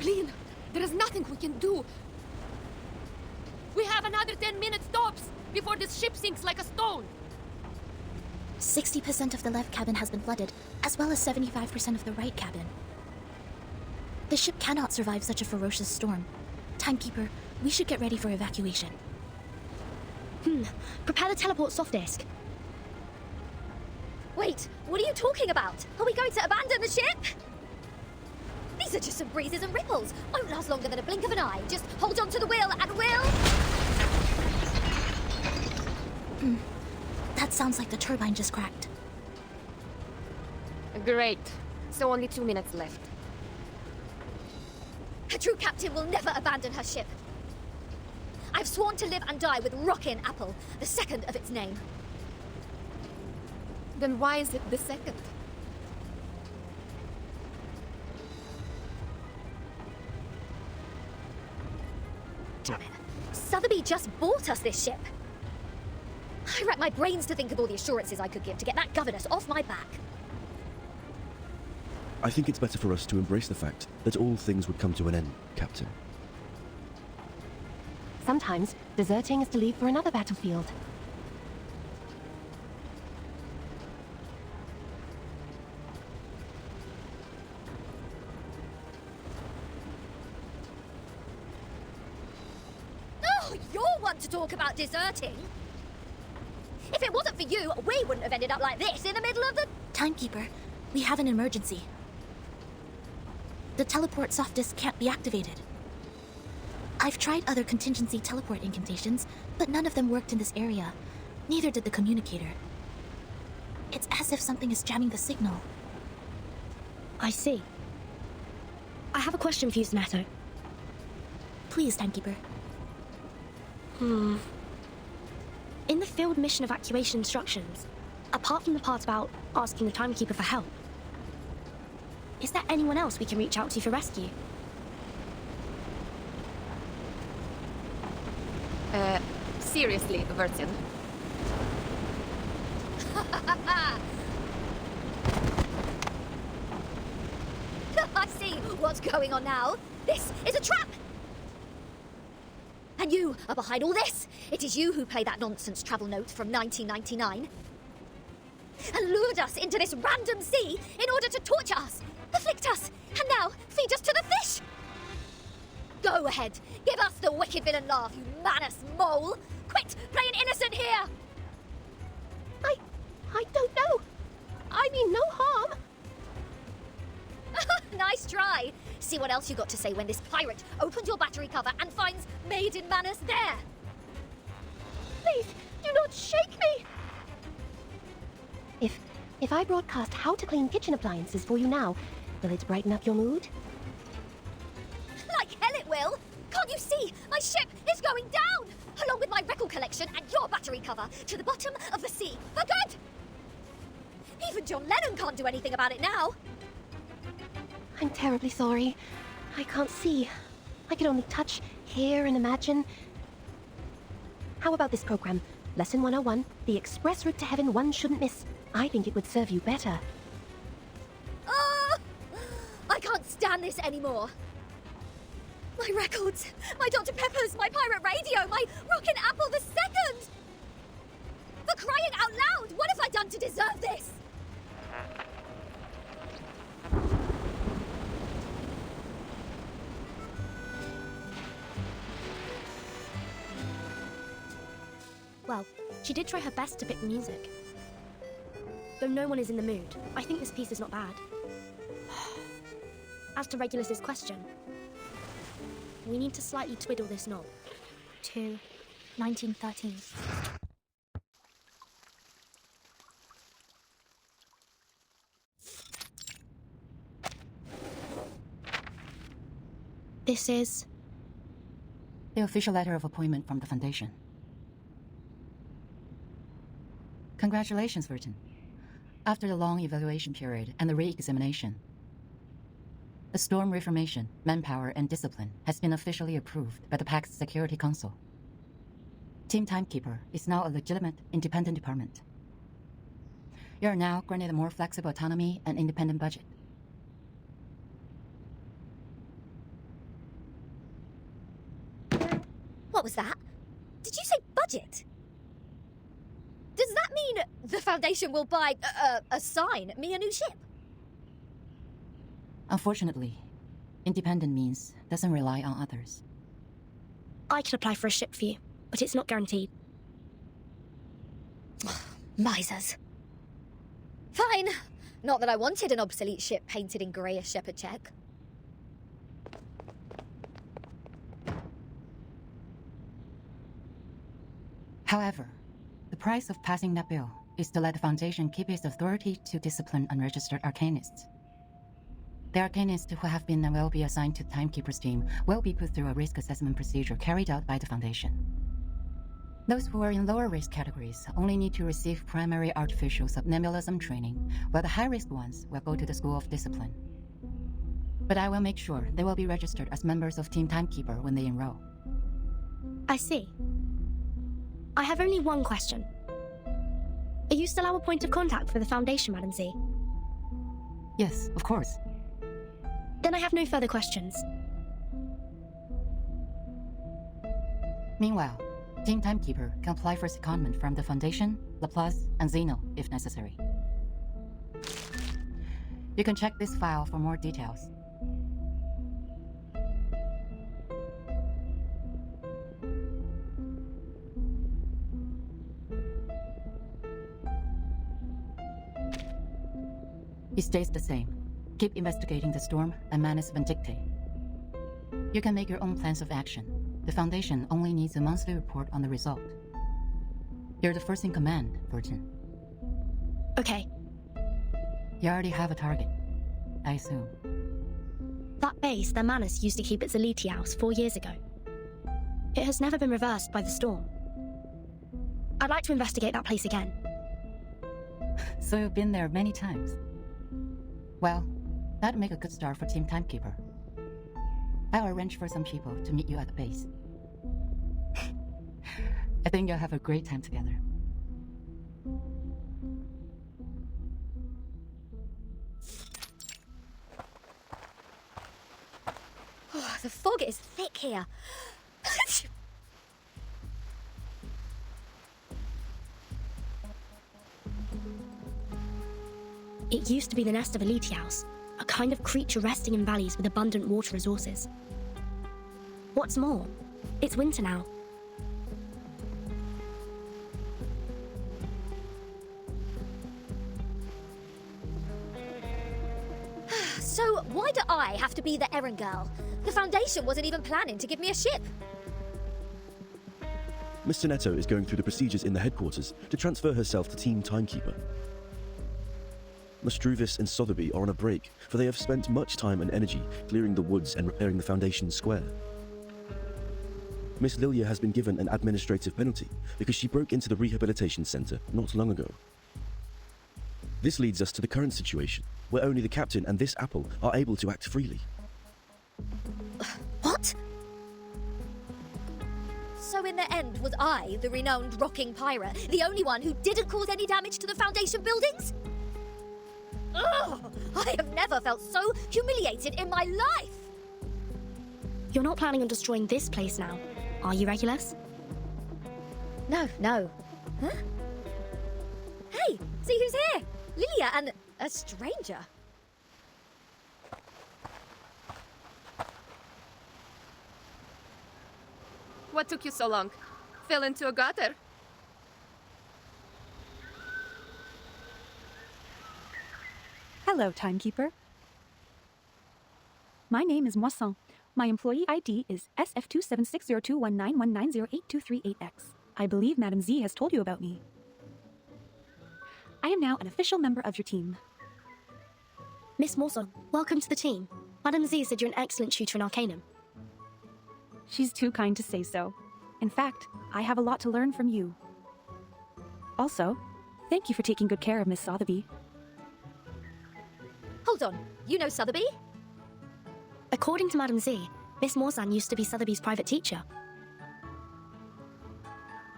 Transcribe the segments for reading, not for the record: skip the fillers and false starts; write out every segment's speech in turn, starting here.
Blin, there is nothing we can do. We have another 10 minutes tops before this ship sinks like a stone. 60% of the left cabin has been flooded, as well as 75% of the right cabin. The ship cannot survive such a ferocious storm. Timekeeper, we should get ready for evacuation. Prepare the teleport soft disk. Wait, what are you talking about? Are we going to abandon the ship? These are just some breezes and ripples. Won't last longer than a blink of an eye. Just hold on to the wheel and we'll... That sounds like the turbine just cracked. Great. So only 2 minutes left. A true captain will never abandon her ship. I've sworn to live and die with Rockin' Apple, the second of its name. Then why is it the second? Damn it. Sotheby just bought us this ship. I racked my brains to think of all the assurances I could give to get that governess off my back. I think it's better for us to embrace the fact that all things would come to an end, Captain. Sometimes, deserting is to leave for another battlefield. Oh, you're one to talk about deserting. If it wasn't for you, we wouldn't have ended up like this in the middle of the... Timekeeper, we have an emergency. The teleport soft disk can't be activated. I've tried other contingency teleport incantations, but none of them worked in this area. Neither did the communicator. It's as if something is jamming the signal. I see. I have a question for you, Zanato. Please, Timekeeper. In the field mission evacuation instructions, apart from the part about asking the Timekeeper for help, is there anyone else we can reach out to for rescue? Seriously, Vertin. I see what's going on now. This is a trap! And you are behind all this. It is you who play that nonsense travel note from 1999. And lured us into this random sea in order to torture us, afflict us, and now feed us to the fish! Go ahead, give us the wicked villain laugh, you Manus mole! Quit playing innocent here! I don't know. I mean no harm. Nice try. See what else you got to say when this pirate opens your battery cover and finds Maiden Manus there. Please, do not shake me. If I broadcast how to clean kitchen appliances for you now, will it brighten up your mood? Like hell it will. Can't you see? My ship is going down, along with my record collection and your battery cover, to the bottom of the sea. For good! Even John Lennon can't do anything about it now. I'm terribly sorry. I can't see. I can only touch, hear, and imagine. How about this program? Lesson 101, the express route to heaven one shouldn't miss. I think it would serve you better. I can't stand this anymore. My records, my Dr. Peppers, my pirate radio, my Rockin' Apple II! For crying out loud, what have I done to deserve this? Well, she did try her best to pick the music. Though no one is in the mood, I think this piece is not bad. As to Regulus's question, we need to slightly twiddle this knob. To 1913. This is... the official letter of appointment from the Foundation. Congratulations, Vertin. After the long evaluation period and the re-examination, the Storm Reformation, Manpower, and Discipline has been officially approved by the Pact's Security Council. Team Timekeeper is now a legitimate, independent department. You are now granted a more flexible autonomy and independent budget. What was that? Did you say budget? Does that mean the Foundation will buy, assign me a new ship? Unfortunately, independent means doesn't rely on others. I could apply for a ship for you, but it's not guaranteed. Misers. Fine. Not that I wanted an obsolete ship painted in grey as shepherd check. However, the price of passing that bill is to let the Foundation keep its authority to discipline unregistered arcanists. The arcanists who have been and will be assigned to Timekeeper's team will be put through a risk assessment procedure carried out by the Foundation. Those who are in lower risk categories only need to receive primary artificial subnebulism training, while the high-risk ones will go to the School of Discipline. But I will make sure they will be registered as members of Team Timekeeper when they enroll. I see. I have only one question. Are you still our point of contact for the Foundation, Madam Z? Yes, of course. Then I have no further questions. Meanwhile, Team Timekeeper can apply for secondment from the Foundation, Laplace, and Xeno if necessary. You can check this file for more details. It stays the same. Keep investigating the storm and Manus Vindicte. You can make your own plans of action. The Foundation only needs a monthly report on the result. You're the first in command, Virgin. Okay. You already have a target, I assume. That base their Manus used to keep at Zeliti House 4 years ago. It has never been reversed by the storm. I'd like to investigate that place again. So you've been there many times. Well, that'd make a good start for Team Timekeeper. I'll arrange for some people to meet you at the base. I think you'll have a great time together. Oh, the fog is thick here. It used to be the nest of a Litiaus, a kind of creature resting in valleys with abundant water resources. What's more, it's winter now. So why do I have to be the errand girl? The Foundation wasn't even planning to give me a ship. Mr. Netto is going through the procedures in the headquarters to transfer herself to Team Timekeeper. Mastruvis and Sotheby are on a break, for they have spent much time and energy clearing the woods and repairing the Foundation square. Miss Lilia has been given an administrative penalty because she broke into the rehabilitation centre not long ago. This leads us to the current situation, where only the captain and this apple are able to act freely. What? So in the end, was I, the renowned rocking pirate, the only one who didn't cause any damage to the Foundation buildings? Ugh! I have never felt so humiliated in my life! You're not planning on destroying this place now, are you, Regulus? No. Huh? Hey, see who's here? Lilia and a stranger. What took you so long? Fell into a gutter? Hello, Timekeeper. My name is Moisson. My employee ID is SF27602191908238X. I believe Madam Z has told you about me. I am now an official member of your team. Miss Morsel, welcome to the team. Madam Z said you're an excellent shooter in Arcanum. She's too kind to say so. In fact, I have a lot to learn from you. Also, thank you for taking good care of Miss Sotheby. Hold on, you know Sotheby? According to Madam Z, Miss Morzan used to be Sotheby's private teacher.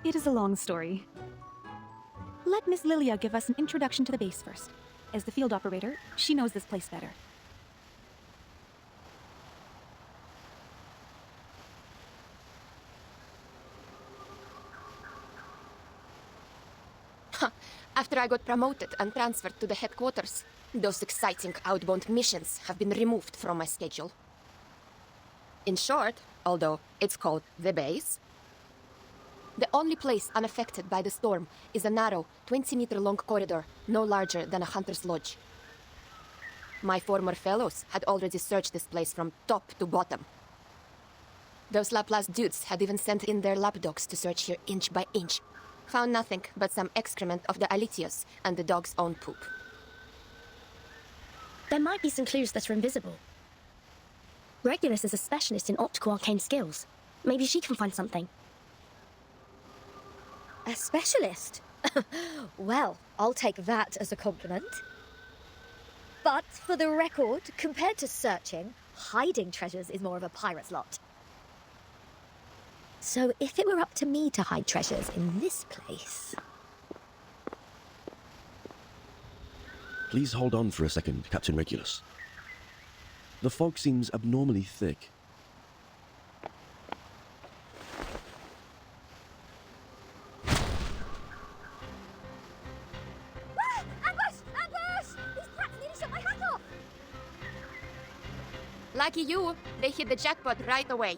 It is a long story. Let Miss Lilia give us an introduction to the base first. As the field operator, she knows this place better. After I got promoted and transferred to the headquarters, those exciting outbound missions have been removed from my schedule. In short, although it's called the base, the only place unaffected by the storm is a narrow, 20-meter-long corridor, no larger than a hunter's lodge. My former fellows had already searched this place from top to bottom. Those Laplace dudes had even sent in their lapdogs to search here inch by inch. Found nothing but some excrement of the Alitios and the dog's own poop. There might be some clues that are invisible. Regulus is a specialist in optical arcane skills. Maybe she can find something. A specialist? Well, I'll take that as a compliment. But for the record, compared to searching, hiding treasures is more of a pirate's lot. So if it were up to me to hide treasures in this place... Please hold on for a second, Captain Regulus. The fog seems abnormally thick. Ah! Ambush! Ambush! These brats nearly shot my hat off! Lucky you, they hit the jackpot right away.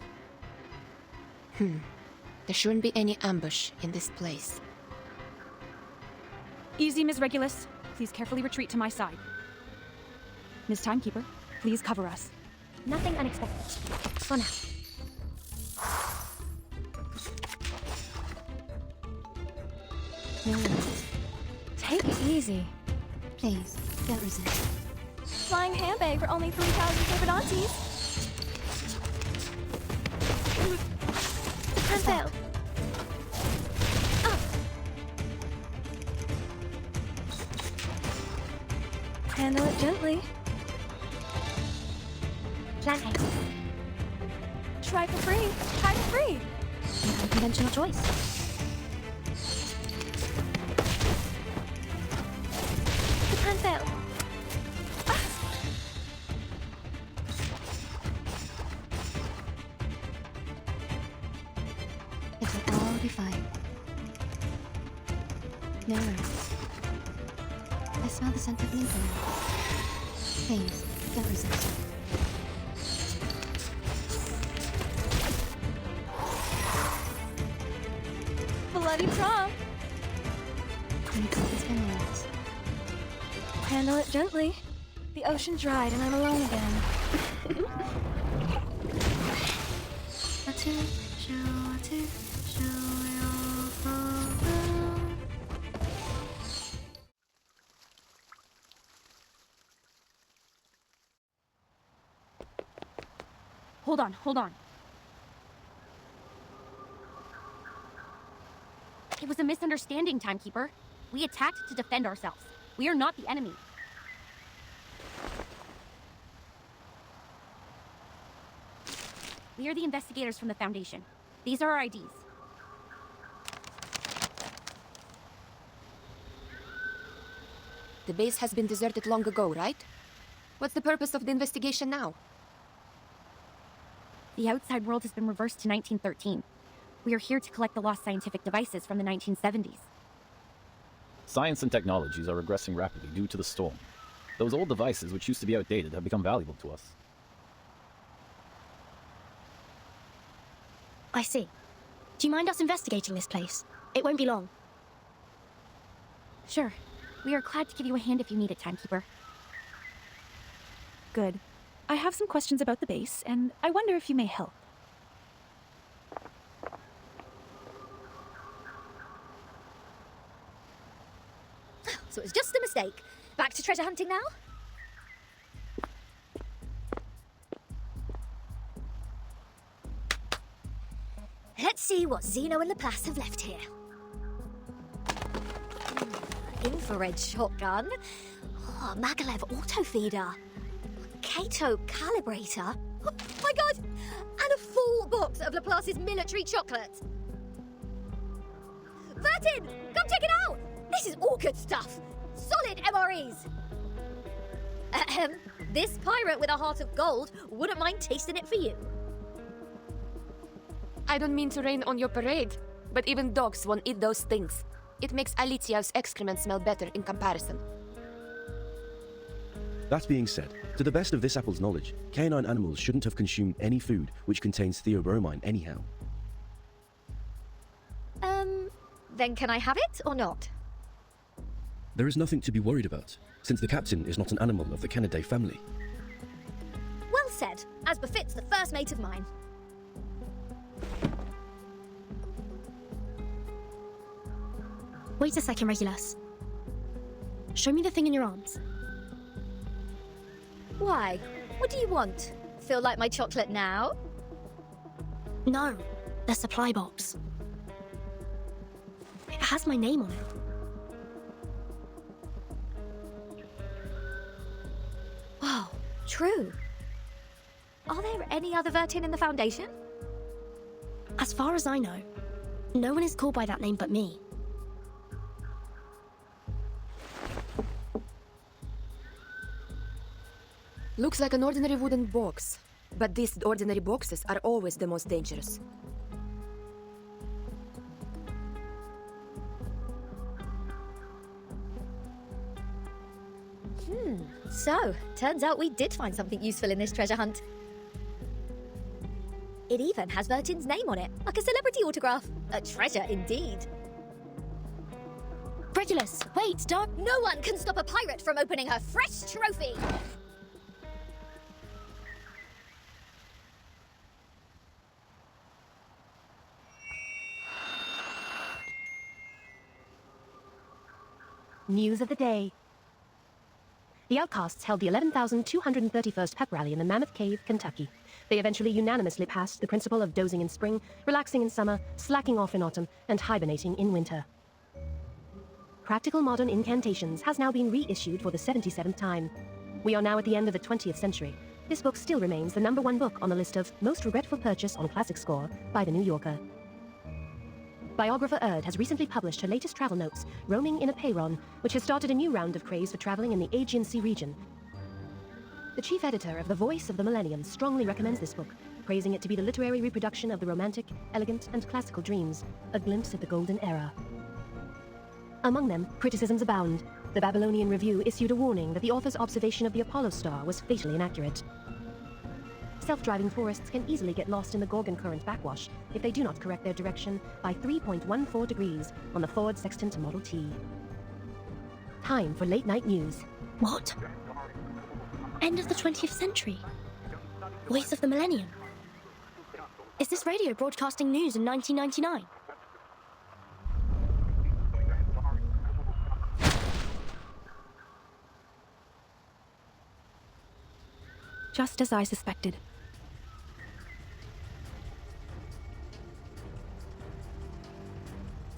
There shouldn't be any ambush in this place. Easy, Ms. Regulus. Please carefully retreat to my side. Ms. Timekeeper, please cover us. Nothing unexpected. For now. Take it easy. Please, don't resist. Flying handbag for only 3,000 Fibonacci's. Can't fail. Handle it gently. Plan A. Try for free. Try for free. An unconventional choice. The plan failed. It will all be fine. No worries. I smell the scent of Lincoln. Please, don't resist. Bloody prom. It's been years. Handle it gently. The ocean dried and I'm alone again. Hold on. It was a misunderstanding, Timekeeper. We attacked to defend ourselves. We are not the enemy. We are the investigators from the Foundation. These are our IDs. The base has been deserted long ago, right? What's the purpose of the investigation now? The outside world has been reversed to 1913. We are here to collect the lost scientific devices from the 1970s. Science and technologies are regressing rapidly due to the storm. Those old devices, which used to be outdated, have become valuable to us. I see. Do you mind us investigating this place? It won't be long. Sure. We are glad to give you a hand if you need it, Timekeeper. Good. I have some questions about the base, and I wonder if you may help. So it's just a mistake. Back to treasure hunting now? Let's see what Zeno and Laplace have left here. Infrared shotgun. Oh, Magalev autofeeder. Kato calibrator. Oh my god! And a full box of Laplace's military chocolate. Vertin! Come check it out! This is all good stuff. Solid MREs. Ahem. This pirate with a heart of gold wouldn't mind tasting it for you. I don't mean to rain on your parade, but even dogs won't eat those things. It makes Alicia's excrement smell better in comparison. That being said, to the best of this apple's knowledge, canine animals shouldn't have consumed any food which contains theobromine anyhow. Then can I have it or not? There is nothing to be worried about, since the captain is not an animal of the Canidae family. Well said, as befits the first mate of mine. Wait a second, Regulus. Show me the thing in your arms. Why? What do you want? Feel like my chocolate now? No, the supply box. It has my name on it. Wow, true. Are there any other Vertin in the Foundation? As far as I know, no one is called by that name but me. Looks like an ordinary wooden box. But these ordinary boxes are always the most dangerous. So, turns out we did find something useful in this treasure hunt. It even has Vertin's name on it, like a celebrity autograph. A treasure indeed. Regulus, wait, don't... No one can stop a pirate from opening her fresh trophy! News of the day. The Outcasts held the 11,231st pep rally in the Mammoth Cave, Kentucky. They eventually unanimously passed the principle of dozing in spring, relaxing in summer, slacking off in autumn, and hibernating in winter. Practical Modern Incantations has now been reissued for the 77th time. We are now at the end of the 20th century. This book still remains the #1 book on the list of most regretful purchase on Classic Score by The New Yorker. Biographer Erd has recently published her latest travel notes, Roaming in a Peyron, which has started a new round of craze for traveling in the Aegean Sea region. The chief editor of The Voice of the Millennium strongly recommends this book, praising it to be the literary reproduction of the romantic, elegant, and classical dreams, a glimpse at the golden era. Among them, criticisms abound. The Babylonian Review issued a warning that the author's observation of the Apollo star was fatally inaccurate. Self-driving tourists can easily get lost in the Gorgon Current backwash if they do not correct their direction by 3.14 degrees on the Ford Sextant Model T. Time for late-night news. What? End of the 20th century? Voice of the Millennium? Is this radio broadcasting news in 1999? Just as I suspected.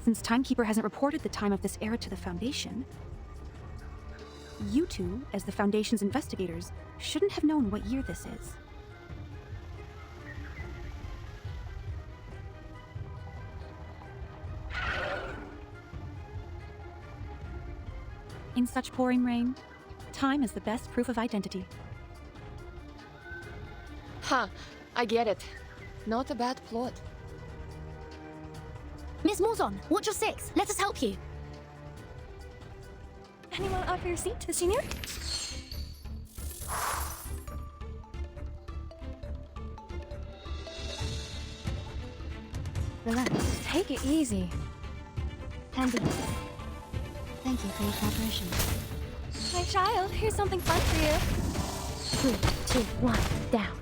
Since Timekeeper hasn't reported the time of this era to the Foundation, you two, as the Foundation's investigators, shouldn't have known what year this is. In such pouring rain, time is the best proof of identity. Huh, I get it. Not a bad plot. Miss Morzon, watch your 6. Let us help you. Anyone offer your seat to the senior? Relax. Take it easy. Pansy. Thank you for your cooperation. My child, here's something fun for you. 3, 2, 1, down.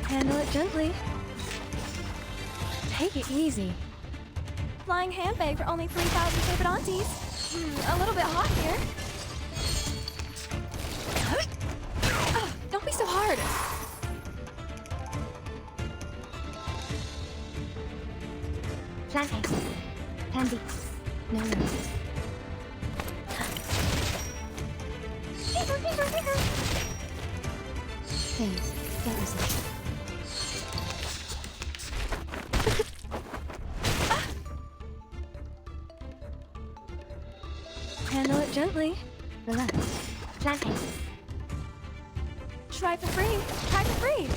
Handle it gently. Take it easy. Flying handbag for only 3,000 Cephadontes. A little bit hot here. Oh, don't be so hard. Planting. Pansy. No roses. Thanks. That was it. Gently. Relax. Planting. Try for free. Try for free.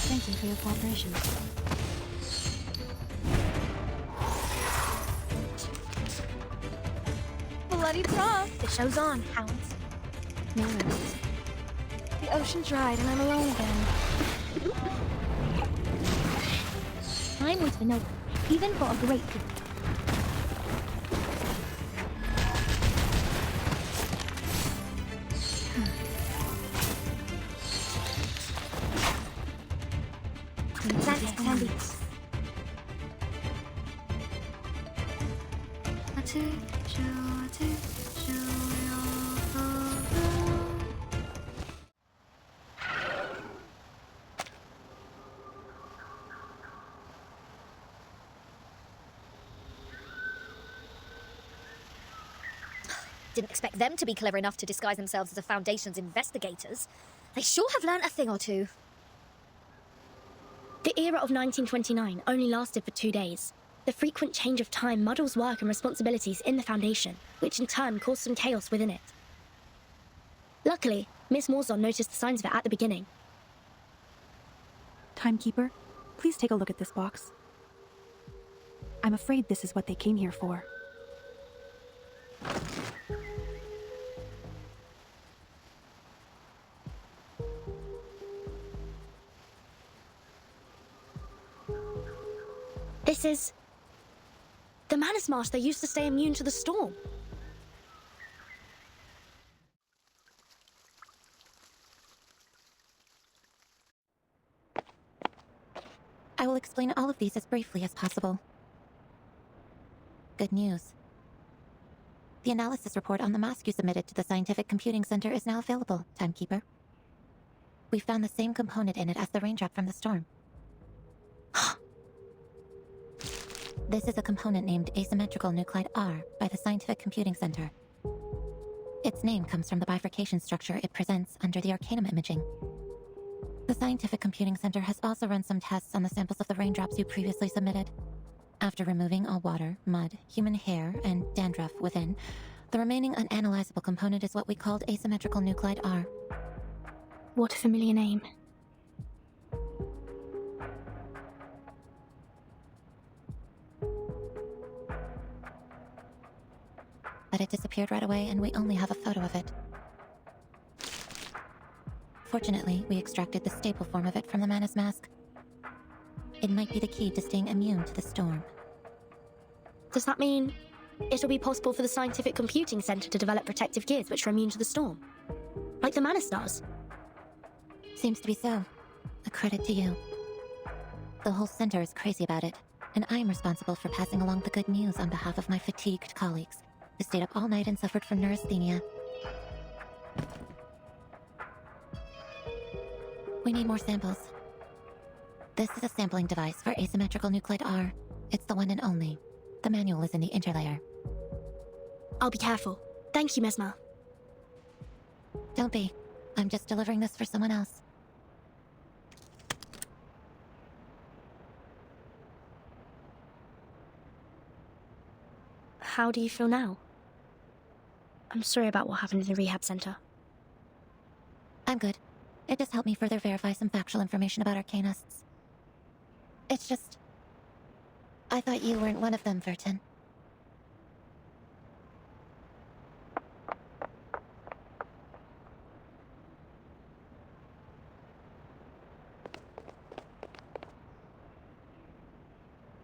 Thank you for your cooperation. Bloody prom. The show's on, hounds. No worries. The ocean dried and I'm alone again. Time was for no one, even for a great people. Planting candy. Didn't expect them to be clever enough to disguise themselves as the Foundation's investigators. They sure have learnt a thing or two. The era of 1929 only lasted for 2 days. The frequent change of time muddles work and responsibilities in the Foundation, which in turn caused some chaos within it. Luckily, Miss Morzon noticed the signs of it at the beginning. Timekeeper, please take a look at this box. I'm afraid this is what they came here for. This is... the Manus Marsh that used to stay immune to the storm. I will explain all of these as briefly as possible. Good news. The analysis report on the mask you submitted to the Scientific Computing Center is now available, Timekeeper. We found the same component in it as the raindrop from the storm. This is a component named asymmetrical nuclide R by the Scientific Computing Center. Its name comes from the bifurcation structure it presents under the Arcanum imaging. The Scientific Computing Center has also run some tests on the samples of the raindrops you previously submitted. After removing all water, mud, human hair, and dandruff within, the remaining unanalyzable component is what we called asymmetrical nuclide R. What a familiar name. But it disappeared right away, and we only have a photo of it. Fortunately, we extracted the staple form of it from the Manus mask. It might be the key to staying immune to the storm. Does that mean it'll be possible for the Scientific Computing Center to develop protective gears which are immune to the storm? Like the Manus does? Seems to be so. A credit to you. The whole center is crazy about it, and I'm responsible for passing along the good news on behalf of my fatigued colleagues, who stayed up all night and suffered from neurasthenia. We need more samples. This is a sampling device for asymmetrical nuclide R. It's the one and only. The manual is in the interlayer. I'll be careful. Thank you, Mesmer. Don't be. I'm just delivering this for someone else. How do you feel now? I'm sorry about what happened in the rehab center. I'm good. It just helped me further verify some factual information about Arcanists. It's just... I thought you weren't one of them, Vertin.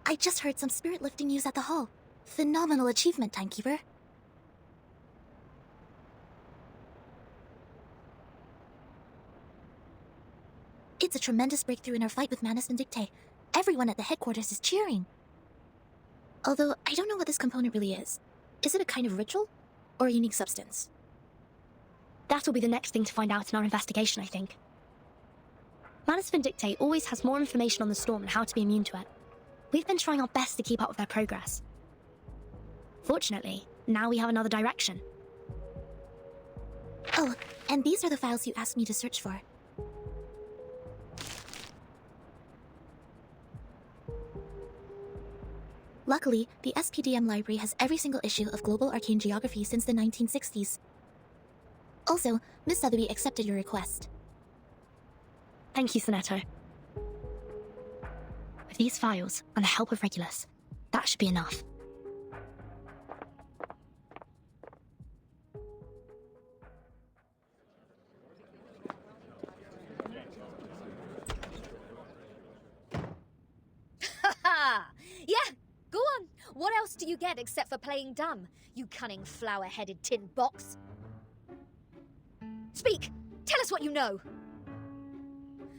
I just heard some spirit-lifting news at the hall. Phenomenal achievement, Timekeeper. It's a tremendous breakthrough in our fight with Manus Vindictae. Everyone at the headquarters is cheering. Although, I don't know what this component really is. Is it a kind of ritual? Or a unique substance? That'll be the next thing to find out in our investigation, I think. Manus Vindictae always has more information on the storm and how to be immune to it. We've been trying our best to keep up with their progress. Fortunately, now we have another direction. Oh, and these are the files you asked me to search for. Luckily, the SPDM library has every single issue of Global Arcane Geography since the 1960s. Also, Miss Sotheby accepted your request. Thank you, Sonetto. With these files and the help of Regulus, that should be enough. Yeah, go on. What else do you get except for playing dumb, you cunning flower-headed tin box? Speak! Tell us what you know!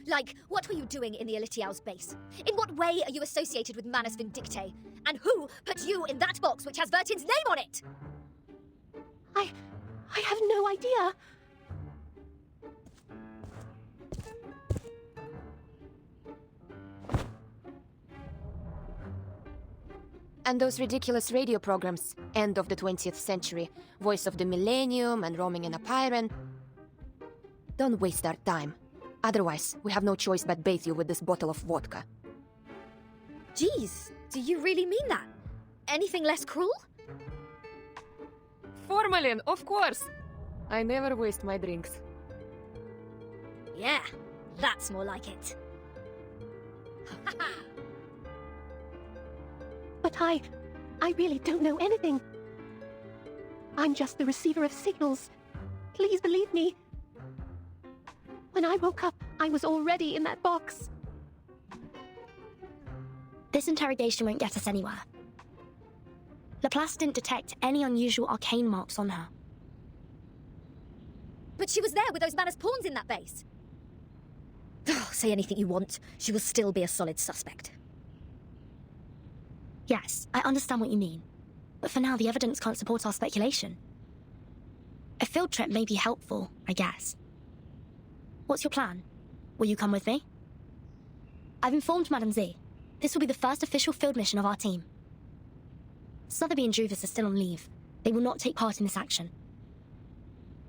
Like, what were you doing in the Elitiao's base? In what way are you associated with Manus Vindictae? And who put you in that box which has Vertin's name on it? I have no idea. And those ridiculous radio programs, end of the 20th century, Voice of the Millennium and Roaming in a Pyren. Don't waste our time. Otherwise, we have no choice but bathe you with this bottle of vodka. Jeez, do you really mean that? Anything less cruel? Formalin, of course! I never waste my drinks. Yeah, that's more like it. But I really don't know anything. I'm just the receiver of signals. Please believe me. When I woke up, I was already in that box. This interrogation won't get us anywhere. Laplace didn't detect any unusual arcane marks on her. But she was there with those Manus pawns in that base. Say anything you want, she will still be a solid suspect. Yes, I understand what you mean. But for now, the evidence can't support our speculation. A field trip may be helpful, I guess. What's your plan? Will you come with me? I've informed Madame Z. This will be the first official field mission of our team. Sotheby and Juvis are still on leave. They will not take part in this action.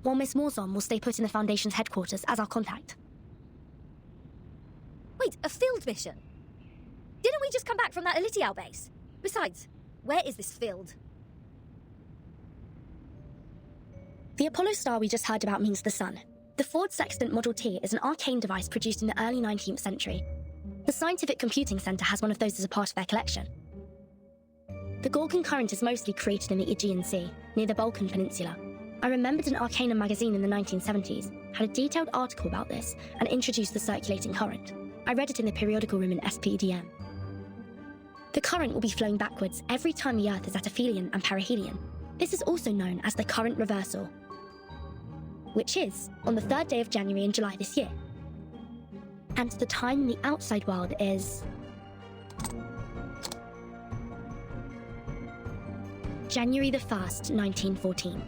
While Miss Morzon will stay put in the Foundation's headquarters as our contact. Wait, a field mission? Didn't we just come back from that Elitiao base? Besides, where is this field? The Apollo star we just heard about means the sun. The Ford Sextant Model T is an arcane device produced in the early 19th century. The Scientific Computing Center has one of those as a part of their collection. The Gorgon current is mostly created in the Aegean Sea, near the Balkan Peninsula. I remembered an Arcanum magazine in the 1970s had a detailed article about this and introduced the circulating current. I read it in the periodical room in SPDM. The current will be flowing backwards every time the Earth is at aphelion and perihelion. This is also known as the current reversal, which is on the 3rd day of January and July this year. And the time in the outside world is January the 1st, 1914.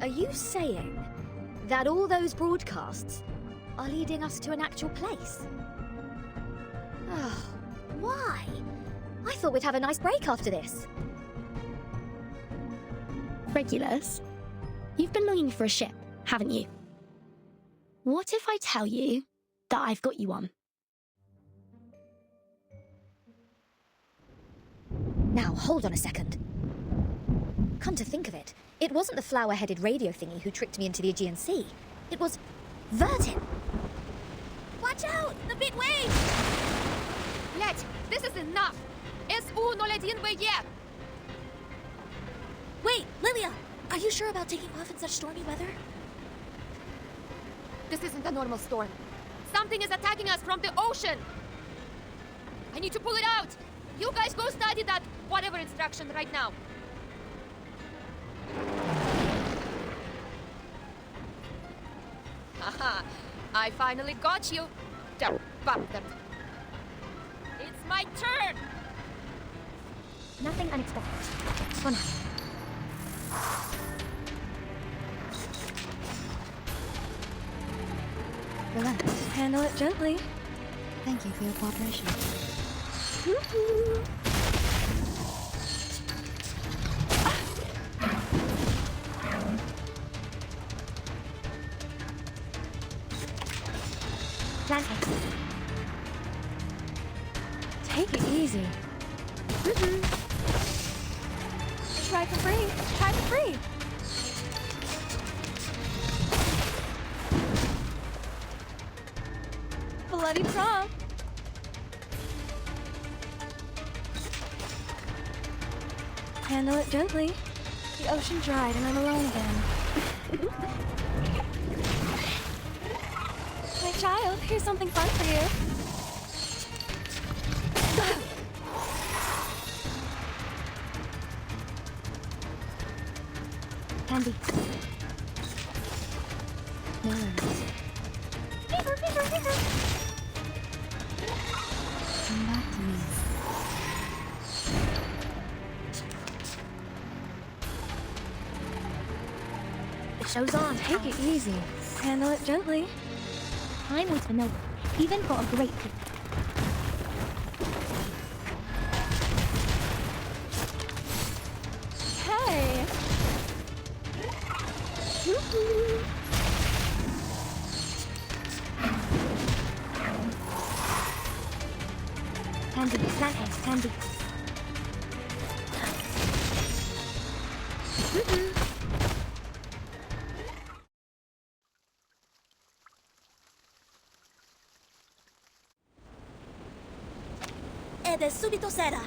Are you saying that all those broadcasts are leading us to an actual place? Oh, why? I thought we'd have a nice break after this. Regulus, you've been longing for a ship, haven't you? What if I tell you that I've got you one? Now, hold on a second. Come to think of it, it wasn't the flower-headed radio thingy who tricked me into the Aegean Sea. It was Vertin. Watch out! The big wave! Let, this is enough! S.U. no le din veie! Wait, Lilia! Are you sure about taking off in such stormy weather? This isn't a normal storm. Something is attacking us from the ocean! I need to pull it out! You guys go study that whatever instruction right now. Haha, I finally got you, the bastard. It's my turn! Nothing unexpected. For now. Relax. Handle it gently. Thank you for your cooperation. Take it easy. Try for free. Try for free. Bloody prom. Handle it gently. The ocean dried and I'm alone again. My child, here's something fun for you. Candy. No worries. Fever, fever, fever. Come back to me. The show's on. Take it easy. Handle it gently. Time was vanilla, even for a great pick. Hey. Candy, flathead, candy. Ed subito sera.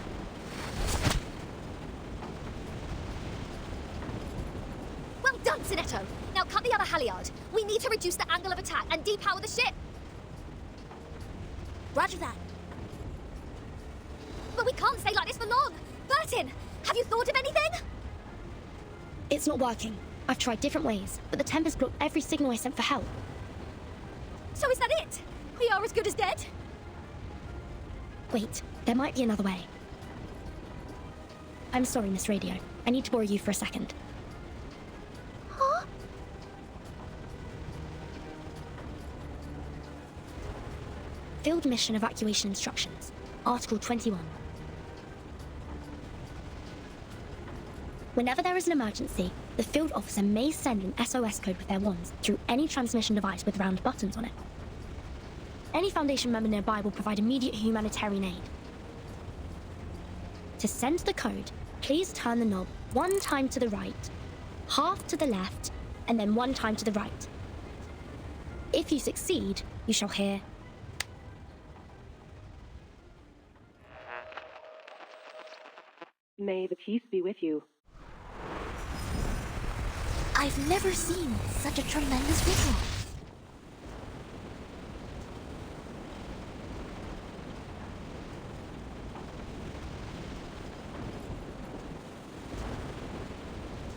Well done, Sinetto. Now cut the other halyard. We need to reduce the angle of attack and depower the ship. Roger that. But we can't stay like this for long. Bertin, have you thought of anything? It's not working. I've tried different ways, but the Tempest blocked every signal I sent for help. So is that it? We are as good as dead? Wait, there might be another way. I'm sorry, Miss Radio. I need to borrow you for a second. Huh? Field Mission Evacuation Instructions, Article 21. Whenever there is an emergency, the field officer may send an SOS code with their wands through any transmission device with round buttons on it. Any Foundation member nearby will provide immediate humanitarian aid. To send the code, please turn the knob 1 time to the right, half to the left, and then 1 time to the right. If you succeed, you shall hear... May the peace be with you. I've never seen such a tremendous visual.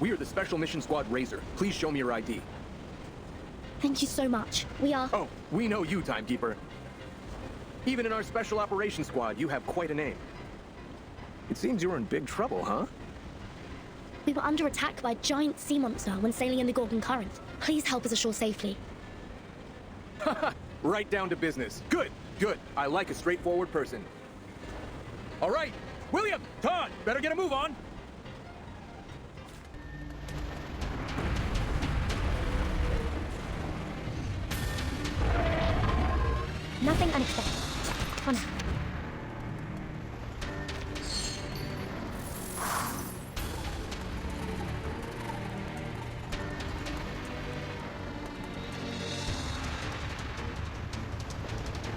We are the Special Mission Squad Razor. Please show me your ID. Thank you so much. We are... Oh, we know you, Timekeeper. Even in our Special Operations Squad, you have quite a name. It seems you're in big trouble, huh? We were under attack by a giant sea monster when sailing in the Gorgon Current. Please help us ashore safely. Haha, right down to business. Good, good. I like a straightforward person. All right, William, Todd, better get a move on. Nothing unexpected. For now.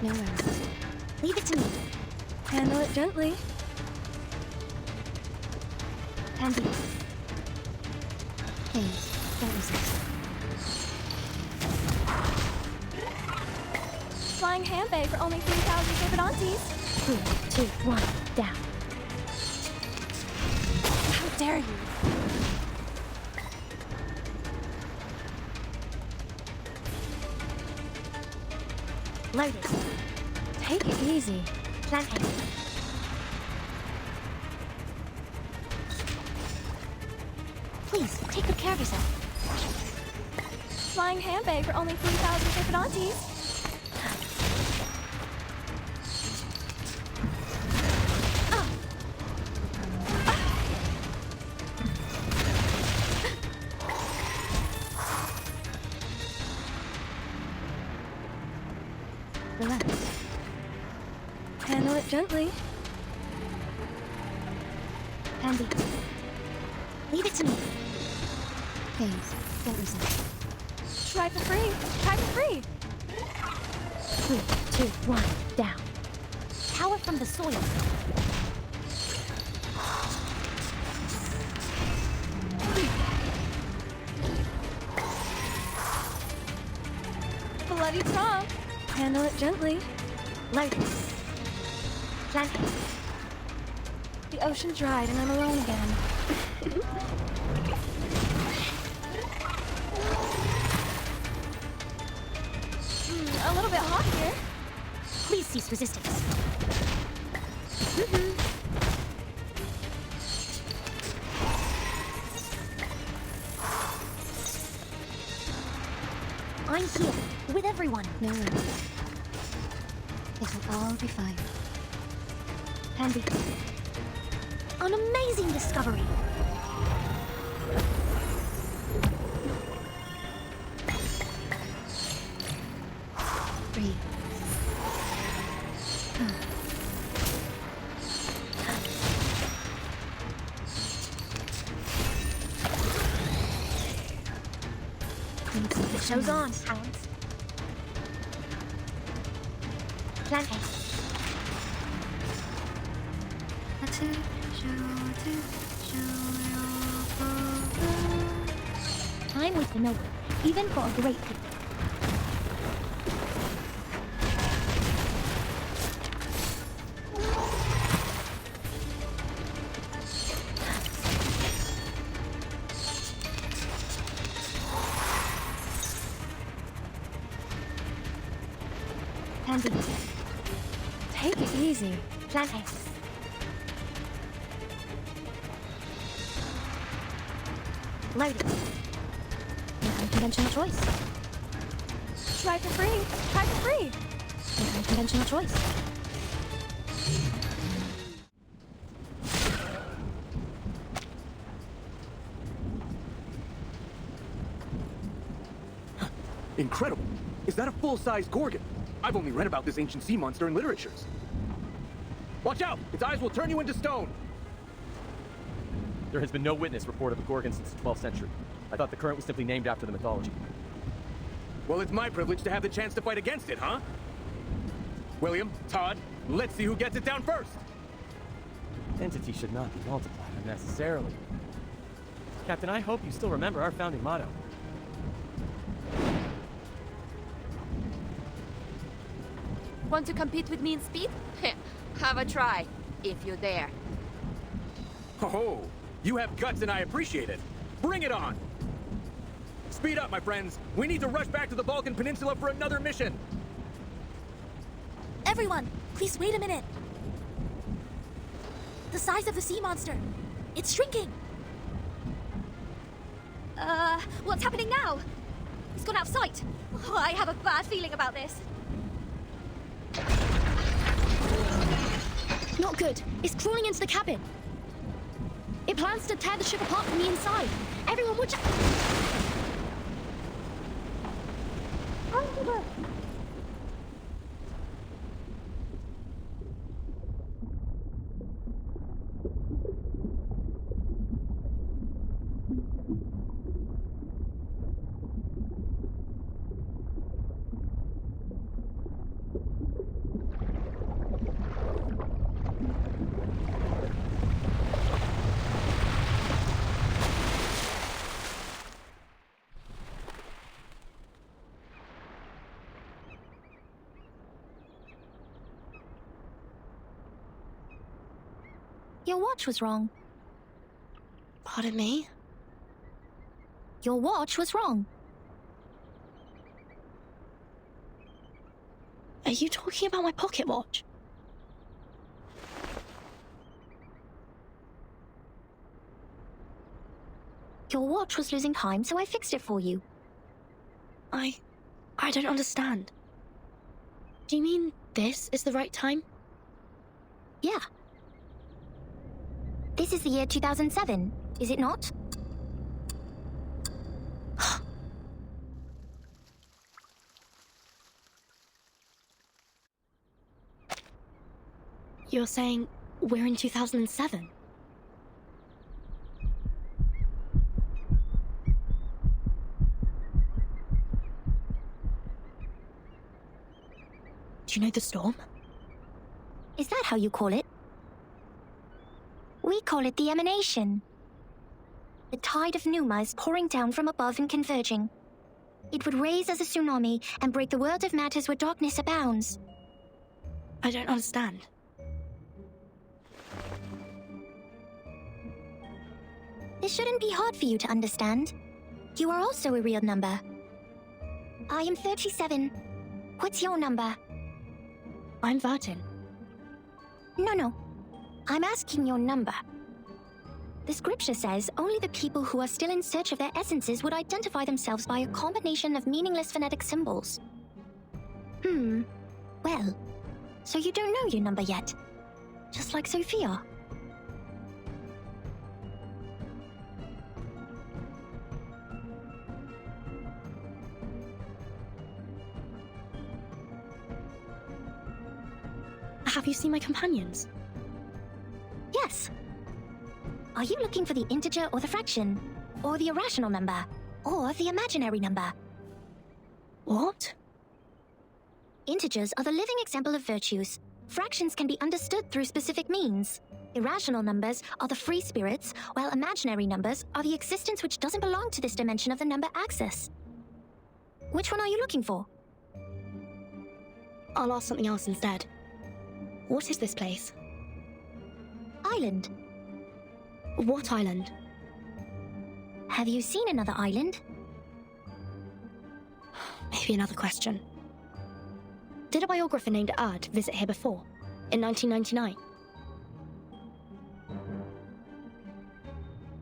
No worries. Leave it to me. Handle it gently. Candy. Please, don't resist. Flying handbag for only 3,000 Serpenantes. 3, 2, 1, down. How dare you? Loaded. Take it easy. Planting. Please, take good care of yourself. Flying handbag for only 3,000 Serpenantes. Relax. Handle it gently. Handy. Leave it to me. Phase. Don't listen. Try for free. Try for free. 3, 2, 1, down. Power from the soil. Bloody Tom. Handle it gently. Loaded. Planting. The ocean dried and I'm alone again. A little bit hot here. Please cease resistance. I'm here, with everyone. No worries. It will all be fine. Handy. An amazing discovery. Breathe. The show's on, hounds. Planting. Time with the noble, even for a great people. Handy. Take it easy. Planting. Loaded. Unconventional choice. Try for free. Try for free. Unconventional choice. Incredible. Is that a full-size Gorgon? I've only read about this ancient sea monster in literatures. Watch out! Its eyes will turn you into stone! There has been no witness report of a Gorgon since the 12th century. I thought the current was simply named after the mythology. Well, it's my privilege to have the chance to fight against it, huh? William, Todd, let's see who gets it down first! Entity should not be multiplied unnecessarily. Captain, I hope you still remember our founding motto. Want to compete with me in speed? Have a try, if you dare. Oh, you have guts and I appreciate it. Bring it on! Speed up, my friends. We need to rush back to the Balkan Peninsula for another mission. Everyone, please wait a minute. The size of the sea monster. It's shrinking. What's happening now? It's gone out of sight. Oh, I have a bad feeling about this. Not good. It's crawling into the cabin. It plans to tear the ship apart from the inside. Everyone watch out! Your watch was wrong. Pardon me? Your watch was wrong. Are you talking about my pocket watch? Your watch was losing time, so I fixed it for you. I don't understand. Do you mean this is the right time? Yeah. This is the year 2007, is it not? You're saying we're in 2007? Do you know the storm? Is that how you call it? We call it the emanation. The tide of Numa is pouring down from above and converging. It would raise as a tsunami and break the world of matters where darkness abounds. I don't understand. This shouldn't be hard for you to understand. You are also a real number. I am 37. What's your number? I'm Vertin. No. I'm asking your number. The scripture says only the people who are still in search of their essences would identify themselves by a combination of meaningless phonetic symbols. Well, so you don't know your number yet. Just like Sophia. Have you seen my companions? Yes. Are you looking for the integer or the fraction? Or the irrational number? Or the imaginary number? What? Integers are the living example of virtues. Fractions can be understood through specific means. Irrational numbers are the free spirits, while imaginary numbers are the existence which doesn't belong to this dimension of the number axis. Which one are you looking for? I'll ask something else instead. What is this place? Island. What island? Have you seen another island? Maybe another question. Did a biographer named Erd visit here before, in 1999?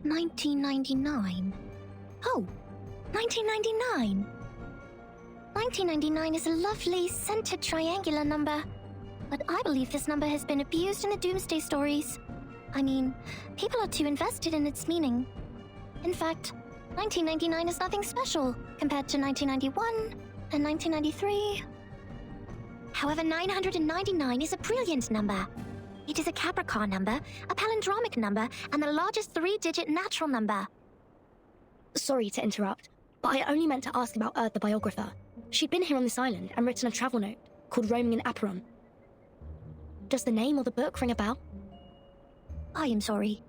1999? Oh, 1999. 1999 is a lovely, centered triangular number. But I believe this number has been abused in the Doomsday stories. I mean, people are too invested in its meaning. In fact, 1999 is nothing special compared to 1991 and 1993. However, 999 is a brilliant number. It is a Capricorn number, a palindromic number, and the largest three-digit natural number. Sorry to interrupt, but I only meant to ask about Erd the biographer. She'd been here on this island and written a travel note called Roaming in Aperon. Does the name or the book ring a bell? I am sorry.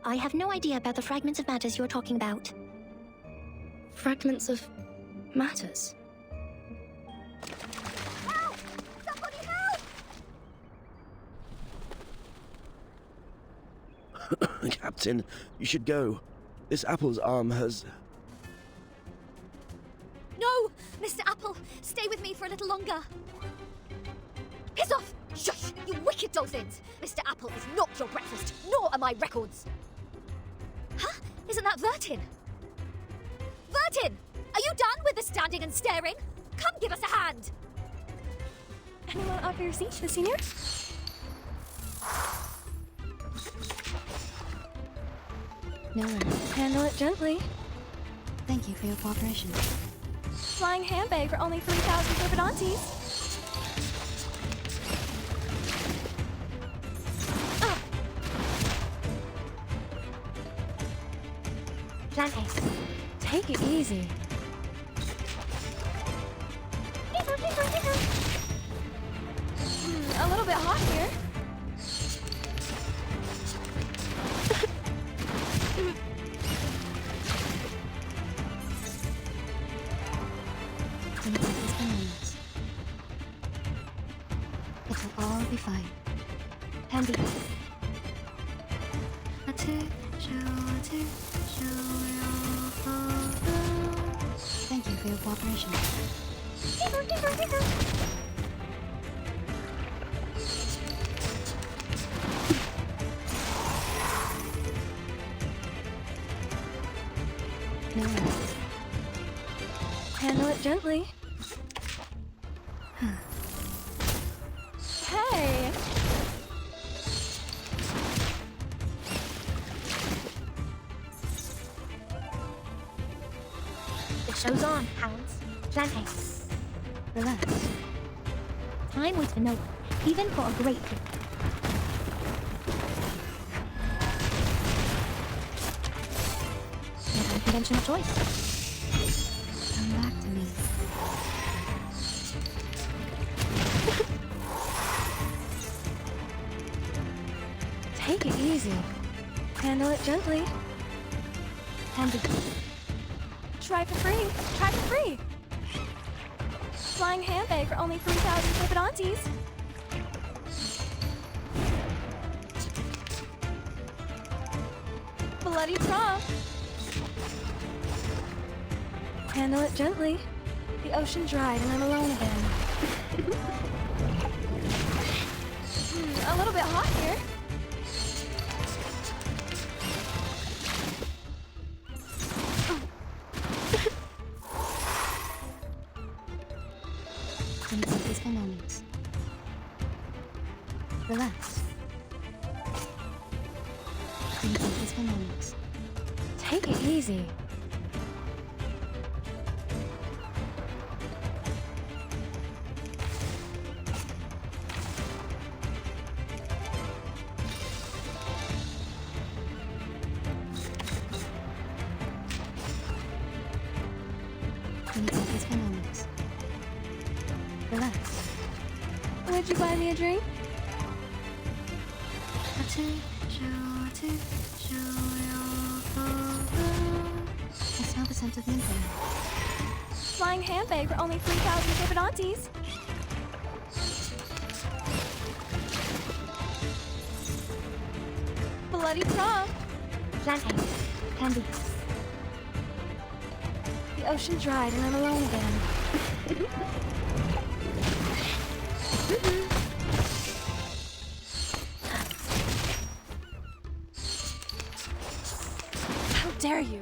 I have no idea about the fragments of matters you're talking about. Fragments of matters? Help! Somebody help! Captain, you should go. This apple's arm has... No! Mr. Apple, stay with me for a little longer. Piss off! Shush! You wicked dolphins! Mr. Apple is not your breakfast, nor are my records. Huh? Isn't that Vertin? Vertin! Are you done with the standing and staring? Come give us a hand! Anyone offer your seat to the senior? No worries. Handle it gently. Thank you for your cooperation. Flying handbag for only 3,000 turbidantes. Take it easy. A little bit hot here. It will all be fine. Handy. Thank you for your cooperation. No worries. Handle it gently. Hey! The show's on, hounds. Planting. Relax. Time waits for no one, even for a great king. Not an unconventional choice. Come back to me. Take it easy. Handle it gently. Try for free. Try for free. Flying handbag for only 3,000 Flippidontes. Bloody prom. Handle it gently. The ocean dried and I'm alone again. A little bit hot here. Take some peaceful moments. Relax. Take some peaceful moments. Take it easy. Take some peaceful moments. Relax. Would you buy me a drink? I smell the scent of mint there. Flying handbag for only 3,000 Flippidontes. Bloody prom. Planting. Candy. The ocean dried and I'm alone again. How dare you?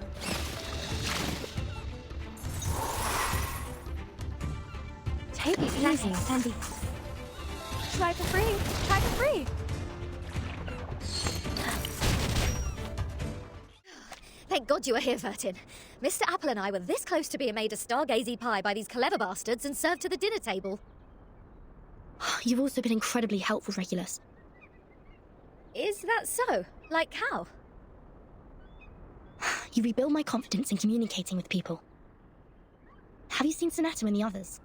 Take it easy, Andy. Try for free. Try for free. Thank God you were here, Vertin. Mr. Apple and I were this close to being made a stargazy pie by these clever bastards and served to the dinner table. You've also been incredibly helpful, Regulus. Is that so? Like how? You rebuild my confidence in communicating with people. Have you seen Sonata and the others?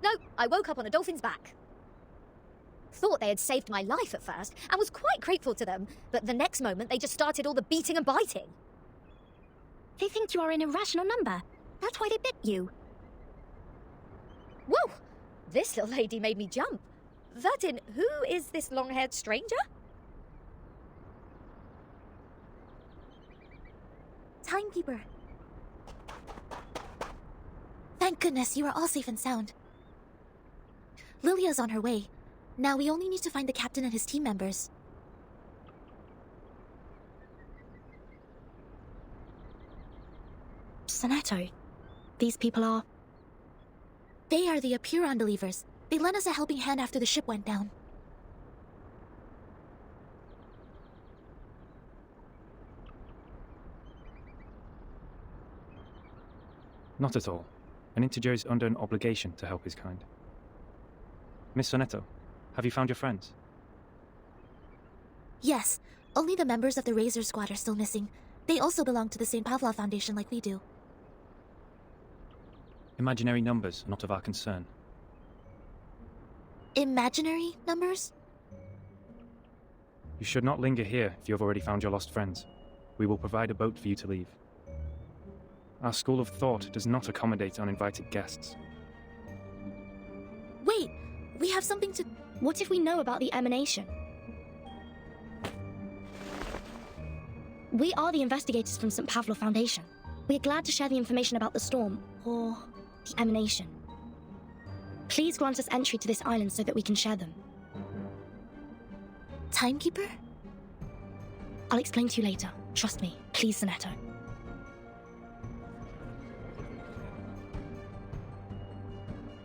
No, I woke up on a dolphin's back. Thought they had saved my life at first, and was quite grateful to them, but the next moment they just started all the beating and biting. They think you are an irrational number. That's why they bit you. Whoa! This little lady made me jump. Vertin, who is this long-haired stranger? Timekeeper. Thank goodness you are all safe and sound. Lilia's on her way. Now we only need to find the captain and his team members. Sonato, these people are... They are the Apiron believers. They lent us a helping hand after the ship went down. Not at all. An integer is under an obligation to help his kind. Miss Sonetto, have you found your friends? Yes, only the members of the Razor Squad are still missing. They also belong to the St. Pavlov Foundation like we do. Imaginary numbers are not of our concern. Imaginary numbers? You should not linger here if you have already found your lost friends. We will provide a boat for you to leave. Our school of thought does not accommodate uninvited guests. Wait! We have something to... What if we know about the emanation? We are the investigators from St. Pavlov Foundation. We are glad to share the information about the storm, or the emanation. Please grant us entry to this island so that we can share them. Timekeeper? I'll explain to you later. Trust me. Please, Sonetto.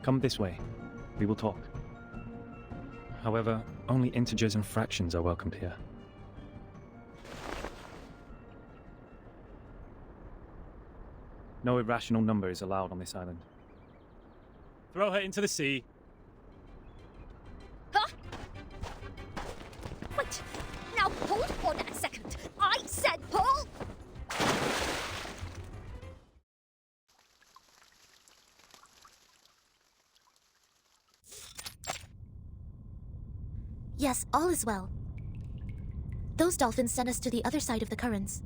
Come this way. We will talk. However, only integers and fractions are welcomed here. No irrational number is allowed on this island. Throw her into the sea. Huh? Wait, now hold on a second. I said pull! Yes, all is well. Those dolphins sent us to the other side of the currents.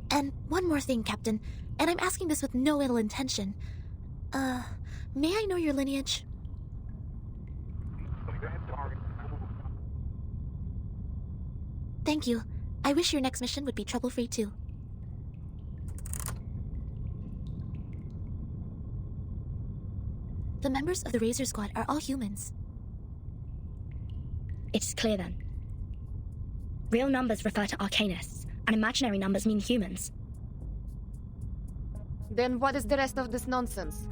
And one more thing, Captain, and I'm asking this with no ill intention. May I know your lineage? Thank you. I wish your next mission would be trouble-free too. The members of the Razor Squad are all humans. It's clear then. Real numbers refer to arcanists, and imaginary numbers mean humans. Then what is the rest of this nonsense?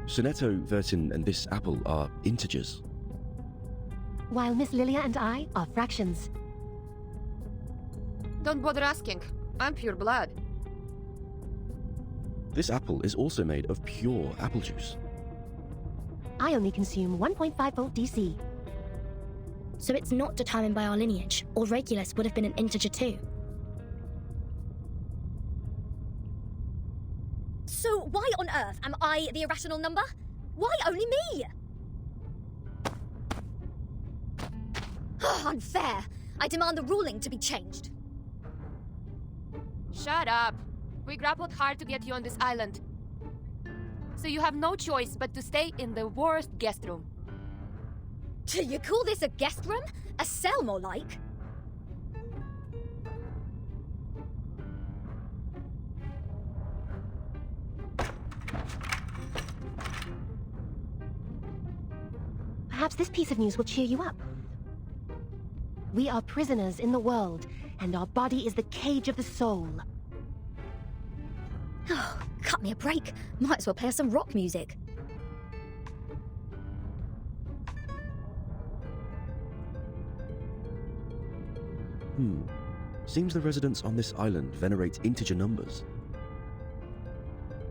Sonetto, Vertin, and this apple are integers. While Miss Lilia and I are fractions. Don't bother asking. I'm pure blood. This apple is also made of pure apple juice. I only consume 1.5 volt DC. So it's not determined by our lineage, or Regulus would have been an integer too. So why on earth am I the irrational number? Why only me? Unfair. I demand the ruling to be changed. Shut up. We grappled hard to get you on this island. So you have no choice but to stay in the worst guest room. Do you call this a guest room? A cell, more like? Perhaps this piece of news will cheer you up. We are prisoners in the world, and our body is the cage of the soul. Oh, cut me a break. Might as well play us some rock music. Seems the residents on this island venerate integer numbers.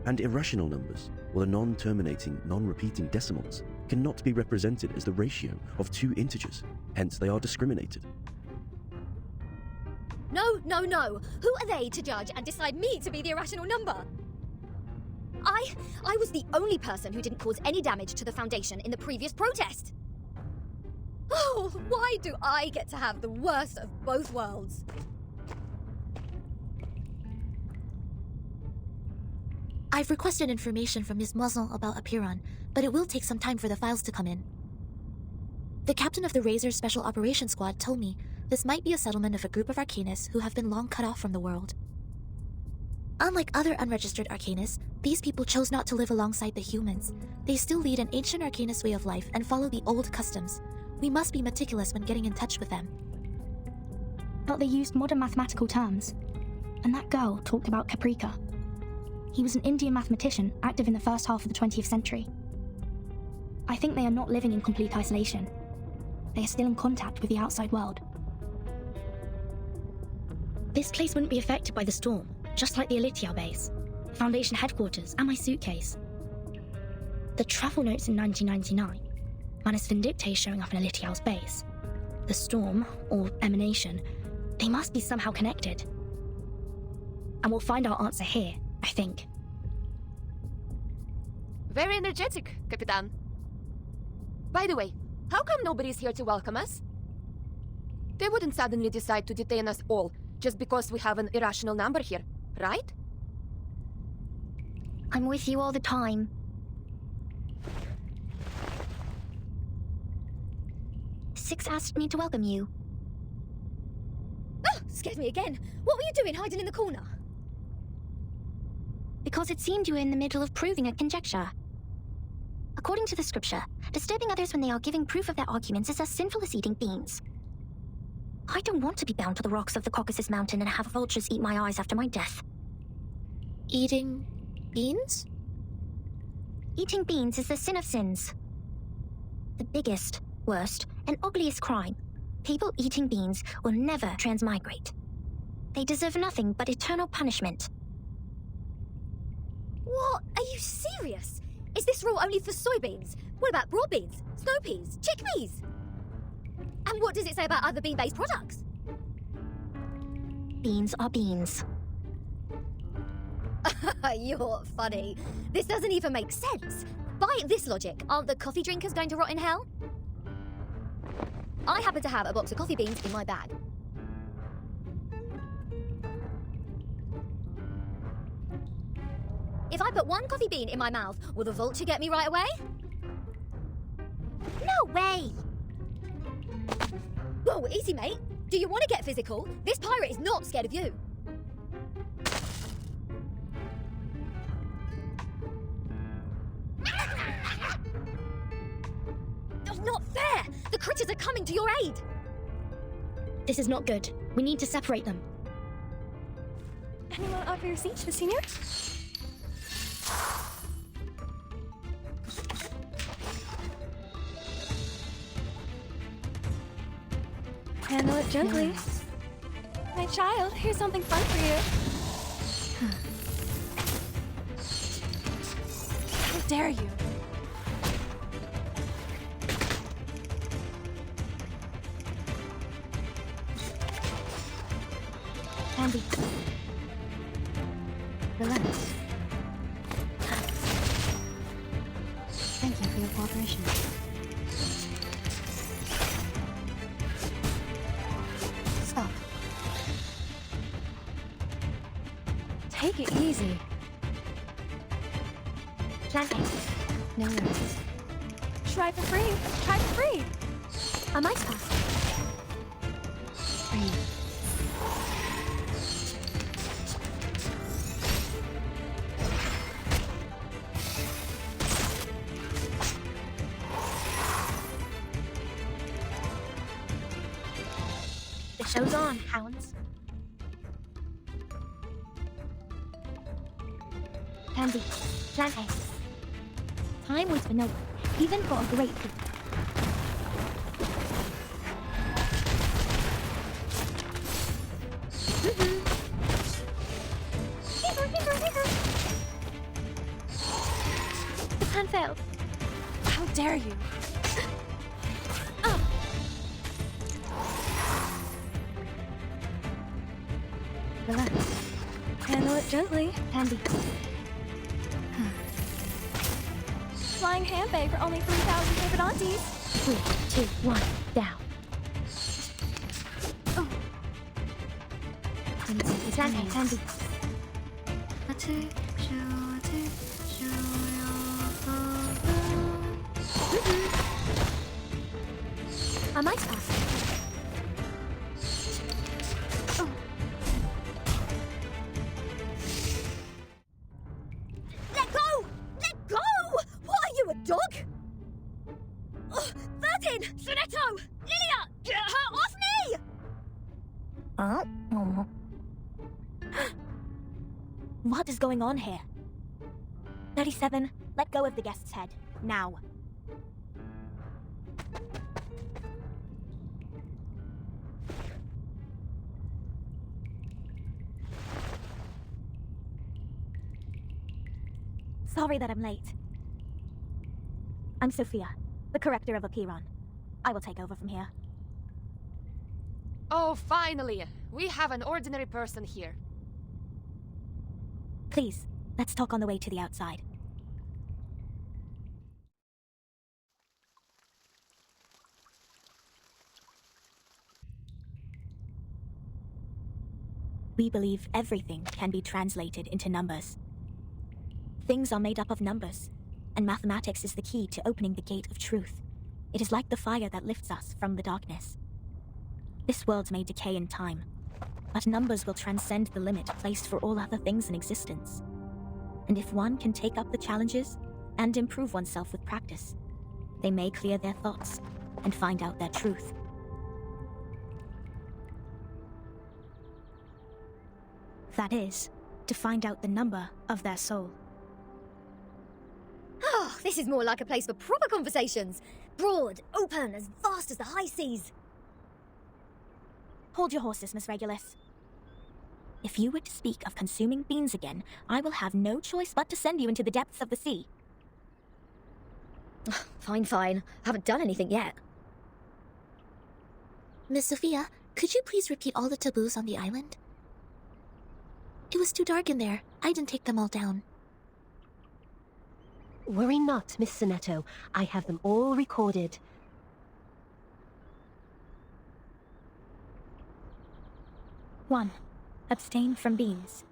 And irrational numbers, or the non-terminating, non-repeating decimals, cannot be represented as the ratio of two integers, hence they are discriminated. No, no, no. Who are they to judge and decide me to be the irrational number? I was the only person who didn't cause any damage to the Foundation in the previous protest. Oh, why do I get to have the worst of both worlds? I've requested information from Ms. Muzzle about Apiron, but it will take some time for the files to come in. The captain of the Razor Special Operations Squad told me this might be a settlement of a group of Arcanists who have been long cut off from the world. Unlike other unregistered Arcanists, these people chose not to live alongside the humans. They still lead an ancient Arcanist way of life and follow the old customs. We must be meticulous when getting in touch with them. But they used modern mathematical terms. And that girl talked about Caprica. He was an Indian mathematician active in the first half of the 20th century. I think they are not living in complete isolation. They are still in contact with the outside world. This place wouldn't be affected by the storm, just like the Elitial base, Foundation headquarters, and my suitcase. The travel notes in 1999, Manus Vindictae showing up in Elitial's base. The storm, or emanation, they must be somehow connected. And we'll find our answer here, I think. Very energetic, Capitan. By the way, how come nobody's here to welcome us? They wouldn't suddenly decide to detain us all just because we have an irrational number here, right? I'm with you all the time. Six asked me to welcome you. Oh, scared me again. What were you doing hiding in the corner? Because it seemed you were in the middle of proving a conjecture. According to the scripture, disturbing others when they are giving proof of their arguments is as sinful as eating beans. I don't want to be bound to the rocks of the Caucasus Mountain and have vultures eat my eyes after my death. Eating beans? Eating beans is the sin of sins. The biggest, worst, and ugliest crime. People eating beans will never transmigrate. They deserve nothing but eternal punishment. What? Are you serious? Is this rule only for soybeans? What about broad beans, snow peas, chickpeas? And what does it say about other bean-based products? Beans are beans. You're funny. This doesn't even make sense. By this logic, aren't the coffee drinkers going to rot in hell? I happen to have a box of coffee beans in my bag. If I put one coffee bean in my mouth, will the vulture get me right away? No way! Whoa, easy, mate. Do you want to get physical? This pirate is not scared of you. That's not fair! The critters are coming to your aid! This is not good. We need to separate them. Anyone offer your seat to the senior? Handle it gently. My child, here's something fun for you. How dare you? Andy. Relax. Thank you for your cooperation. Stop. Take it easy. Planting. No worries. Try for free. Try for free. A mice pass. Free. The show's on, hounds. Pansy, planting. Time waits for no one, even for a great feat. The plan failed. How dare you? Relax. Handle it gently. Pansy. Flying handbag for only 3,000 favorite aunties. 3, 2, 1, down. Planting, Pansy. A mice pass. Let go! Let go! What are you, a dog? Ugh, Vertin! Sonetto! Lilia! Get her off me! What is going on here? 37, let go of the guest's head. Now. Sorry that I'm late. I'm Sophia, the corrector of Apiron. I will take over from here. Oh, finally! We have an ordinary person here. Please, let's talk on the way to the outside. We believe everything can be translated into numbers. Things are made up of numbers, and mathematics is the key to opening the gate of truth. It is like the fire that lifts us from the darkness. This world may decay in time, but numbers will transcend the limit placed for all other things in existence. And if one can take up the challenges and improve oneself with practice, they may clear their thoughts and find out their truth. That is, to find out the number of their soul. Oh, this is more like a place for proper conversations. Broad, open, as vast as the high seas. Hold your horses, Miss Regulus. If you were to speak of consuming beans again, I will have no choice but to send you into the depths of the sea. Fine, fine. Haven't done anything yet. Miss Sophia, could you please repeat all the taboos on the island? It was too dark in there. I didn't take them all down. Worry not, Miss Sonetto. I have them all recorded. 1. Abstain from beans.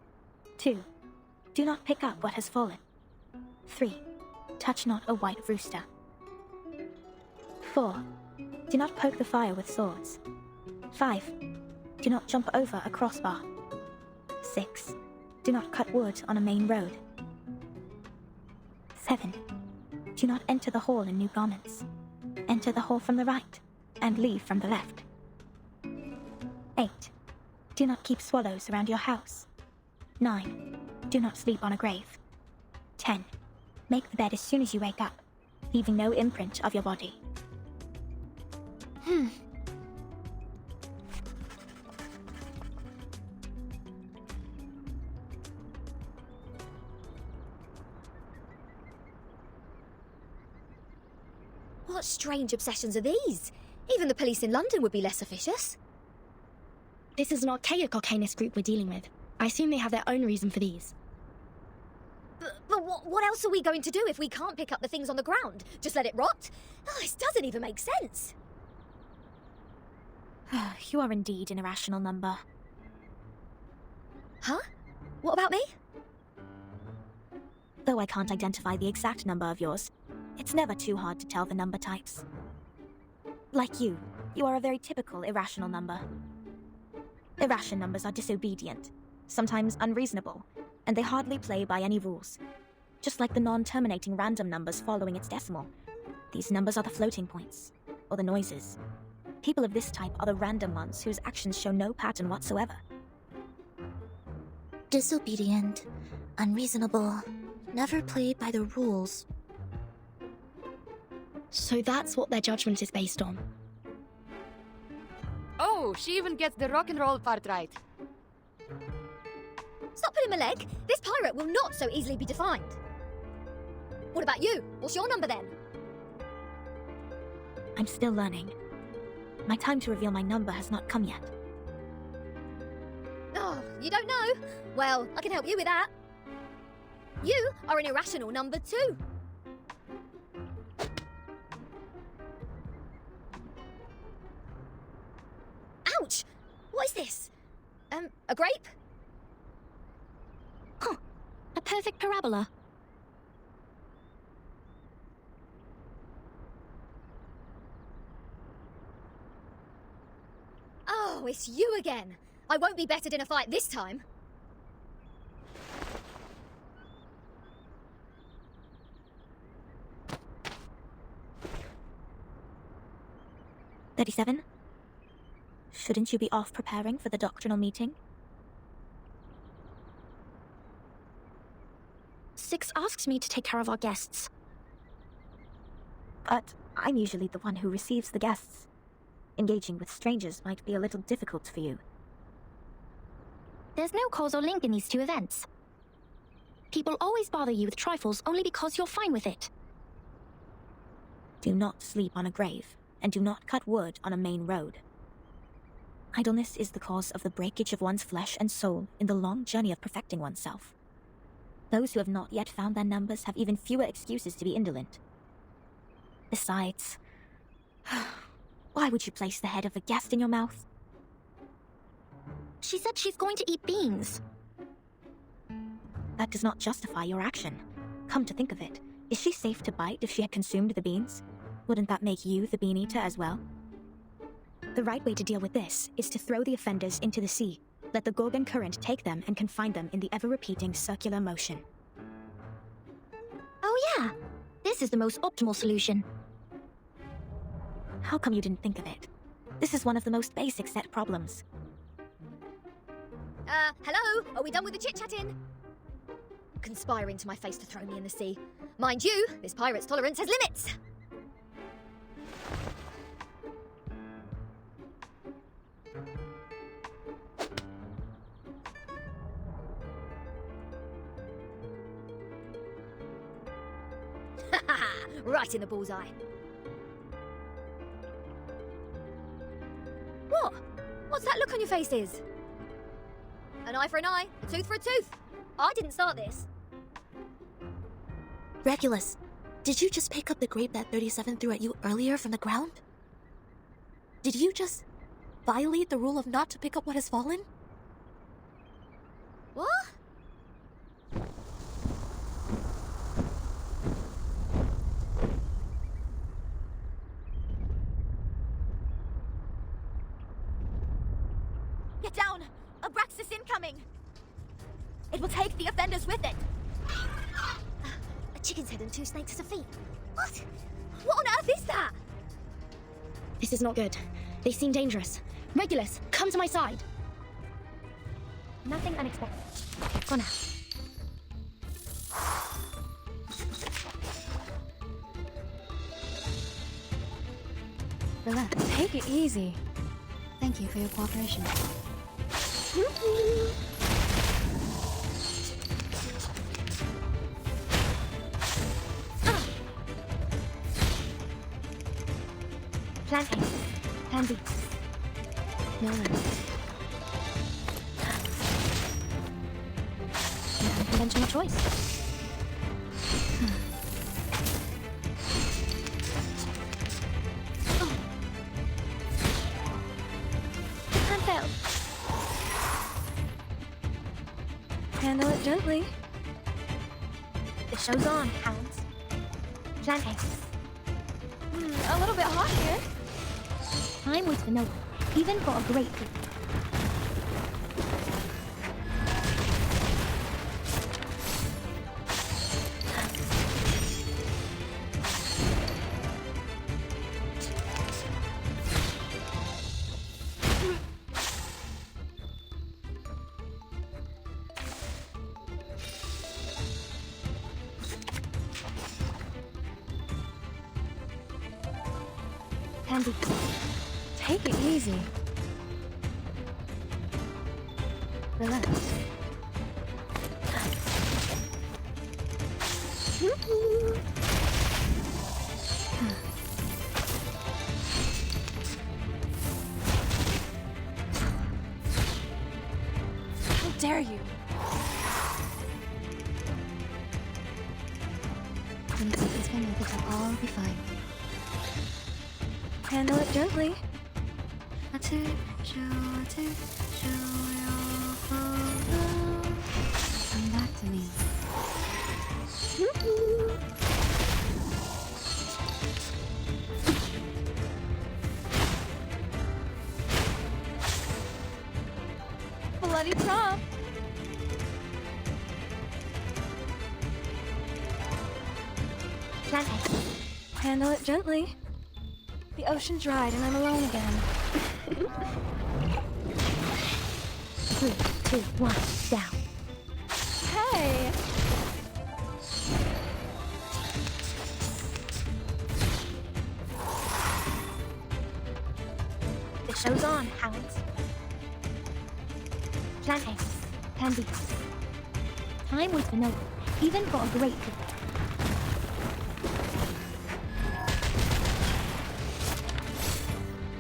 2. Do not pick up what has fallen. 3. Touch not a white rooster. 4. Do not poke the fire with swords. 5. Do not jump over a crossbar. 6. Do not cut wood on a main road. 7. Do not enter the hall in new garments. Enter the hall from the right, and leave from the left. 8. Do not keep swallows around your house. 9. Do not sleep on a grave. 10. Make the bed as soon as you wake up, leaving no imprint of your body. What strange obsessions are these? Even the police in London would be less officious. This is an archaic Arcanist group we're dealing with. I assume they have their own reason for these. But what else are we going to do if we can't pick up the things on the ground? Just let it rot? Oh, this doesn't even make sense. You are indeed an irrational number. Huh? What about me? Though I can't identify the exact number of yours, it's never too hard to tell the number types. Like you are a very typical irrational number. Irrational numbers are disobedient, sometimes unreasonable, and they hardly play by any rules. Just like the non-terminating random numbers following its decimal, these numbers are the floating points, or the noises. People of this type are the random ones whose actions show no pattern whatsoever. Disobedient, unreasonable, never play by the rules. So that's what their judgment is based on. Oh, she even gets the rock and roll part right. Stop pulling my leg. This pirate will not so easily be defined. What about you? What's your number then? I'm still learning. My time to reveal my number has not come yet. Oh, you don't know? Well, I can help you with that. You are an irrational number 2. Ouch! What is this? A grape? Huh. A perfect parabola. Oh, it's you again. I won't be bettered in a fight this time. "37? Shouldn't you be off preparing for the doctrinal meeting?" 6 asks me to take care of our guests. But I'm usually the one who receives the guests. Engaging with strangers might be a little difficult for you. There's no causal link in these two events. People always bother you with trifles only because you're fine with it. Do not sleep on a grave, and do not cut wood on a main road. Idleness is the cause of the breakage of one's flesh and soul in the long journey of perfecting oneself. Those who have not yet found their numbers have even fewer excuses to be indolent. Besides, why would you place the head of a guest in your mouth? She said she's going to eat beans. That does not justify your action. Come to think of it, is she safe to bite if she had consumed the beans? Wouldn't that make you the bean eater as well? The right way to deal with this is to throw the offenders into the sea. Let the Gorgon current take them and confine them in the ever-repeating circular motion. Oh yeah, this is the most optimal solution. How come you didn't think of it? This is one of the most basic set problems. Hello? Are we done with the chit-chatting? Conspiring to my face to throw me in the sea. Mind you, this pirate's tolerance has limits. Right in the bullseye. What? What's that look on your faces? An eye for an eye, a tooth for a tooth. I didn't start this. Regulus, did you just pick up the grape that 37 threw at you earlier from the ground? Did you just violate the rule of not to pick up what has fallen? coming! It will take the offenders with it! A chicken's head and 2 snakes as a feet. What? What on earth is that? This is not good. They seem dangerous. Regulus, come to my side! Nothing unexpected. Go now. Relax. Take it easy. Thank you for your cooperation. Plan A. Plan B. No worries. An unconventional choice. Plan failed. Handle it gently. The show's on, hounds. Plan A. A little bit hot here. Time waits for no one, even for a great group. Handy. Take it easy. Relax. How dare you? When it's peaceful, it'll all be fine. Handle it gently. A tip, show your photo. Come back to me. Bloody prop. Plan A. Handle it gently. The ocean dried and I'm alone again. 3, 2, 1, down. Hey! The show's on, hounds. Plan A. Plan B. Time waits for no one, even for a great group.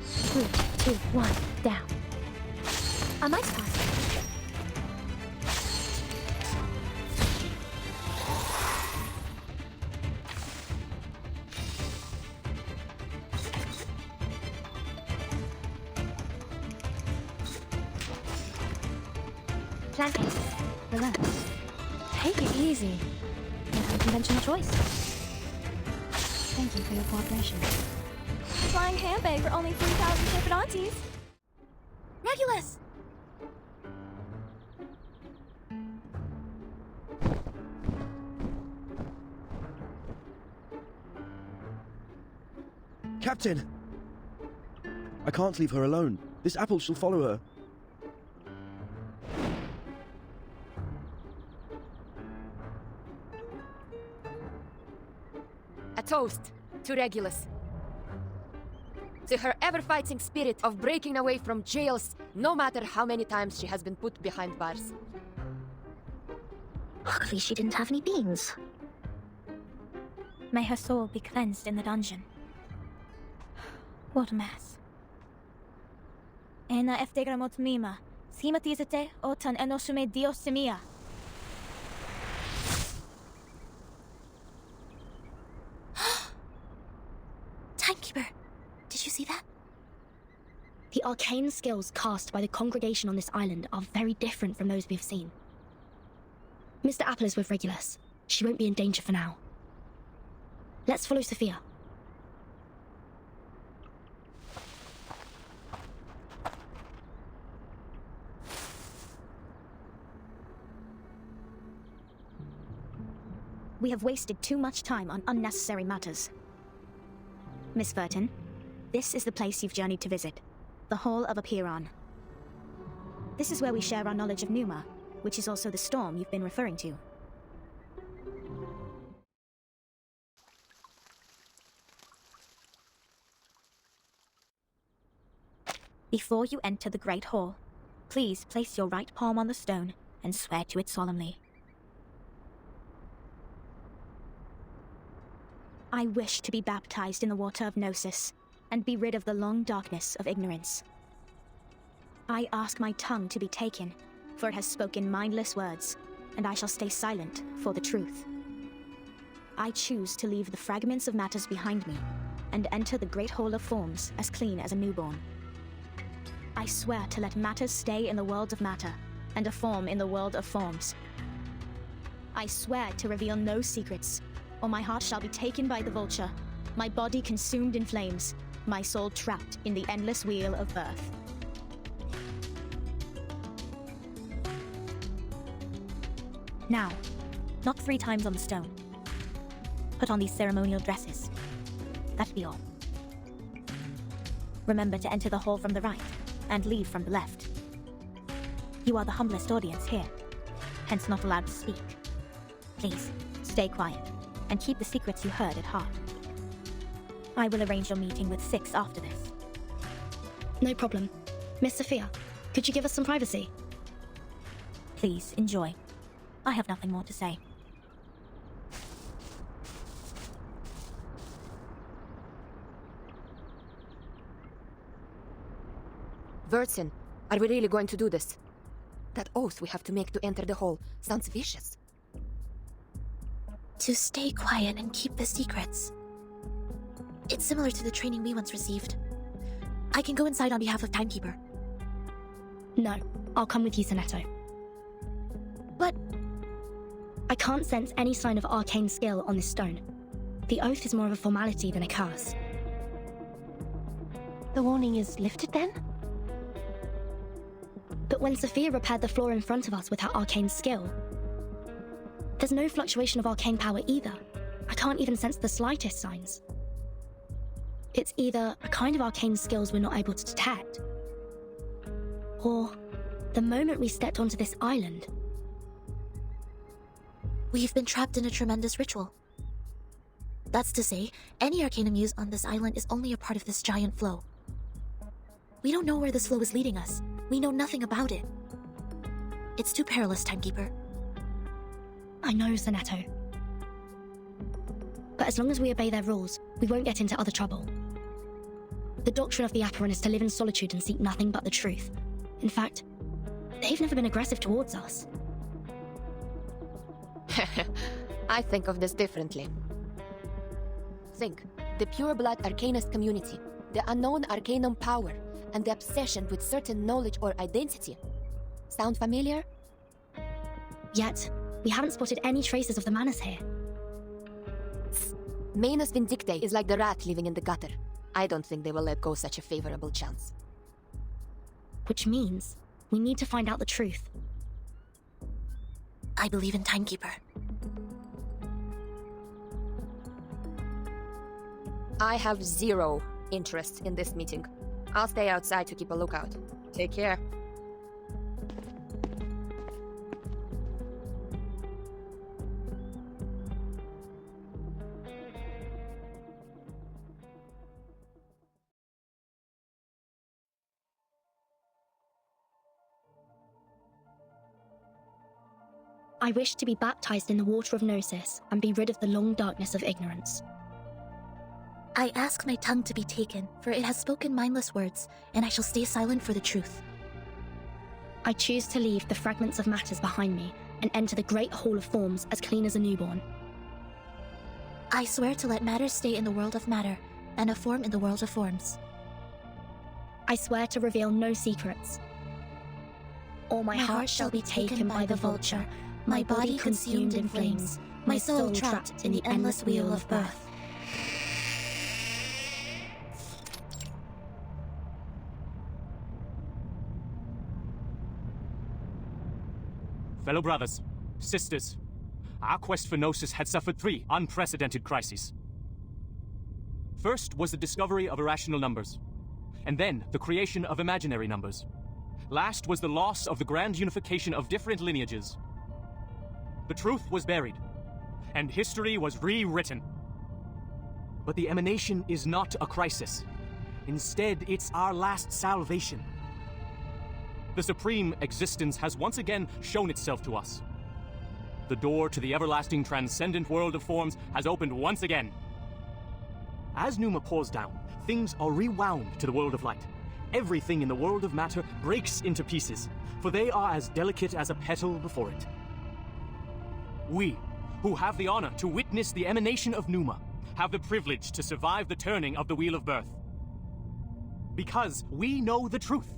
Three, 2, 1, down. A nice pass. Plan A. Relax. Take it easy. An unconventional choice. Thank you for your cooperation. Flying handbag for only 3,000 Tripodontes. Regulus! Captain! I can't leave her alone. This apple shall follow her. A toast to Regulus. To her ever-fighting spirit of breaking away from jails, no matter how many times she has been put behind bars. Luckily she didn't have any beans. May her soul be cleansed in the dungeon. What a mess. Ena eftegramot mima, simatizete otan enosume diosimia. Timekeeper, did you see that? The arcane skills cast by the congregation on this island are very different from those we've seen. Mr. Apple is with Regulus. She won't be in danger for now. Let's follow Sophia. We have wasted too much time on unnecessary matters. Miss Vertin, this is the place you've journeyed to visit. The Hall of Apiron. This is where we share our knowledge of Numa, which is also the storm you've been referring to. Before you enter the Great Hall, please place your right palm on the stone and swear to it solemnly. I wish to be baptized in the water of Gnosis, and be rid of the long darkness of ignorance. I ask my tongue to be taken, for it has spoken mindless words, and I shall stay silent for the truth. I choose to leave the fragments of matters behind me, and enter the Great Hall of Forms as clean as a newborn. I swear to let matters stay in the world of matter, and a form in the world of forms. I swear to reveal no secrets, or my heart shall be taken by the vulture, my body consumed in flames, my soul trapped in the endless wheel of birth. Now, knock 3 times on the stone. Put on these ceremonial dresses. That be all. Remember to enter the hall from the right, and leave from the left. You are the humblest audience here, hence not allowed to speak. Please, stay quiet, and keep the secrets you heard at heart. I will arrange your meeting with 6 after this. No problem. Miss Sophia, could you give us some privacy? Please, enjoy. I have nothing more to say. Vertin, are we really going to do this? That oath we have to make to enter the hall sounds vicious. To stay quiet and keep the secrets. It's similar to the training we once received. I can go inside on behalf of Timekeeper. No, I'll come with you, Sonetto. But I can't sense any sign of arcane skill on this stone. The oath is more of a formality than a curse. The warning is lifted then? But when Sophia repaired the floor in front of us with her arcane skill, there's no fluctuation of arcane power either. I can't even sense the slightest signs. It's either a kind of arcane skills we're not able to detect, or the moment we stepped onto this island. We've been trapped in a tremendous ritual. That's to say, any arcanum used on this island is only a part of this giant flow. We don't know where this flow is leading us. We know nothing about it. It's too perilous, Timekeeper. I know, Sonetto. But as long as we obey their rules, we won't get into other trouble. The doctrine of the Apiron is to live in solitude and seek nothing but the truth. In fact, they've never been aggressive towards us. I think of this differently. Think, the pure-blood arcanist community, the unknown arcanum power, and the obsession with certain knowledge or identity. Sound familiar? Yet, we haven't spotted any traces of the Manus here. Manus Vindictae is like the rat living in the gutter. I don't think they will let go such a favorable chance. Which means, we need to find out the truth. I believe in Timekeeper. I have 0 interest in this meeting. I'll stay outside to keep a lookout. Take care. I wish to be baptized in the water of Gnosis and be rid of the long darkness of ignorance. I ask my tongue to be taken, for it has spoken mindless words, and I shall stay silent for the truth. I choose to leave the fragments of matters behind me and enter the great hall of forms as clean as a newborn. I swear to let matter stay in the world of matter, and a form in the world of forms. I swear to reveal no secrets. Or my heart shall be taken by the vulture, my body consumed in flames, my soul trapped in the endless wheel of birth. Fellow brothers, sisters, our quest for Gnosis had suffered 3 unprecedented crises. First was the discovery of irrational numbers, and then the creation of imaginary numbers. Last was the loss of the grand unification of different lineages. The truth was buried, and history was rewritten. But the emanation is not a crisis. Instead, it's our last salvation. The supreme existence has once again shown itself to us. The door to the everlasting transcendent world of forms has opened once again. As Numa pours down, things are rewound to the world of light. Everything in the world of matter breaks into pieces, for they are as delicate as a petal before it. We, who have the honor to witness the emanation of Numa, have the privilege to survive the turning of the Wheel of Birth. Because we know the truth.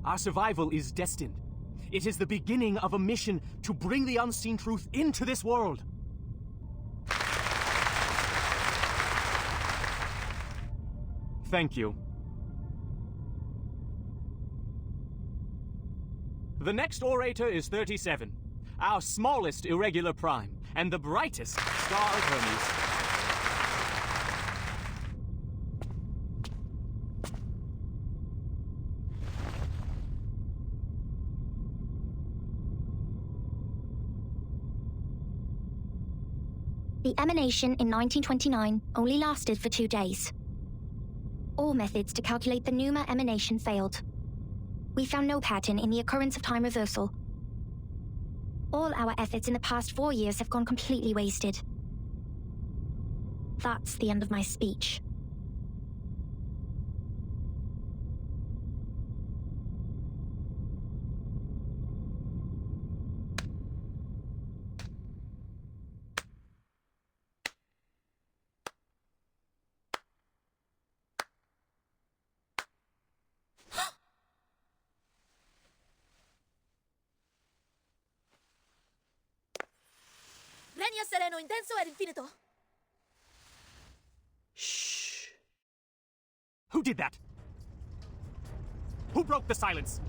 Our survival is destined. It is the beginning of a mission to bring the unseen truth into this world. Thank you. The next orator is 37, our smallest irregular prime, and the brightest star of Hermes. The emanation in 1929 only lasted for 2 days. All methods to calculate the Numa emanation failed. We found no pattern in the occurrence of time reversal. All our efforts in the past 4 years have gone completely wasted. That's the end of my speech. Regna sereno, intenso ed infinito. Shh. Who did that? Who broke the silence?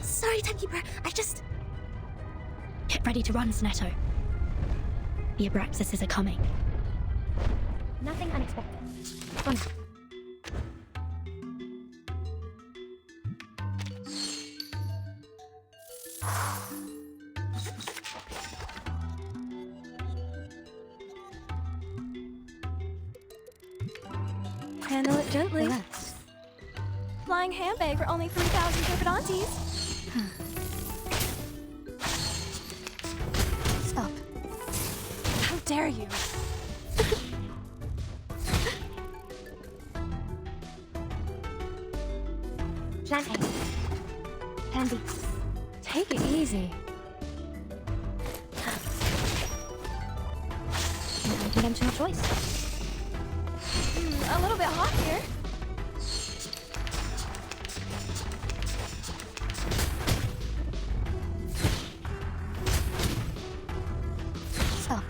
Sorry, Timekeeper. I just... Get ready to run, Snetto. The Abraxases are coming. Nothing unexpected. Run. Handle it gently. Relax. Flying handbag for only 3,000 Turbidantes. Stop. How dare you? Planting. Pansy. Take it easy. An unconventional choice. A little bit hot here. Stop.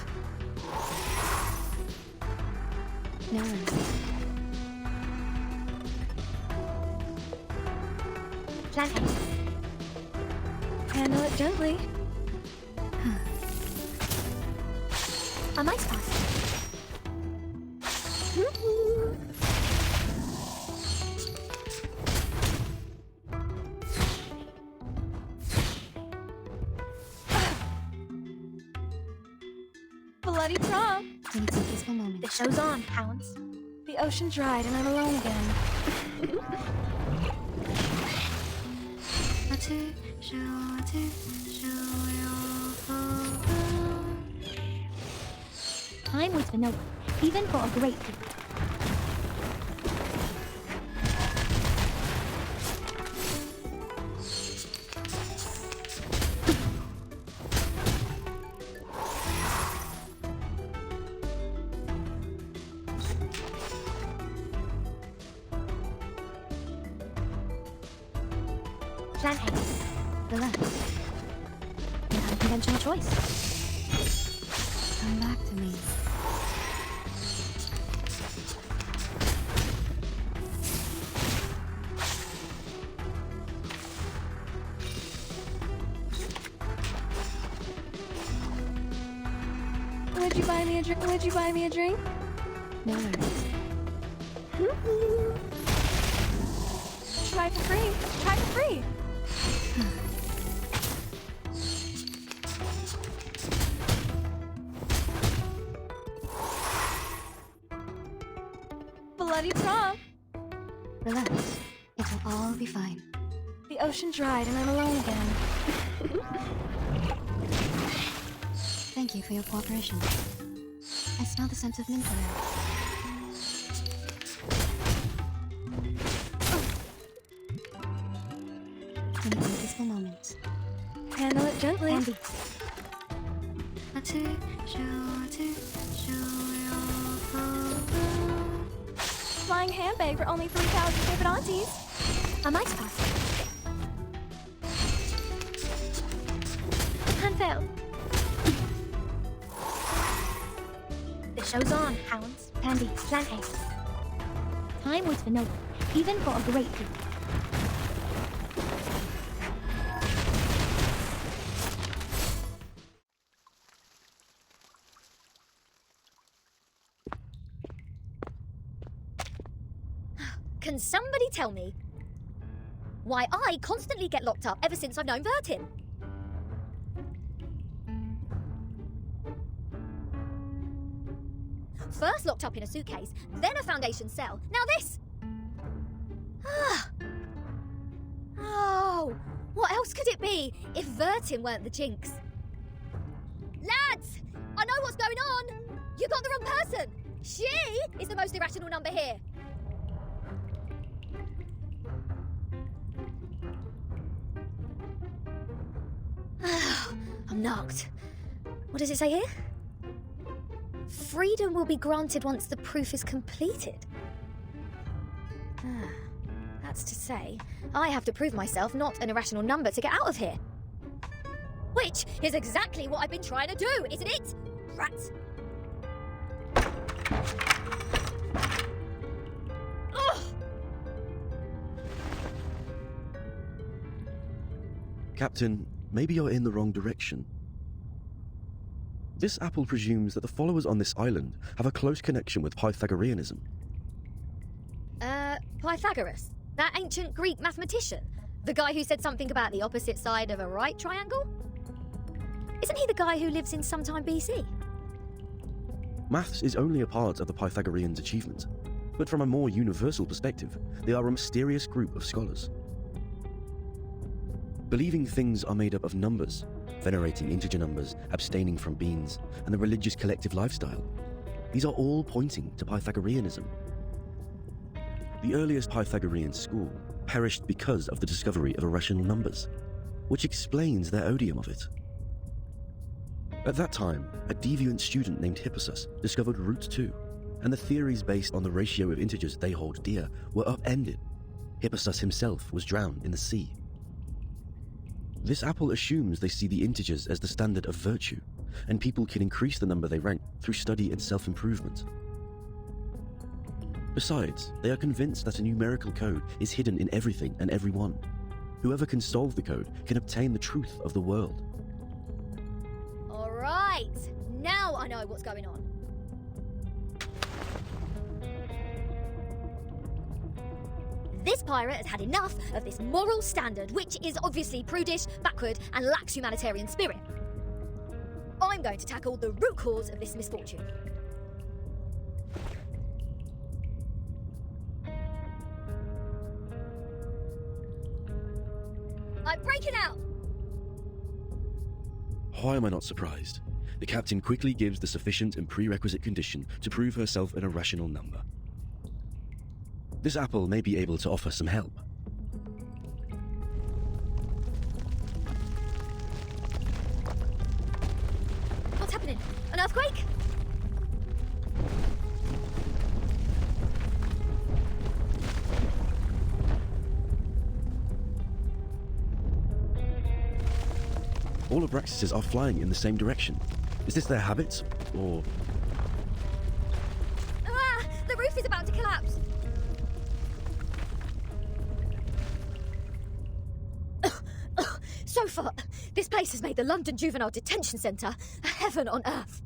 No worries. Planting. Handle it gently. A mice pass. Bloody prom. We need some peaceful moments. The show's on, hounds. The ocean dried and I'm alone again. Time was vanilla, even for a great people. Planting. Relax. An unconventional choice. Come back to me. drink? Would you buy me a drink? No worries. Try for free. Try for free. Bloody prom. Relax. It will all be fine. The ocean dried and I'm alone again. Thank you for your cooperation. I smell the scent of mint oil. In a peaceful moment. Handle it gently. Andy. Flying handbag for only 3,000 favorite aunties. A mice pass. Hand failed. The show's on, hounds. Pandy, plan A. Time waits for no one, even for a great food. Can somebody tell me why I constantly get locked up ever since I've known Vertin? First locked up in a suitcase, then a Foundation cell, now this! Oh, what else could it be if Vertin weren't the jinx? Lads, I know what's going on! You got the wrong person! She is the most irrational number here! I'm knocked. What does it say here? Freedom will be granted once the proof is completed. That's to say, I have to prove myself not an irrational number to get out of here. Which is exactly what I've been trying to do, isn't it? Rats. Ugh! Captain, maybe you're in the wrong direction. This apple presumes that the followers on this island have a close connection with Pythagoreanism. Pythagoras? That ancient Greek mathematician? The guy who said something about the opposite side of a right triangle? Isn't he the guy who lives in sometime BC? Maths is only a part of the Pythagoreans' achievement, but from a more universal perspective, they are a mysterious group of scholars. Believing things are made up of numbers, venerating integer numbers, abstaining from beans, and the religious collective lifestyle. These are all pointing to Pythagoreanism. The earliest Pythagorean school perished because of the discovery of irrational numbers, which explains their odium of it. At that time, a deviant student named Hippasus discovered root 2, and the theories based on the ratio of integers they hold dear were upended. Hippasus himself was drowned in the sea. This apple assumes they see the integers as the standard of virtue, and people can increase the number they rank through study and self-improvement. Besides, they are convinced that a numerical code is hidden in everything and everyone. Whoever can solve the code can obtain the truth of the world. Alright, now I know what's going on. This pirate has had enough of this moral standard, which is obviously prudish, backward, and lacks humanitarian spirit. I'm going to tackle the root cause of this misfortune. I'm breaking out! Why am I not surprised? The captain quickly gives the sufficient and prerequisite condition to prove herself an irrational number. This apple may be able to offer some help. What's happening? An earthquake? All Abraxases are flying in the same direction. Is this their habit, or... Ah! The roof is about to collapse! So far, this place has made the London Juvenile Detention Centre a heaven on earth.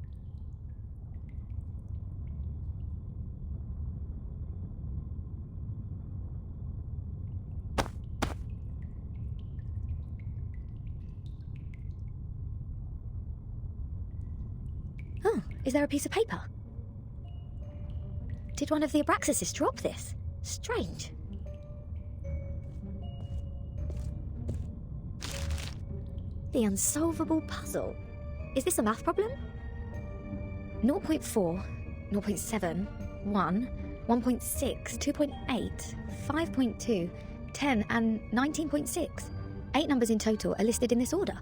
Is there a piece of paper? Did one of the Abraxases drop this? Strange. The unsolvable puzzle. Is this a math problem? 0.4, 0.7, 1, 1.6, 2.8, 5.2, 10, and 19.6. 8 numbers in total are listed in this order.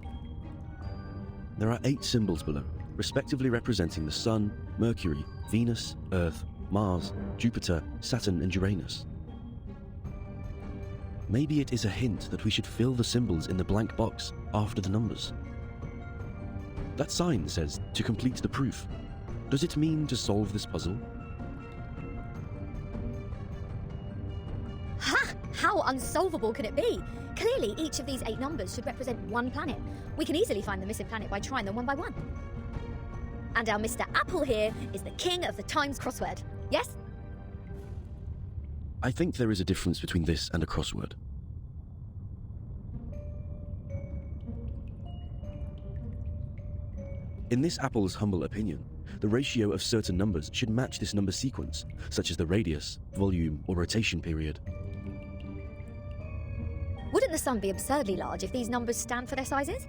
There are 8 symbols below, respectively representing the Sun, Mercury, Venus, Earth, Mars, Jupiter, Saturn, and Uranus. Maybe it is a hint that we should fill the symbols in the blank box after the numbers. That sign says, to complete the proof. Does it mean to solve this puzzle? Ha! How unsolvable can it be? Clearly, each of these 8 numbers should represent one planet. We can easily find the missing planet by trying them one by one. And our Mr. Apple here is the king of the Times crossword. Yes? I think there is a difference between this and a crossword. In this Apple's humble opinion, the ratio of certain numbers should match this number sequence, such as the radius, volume, or rotation period. Wouldn't the Sun be absurdly large if these numbers stand for their sizes?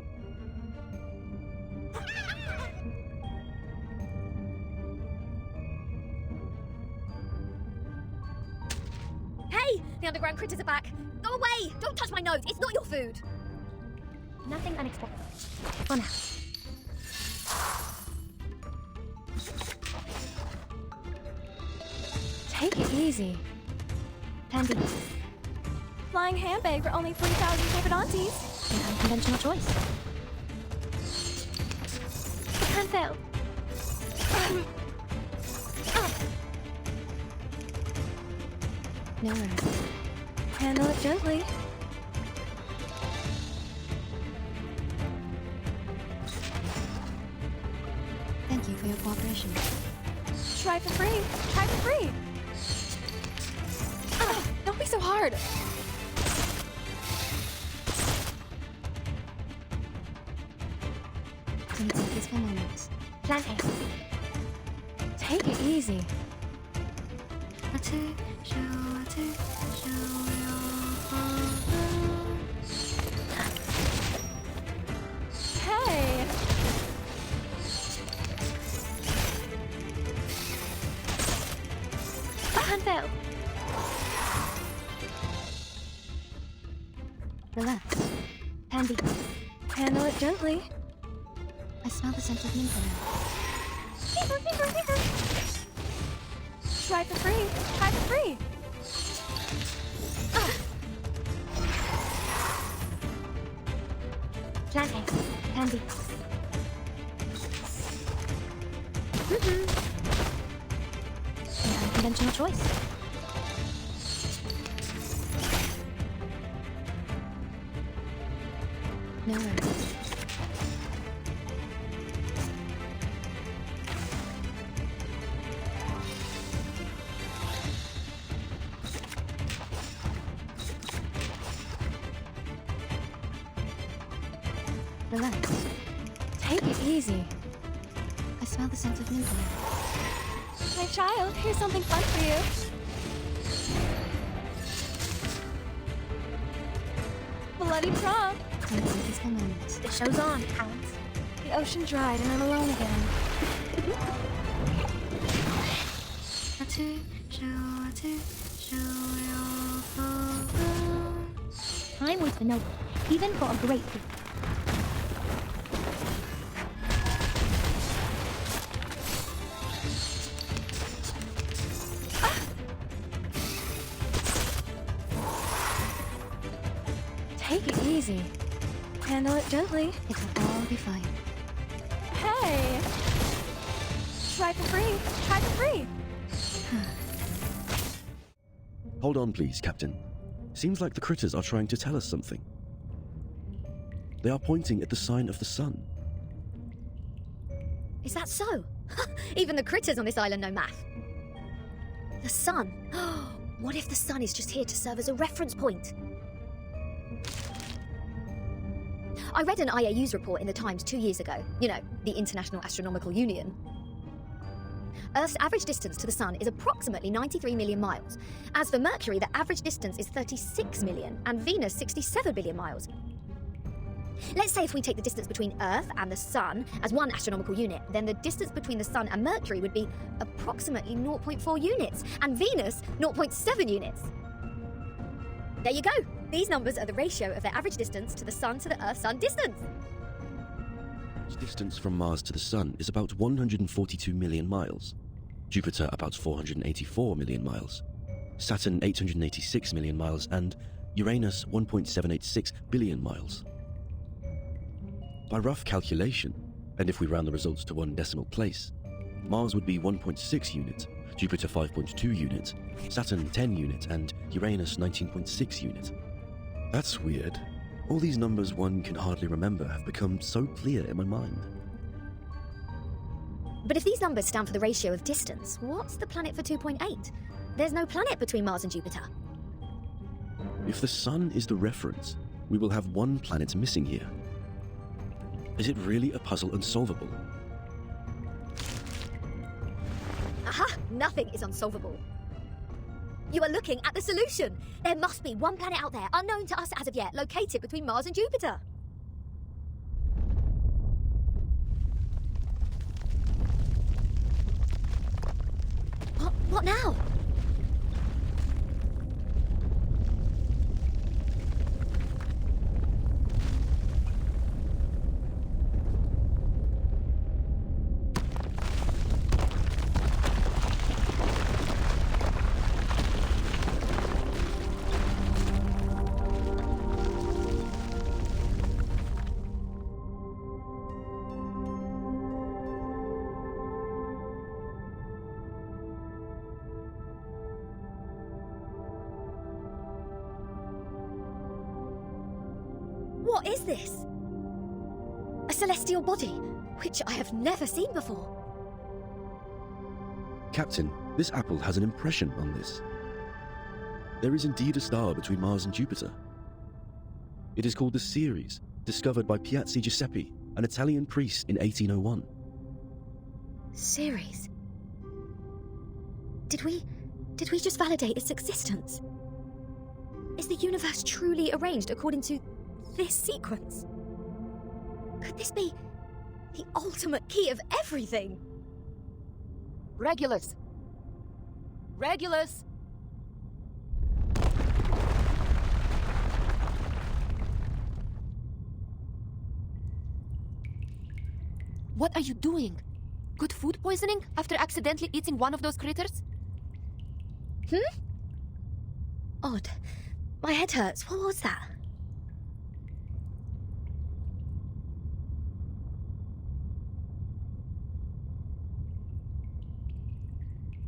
Hey! The underground critters are back! Go away! Don't touch my nose! It's not your food! Nothing unexpected. For now. Take it easy. Plan B. Flying handbag for only 3,000 Capadontes. An unconventional choice. It can't fail. No worries. Handle it gently. Thank you for your cooperation. Try for free. Try for free. Don't be so hard. Need some peaceful moments. Plan A. Take it easy. Hey! Can't fail. Relax. Plan B. Handle it gently. I smell the scent of nympho now. Try for free. Try for free. Plan A. Plan B. An unconventional choice. No worries. Relax. Take it easy. I smell the scent of nympho now. My child, here's something fun for you. Bloody prom. Need some peaceful moments. The show's on, Alex. The ocean dried and I'm alone again. Time was the noble, even for a great feat. Take it easy. Handle it gently. It will all be fine. Hey! Try for free. Try for free. Hold on, please, Captain. Seems like the critters are trying to tell us something. They are pointing at the sign of the sun. Is that so? Even the critters on this island know math. The sun. What if the sun is just here to serve as a reference point? I read an IAU's report in the Times 2 years ago. You know, the International Astronomical Union. Earth's average distance to the Sun is approximately 93 million miles. As for Mercury, the average distance is 36 million, and Venus 67 billion miles. Let's say if we take the distance between Earth and the Sun as one astronomical unit, then the distance between the Sun and Mercury would be approximately 0.4 units, and Venus 0.7 units. There you go! These numbers are the ratio of their average distance to the Sun to the Earth-Sun distance. The distance from Mars to the Sun is about 142 million miles, Jupiter about 484 million miles, Saturn 886 million miles, and Uranus 1.786 billion miles. By rough calculation, and if we round the results to one decimal place, Mars would be 1.6 unit, Jupiter 5.2 unit, Saturn 10 unit, and Uranus 19.6 unit. That's weird. All these numbers one can hardly remember have become so clear in my mind. But if these numbers stand for the ratio of distance, what's the planet for 2.8? There's no planet between Mars and Jupiter. If the Sun is the reference, we will have one planet missing here. Is it really a puzzle unsolvable? Aha! Nothing is unsolvable. You are looking at the solution. There must be one planet out there, unknown to us as of yet, located between Mars and Jupiter. What now? What is this? A celestial body, which I have never seen before. Captain, this apple has an impression on this. There is indeed a star between Mars and Jupiter. It is called the Ceres, discovered by Piazzi Giuseppe, an Italian priest in 1801. Ceres? Did we just validate its existence? Is the universe truly arranged according to this sequence? Could this be the ultimate key of everything? Regulus! Regulus! What are you doing? Good food poisoning after accidentally eating one of those critters? Odd. My head hurts. What was that?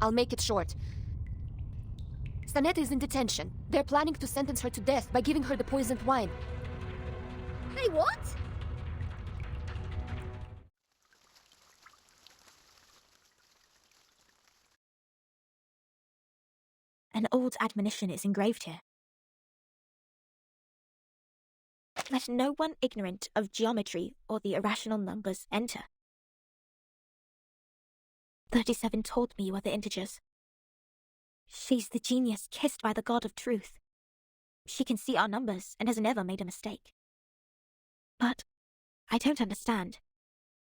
I'll make it short. Stanette is in detention. They're planning to sentence her to death by giving her the poisoned wine. Hey, what? An old admonition is engraved here. Let no one ignorant of geometry or the irrational numbers enter. 37 told me you are the integers. She's the genius kissed by the god of truth. She can see our numbers and has never made a mistake. But I don't understand.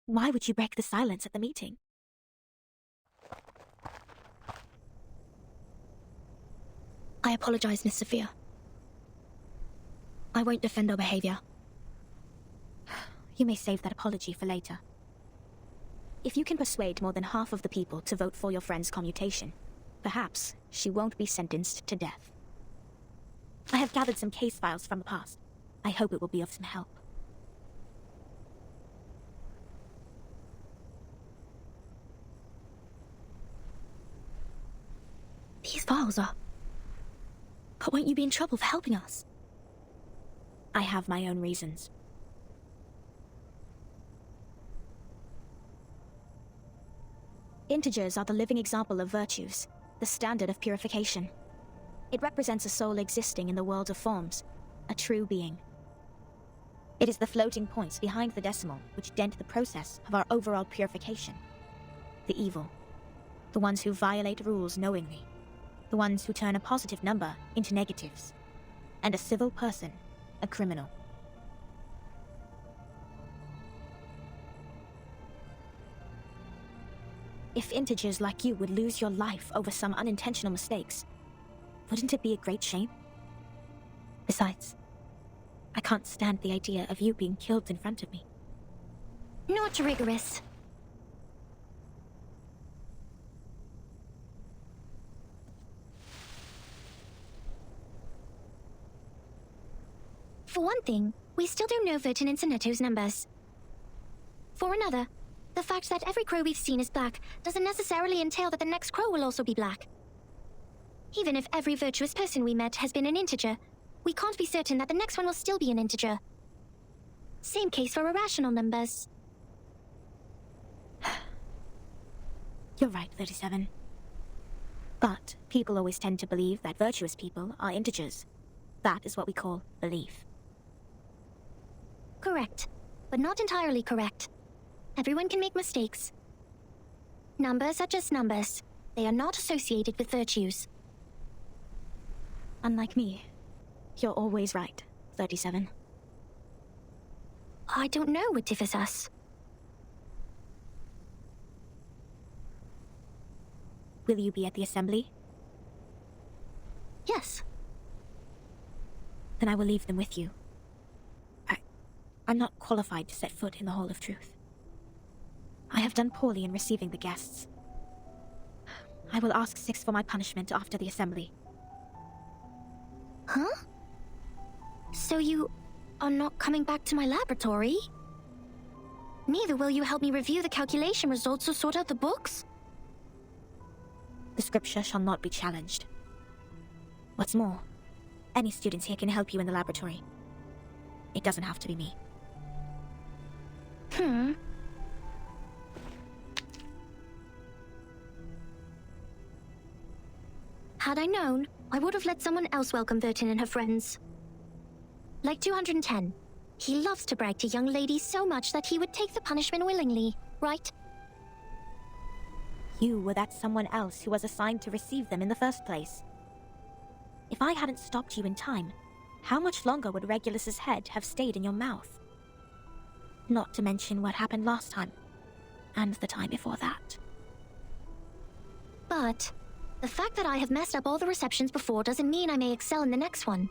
Why would you break the silence at the meeting? I apologize, Miss Sophia. I won't defend our behavior. You may save that apology for later. If you can persuade more than half of the people to vote for your friend's commutation, perhaps she won't be sentenced to death. I have gathered some case files from the past. I hope it will be of some help. These files are... But won't you be in trouble for helping us? I have my own reasons. Integers are the living example of virtues, the standard of purification. It represents a soul existing in the world of forms, a true being. It is the floating points behind the decimal which dent the process of our overall purification. The evil, The ones who violate rules knowingly. The ones who turn a positive number into negatives. And a civil person a criminal. If integers like you would lose your life over some unintentional mistakes, wouldn't it be a great shame? Besides, I can't stand the idea of you being killed in front of me. Not rigorous. For one thing, we still don't know Vertin and Sonetto's numbers. For another, the fact that every crow we've seen is black doesn't necessarily entail that the next crow will also be black. Even if every virtuous person we met has been an integer, we can't be certain that the next one will still be an integer. Same case for irrational numbers. You're right, 37. But people always tend to believe that virtuous people are integers. That is what we call belief. Correct, but not entirely correct. Everyone can make mistakes. Numbers are just numbers. They are not associated with virtues. Unlike me, you're always right, 37. I don't know what differs us. Will you be at the assembly? Yes. Then I will leave them with you. I'm not qualified to set foot in the Hall of Truth. I have done poorly in receiving the guests. I will ask Six for my punishment after the assembly. Huh? So you are not coming back to my laboratory? Neither will you help me review the calculation results or sort out the books? The scripture shall not be challenged. What's more, any students here can help you in the laboratory. It doesn't have to be me. Had I known, I would have let someone else welcome Vertin and her friends. Like 210. He loves to brag to young ladies so much that he would take the punishment willingly, right? You were that someone else who was assigned to receive them in the first place. If I hadn't stopped you in time, how much longer would Regulus's head have stayed in your mouth? Not to mention what happened last time, and the time before that. But the fact that I have messed up all the receptions before doesn't mean I may excel in the next one.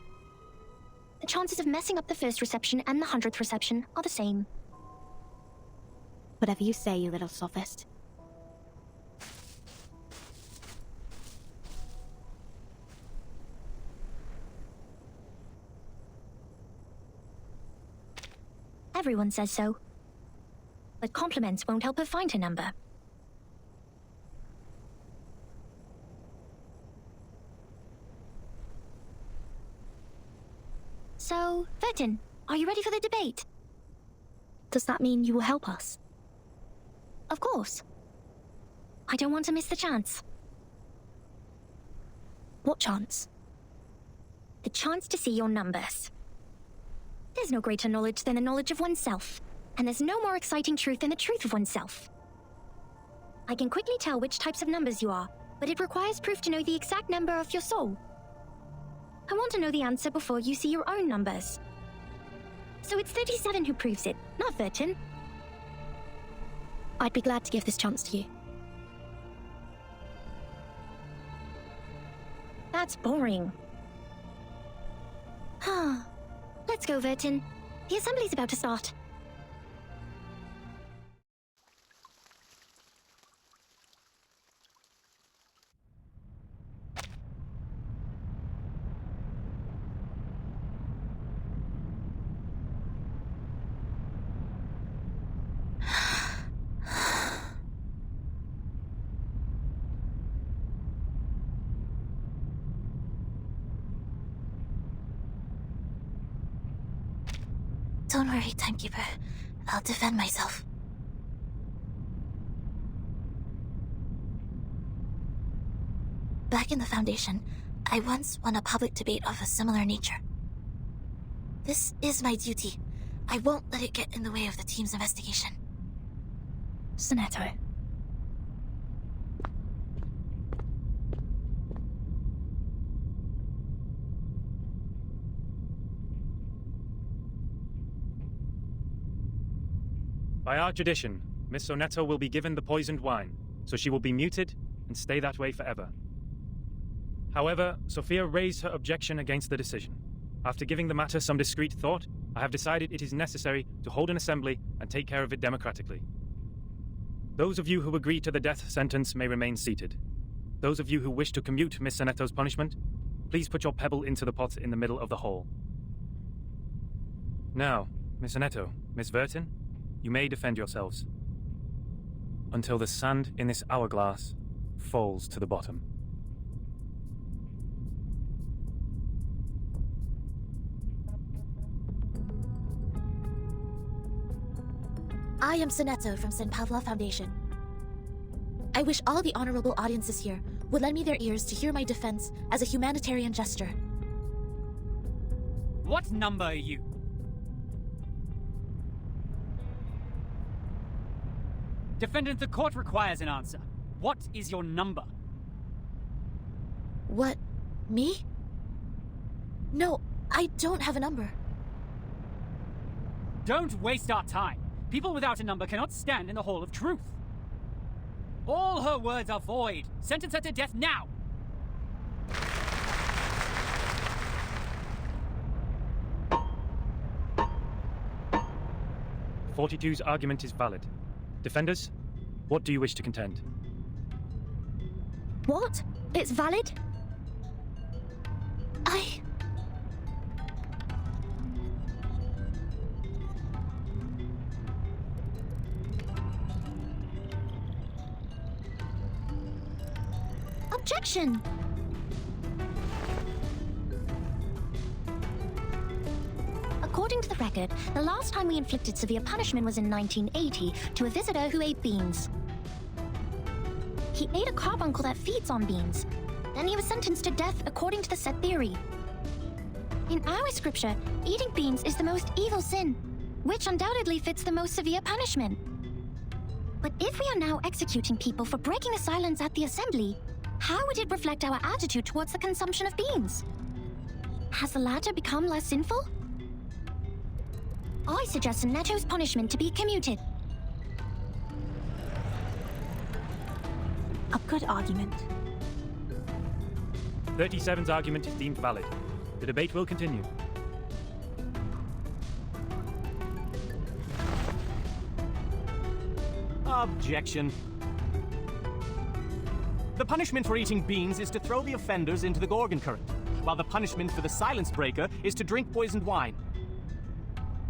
The chances of messing up the first reception and the 100th reception are the same. Whatever you say, you little sophist. Everyone says so. But compliments won't help her find her number. So, Vertin, are you ready for the debate? Does that mean you will help us? Of course. I don't want to miss the chance. What chance? The chance to see your numbers. There's no greater knowledge than the knowledge of oneself, and there's no more exciting truth than the truth of oneself. I can quickly tell which types of numbers you are, but it requires proof to know the exact number of your soul. I want to know the answer before you see your own numbers. So it's 37 who proves it, not Vertin. I'd be glad to give this chance to you. That's boring. Let's go, Vertin. The assembly's about to start. Don't worry, Timekeeper. I'll defend myself. Back in the Foundation, I once won a public debate of a similar nature. This is my duty. I won't let it get in the way of the team's investigation. Sonetto. By our tradition, Miss Sonetto will be given the poisoned wine, so she will be muted and stay that way forever. However, Sophia raised her objection against the decision. After giving the matter some discreet thought, I have decided it is necessary to hold an assembly and take care of it democratically. Those of you who agree to the death sentence may remain seated. Those of you who wish to commute Miss Sonetto's punishment, please put your pebble into the pot in the middle of the hall. Now, Miss Sonetto, Miss Vertin, you may defend yourselves. Until the sand in this hourglass falls to the bottom. I am Sonetto from St. Pavla Foundation. I wish all the honorable audiences here would lend me their ears to hear my defense as a humanitarian gesture. What number are you? Defendant, the court requires an answer. What is your number? What? Me? No, I don't have a number. Don't waste our time. People without a number cannot stand in the Hall of Truth. All her words are void. Sentence her to death now! 42's argument is valid. Defenders, what do you wish to contend? What? It's valid? Objection! According to the record, the last time we inflicted severe punishment was in 1980 to a visitor who ate beans. He ate a carbuncle that feeds on beans. Then he was sentenced to death according to the set theory. In our scripture, eating beans is the most evil sin, which undoubtedly fits the most severe punishment. But if we are now executing people for breaking the silence at the assembly, how would it reflect our attitude towards the consumption of beans? Has the latter become less sinful? I suggest Sonetto's punishment to be commuted. A good argument. 37's argument is deemed valid. The debate will continue. Objection. The punishment for eating beans is to throw the offenders into the Gorgon current, while the punishment for the silence breaker is to drink poisoned wine.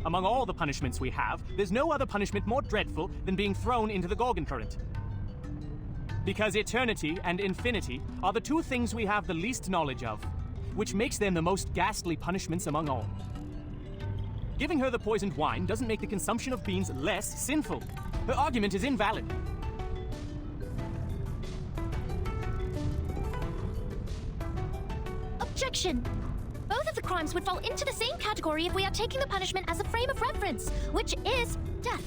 Among all the punishments we have, there's no other punishment more dreadful than being thrown into the Gorgon current. Because eternity and infinity are the two things we have the least knowledge of, which makes them the most ghastly punishments among all. Giving her the poisoned wine doesn't make the consumption of beans less sinful. Her argument is invalid. Objection! Both of the crimes would fall into the same category if we are taking the punishment as a frame of reference, which is death.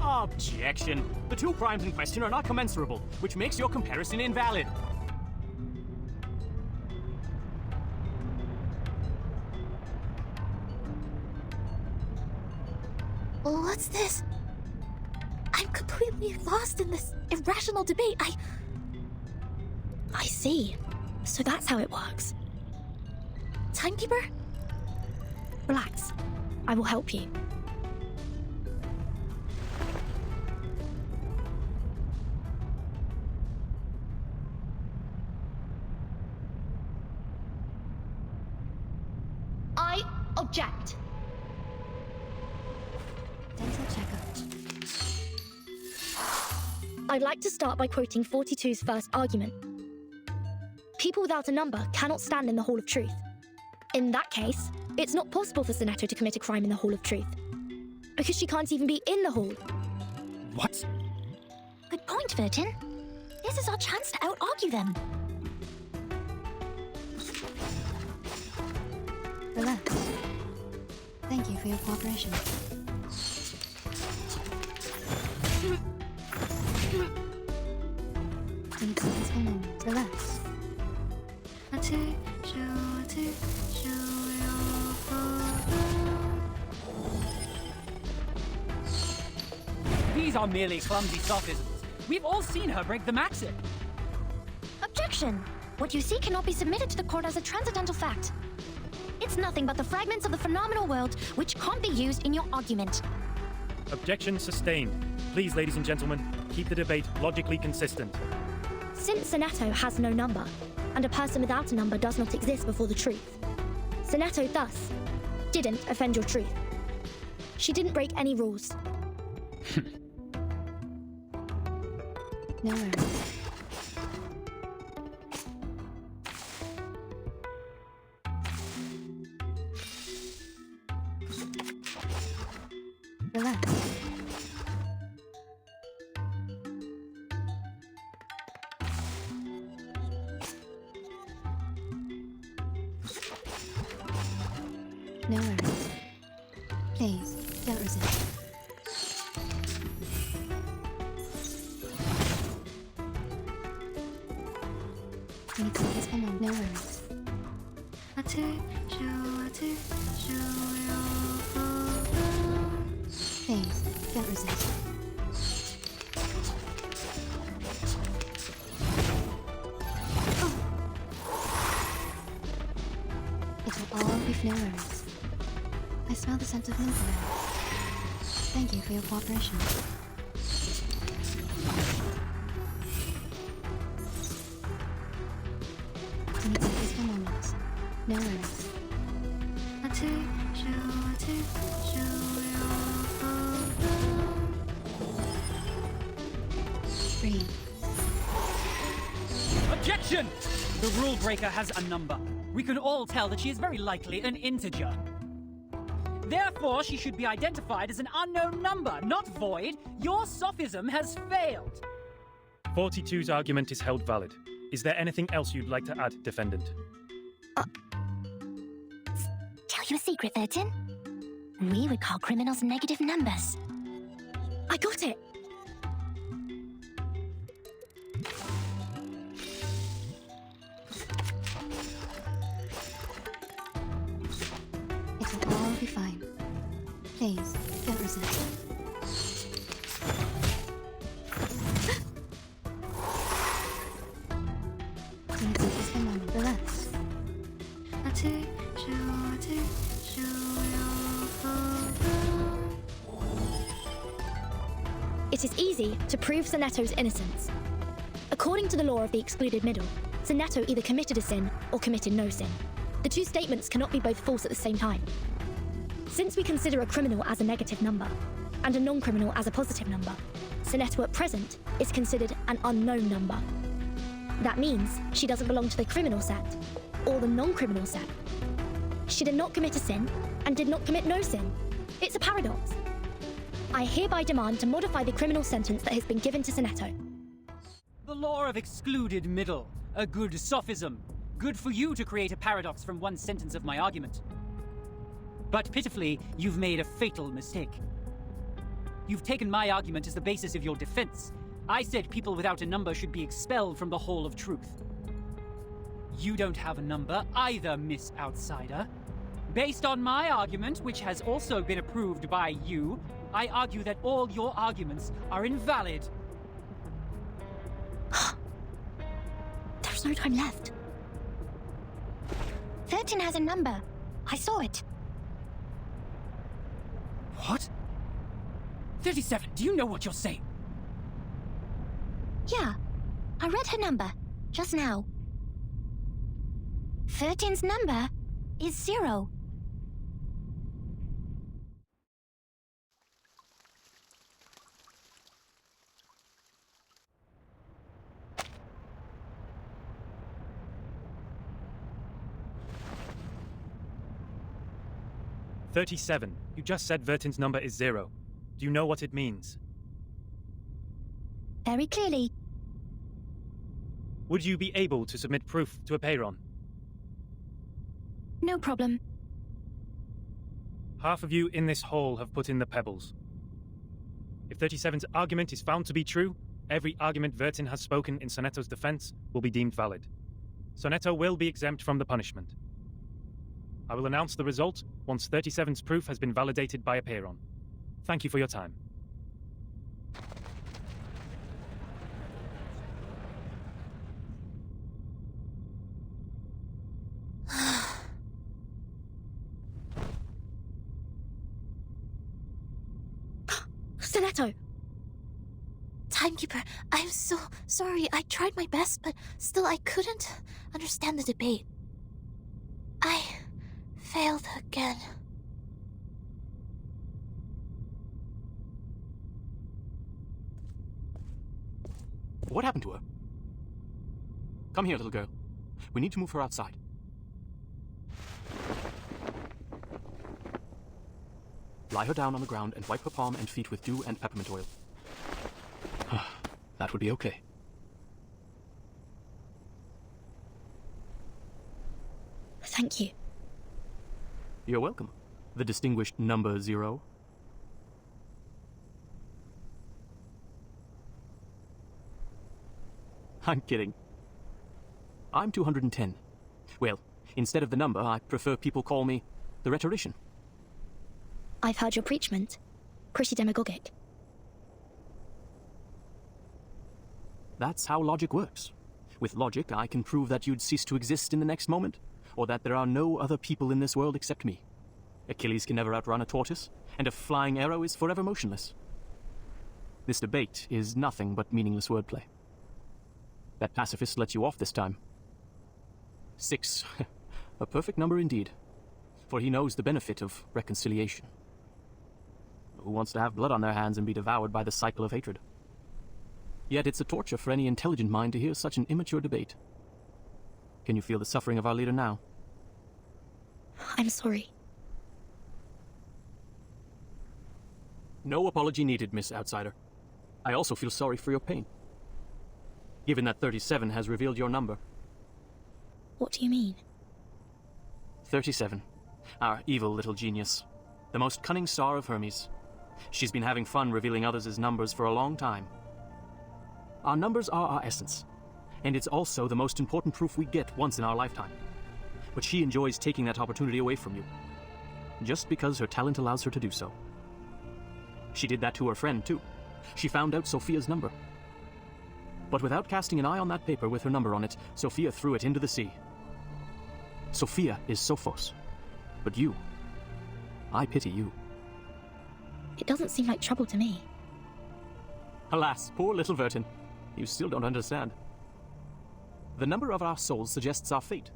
Objection. The two crimes in question are not commensurable, which makes your comparison invalid. What's this? I'm completely lost in this irrational debate. I see. So that's how it works. Timekeeper? Relax. I will help you. I object. Dental checkup. I'd like to start by quoting 42's first argument. People without a number cannot stand in the Hall of Truth. In that case, it's not possible for Sonetto to commit a crime in the Hall of Truth, because she can't even be in the hall. What? Good point, Vertin. This is our chance to out-argue them. Relax. Thank you for your cooperation. Take peaceful moments. Relax. These are merely clumsy sophisms. We've all seen her break the maxim. Objection! What you see cannot be submitted to the court as a transcendental fact. It's nothing but the fragments of the phenomenal world which can't be used in your argument. Objection sustained. Please, ladies and gentlemen, keep the debate logically consistent. Since Sonetto has no number, and a person without a number does not exist before the truth, Sonetto thus didn't offend your truth. She didn't break any rules. No worries. Relax. No worries. Please, don't resist. Need to kiss my mom. No worries. Please, don't resist. It will all be no worries. I smell the scent of mint oil. Thank you for your cooperation. Need to kiss for moments. No worries. Breathe. Objection! The rule breaker has a number. We can all tell that she is very likely an integer. Therefore, she should be identified as an unknown number, not void. Your sophism has failed. 42's argument is held valid. Is there anything else you'd like to add, defendant? Tell you a secret, 13? We would call criminals negative numbers. I got it! It will all be fine. Please, don't resist. Need to kiss for moment. Relax. It is easy to prove Sonetto's innocence. According to the law of the excluded middle, Sonetto either committed a sin or committed no sin. The two statements cannot be both false at the same time. Since we consider a criminal as a negative number, and a non-criminal as a positive number, Sonetto at present is considered an unknown number. That means she doesn't belong to the criminal set, or the non-criminal set. She did not commit a sin, and did not commit no sin. It's a paradox. I hereby demand to modify the criminal sentence that has been given to Sonetto. The law of excluded middle. A good sophism. Good for you to create a paradox from one sentence of my argument. But pitifully, you've made a fatal mistake. You've taken my argument as the basis of your defense. I said people without a number should be expelled from the Hall of Truth. You don't have a number either, Miss Outsider. Based on my argument, which has also been approved by you, I argue that all your arguments are invalid. There's no time left. 13 has a number. I saw it. What? 37, do you know what you're saying? Yeah, I read her number just now. 13's number is 0. "37. You just said Vertin's number is 0. Do you know what it means? Very clearly. Would you be able to submit proof to a Peyron? No problem. Half of you in this hall have put in the pebbles. If 37's argument is found to be true, every argument Vertin has spoken in Sonetto's defense will be deemed valid. Sonetto will be exempt from the punishment. I will announce the result once 37's proof has been validated by a Peyron. Thank you for your time. Netto. Timekeeper, I'm so sorry. I tried my best, but still I couldn't understand the debate. I failed again. What happened to her? Come here, little girl. We need to move her outside. Lie her down on the ground and wipe her palm and feet with dew and peppermint oil. That would be okay. Thank you. You're welcome. The distinguished number 0. I'm kidding. I'm 210. Well, instead of the number, I prefer people call me the rhetorician. I've heard your preachment. Pretty demagogic. That's how logic works. With logic, I can prove that you'd cease to exist in the next moment, or that there are no other people in this world except me. Achilles can never outrun a tortoise, and a flying arrow is forever motionless. This debate is nothing but meaningless wordplay. That pacifist let you off this time. 6. A perfect number indeed, for he knows the benefit of reconciliation. Who wants to have blood on their hands and be devoured by the cycle of hatred? Yet it's a torture for any intelligent mind to hear such an immature debate. Can you feel the suffering of our leader now? I'm sorry. No apology needed, Miss Outsider. I also feel sorry for your pain. Given that 37 has revealed your number. What do you mean? 37. Our evil little genius. The most cunning star of Hermes. She's been having fun revealing others' numbers for a long time. Our numbers are our essence, and it's also the most important proof we get once in our lifetime. But she enjoys taking that opportunity away from you, just because her talent allows her to do so. She did that to her friend, too. She found out Sophia's number. But without casting an eye on that paper with her number on it, Sophia threw it into the sea. Sophia is Sophos. But you, I pity you. It doesn't seem like trouble to me. Alas, poor little Vertin. You still don't understand. The number of our souls suggests our fate.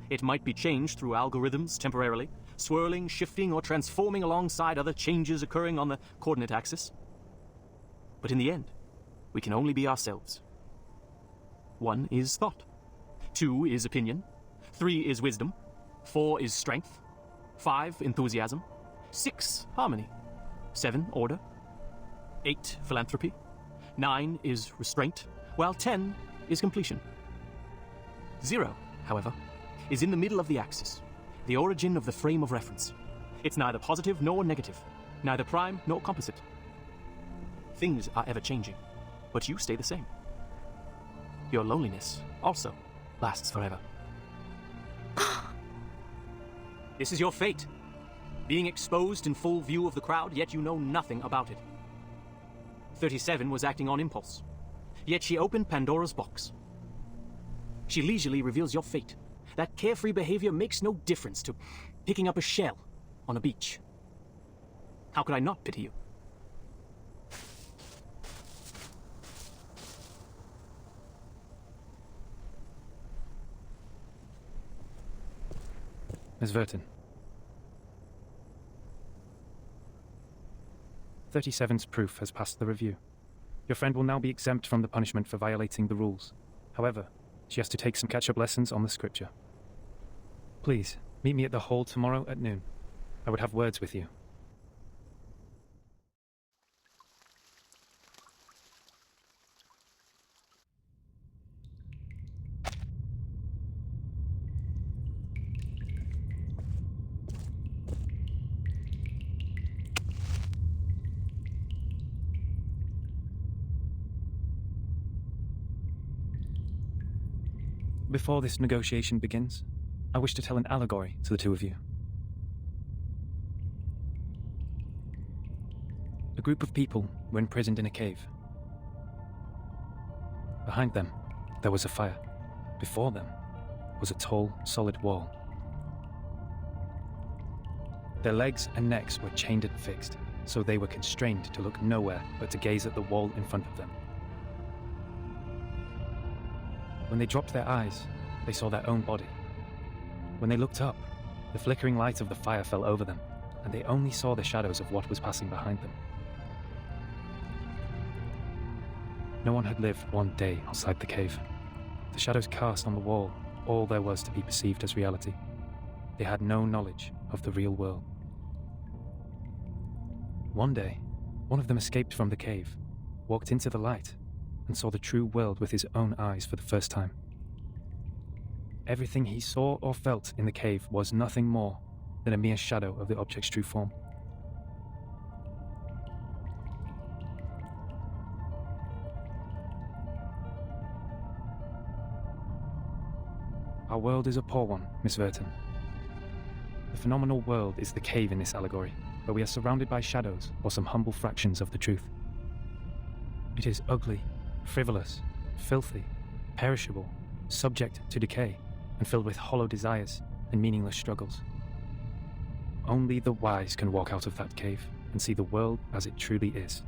It might be changed through algorithms temporarily, swirling, shifting, or transforming alongside other changes occurring on the coordinate axis. But in the end, we can only be ourselves. 1 is thought. 2 is opinion. 3 is wisdom. 4 is strength. 5, enthusiasm. 6, harmony. 7, order. 8, philanthropy. 9 is restraint, while 10 is completion. 0, however, is in the middle of the axis, the origin of the frame of reference. It's neither positive nor negative, neither prime nor composite. Things are ever changing, but you stay the same. Your loneliness also lasts forever. This is your fate. Being exposed in full view of the crowd, yet you know nothing about it. 37 was acting on impulse, yet she opened Pandora's box. She leisurely reveals your fate. That carefree behavior makes no difference to picking up a shell on a beach. How could I not pity you? Ms. Vertin. 37's proof has passed the review. Your friend will now be exempt from the punishment for violating the rules. However, she has to take some catch-up lessons on the scripture. Please, meet me at the hall tomorrow at noon. I would have words with you. Before this negotiation begins, I wish to tell an allegory to the two of you. A group of people were imprisoned in a cave. Behind them, there was a fire. Before them was a tall, solid wall. Their legs and necks were chained and fixed, so they were constrained to look nowhere but to gaze at the wall in front of them. When they dropped their eyes, they saw their own body. When they looked up, the flickering light of the fire fell over them, and they only saw the shadows of what was passing behind them. No one had lived one day outside the cave. The shadows cast on the wall all there was to be perceived as reality. They had no knowledge of the real world. One day, one of them escaped from the cave, walked into the light, and saw the true world with his own eyes for the first time. Everything he saw or felt in the cave was nothing more than a mere shadow of the object's true form. Our world is a poor one, Miss Verton. The phenomenal world is the cave in this allegory, where we are surrounded by shadows or some humble fractions of the truth. It is ugly, frivolous, filthy, perishable, subject to decay, and filled with hollow desires and meaningless struggles. Only the wise can walk out of that cave and see the world as it truly is.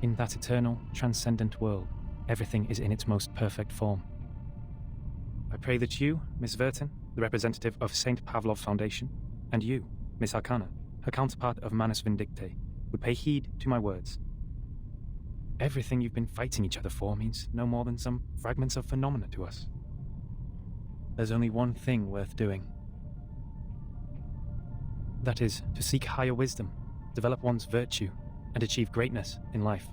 In that eternal, transcendent world, everything is in its most perfect form. I pray that you, Miss Verton, the representative of St. Pavlov Foundation, and you, Miss Arcana, her counterpart of Manus Vindictae, would pay heed to my words. Everything you've been fighting each other for means no more than some fragments of phenomena to us. There's only one thing worth doing. That is, to seek higher wisdom, develop one's virtue, and achieve greatness in life.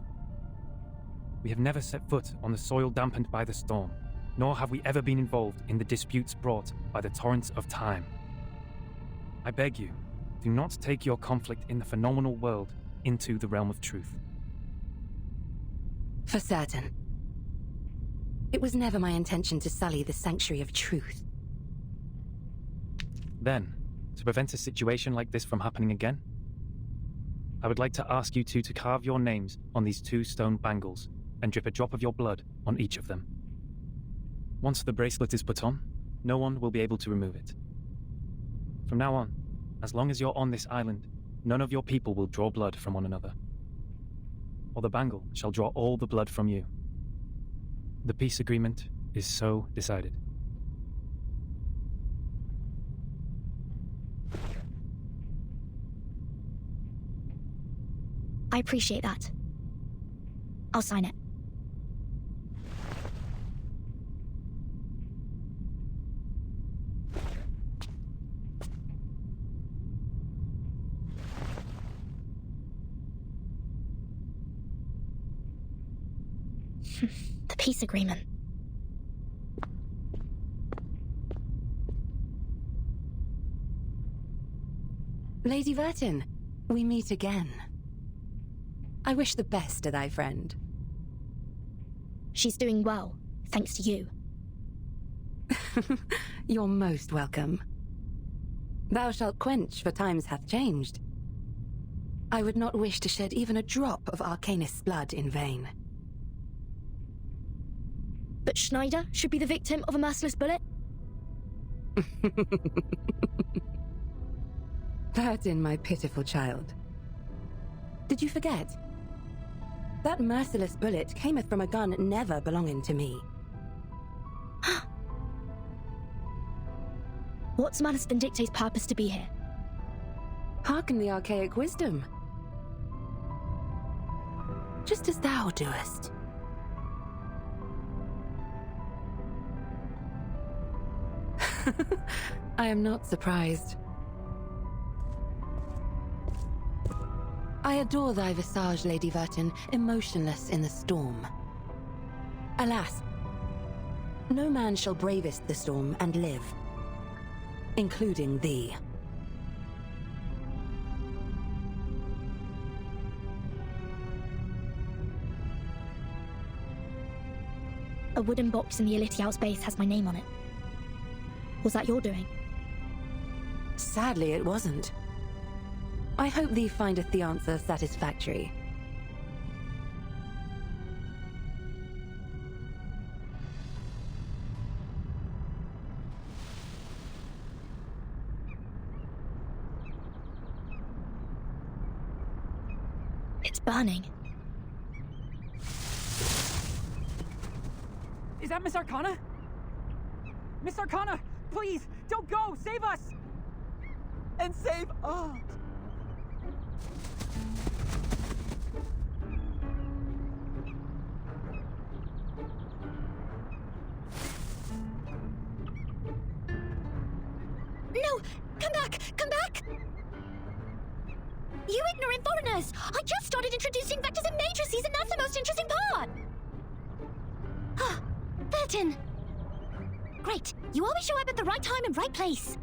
We have never set foot on the soil dampened by the storm, nor have we ever been involved in the disputes brought by the torrents of time. I beg you, do not take your conflict in the phenomenal world into the realm of truth. For certain. It was never my intention to sully the sanctuary of truth. Then, to prevent a situation like this from happening again, I would like to ask you two to carve your names on these 2 stone bangles and drip a drop of your blood on each of them. Once the bracelet is put on, no one will be able to remove it. From now on, as long as you're on this island, none of your people will draw blood from one another. Or the bangle shall draw all the blood from you. The peace agreement is so decided. I appreciate that. I'll sign it. The peace agreement. Lady Verton, we meet again. I wish the best to thy friend. She's doing well, thanks to you. You're most welcome. Thou shalt quench, for times hath changed. I would not wish to shed even a drop of Arcanist's blood in vain. But Schneider should be the victim of a merciless bullet? Verton, my pitiful child. Did you forget? That merciless bullet cameth from a gun never belonging to me. What's Manus Vindictae's purpose to be here? Hearken the archaic wisdom. Just as thou doest. I am not surprised. I adore thy visage, Lady Verton, emotionless in the storm. Alas, no man shall bravest the storm and live, including thee. A wooden box in the Elite House base has my name on it. Was that your doing? Sadly, it wasn't. I hope thee findeth the answer satisfactory. It's burning. Is that Miss Arcana? Miss Arcana, please, don't go! Save us! And save Art! No! Come back! Come back! You ignorant foreigners! I just started introducing vectors and matrices, and that's the most interesting part! Ah, Burton! Great! You always show up at the right time and right place!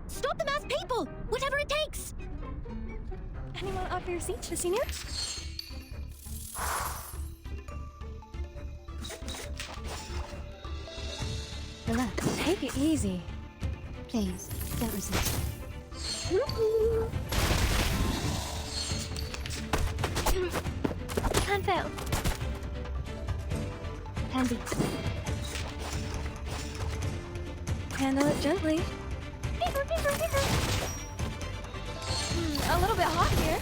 Stop them as people! Whatever it takes! Anyone up your seat, the senior? Relax. Take it easy. Please, don't resist. Can't fail. Handy. Handle it gently. A little bit hot here.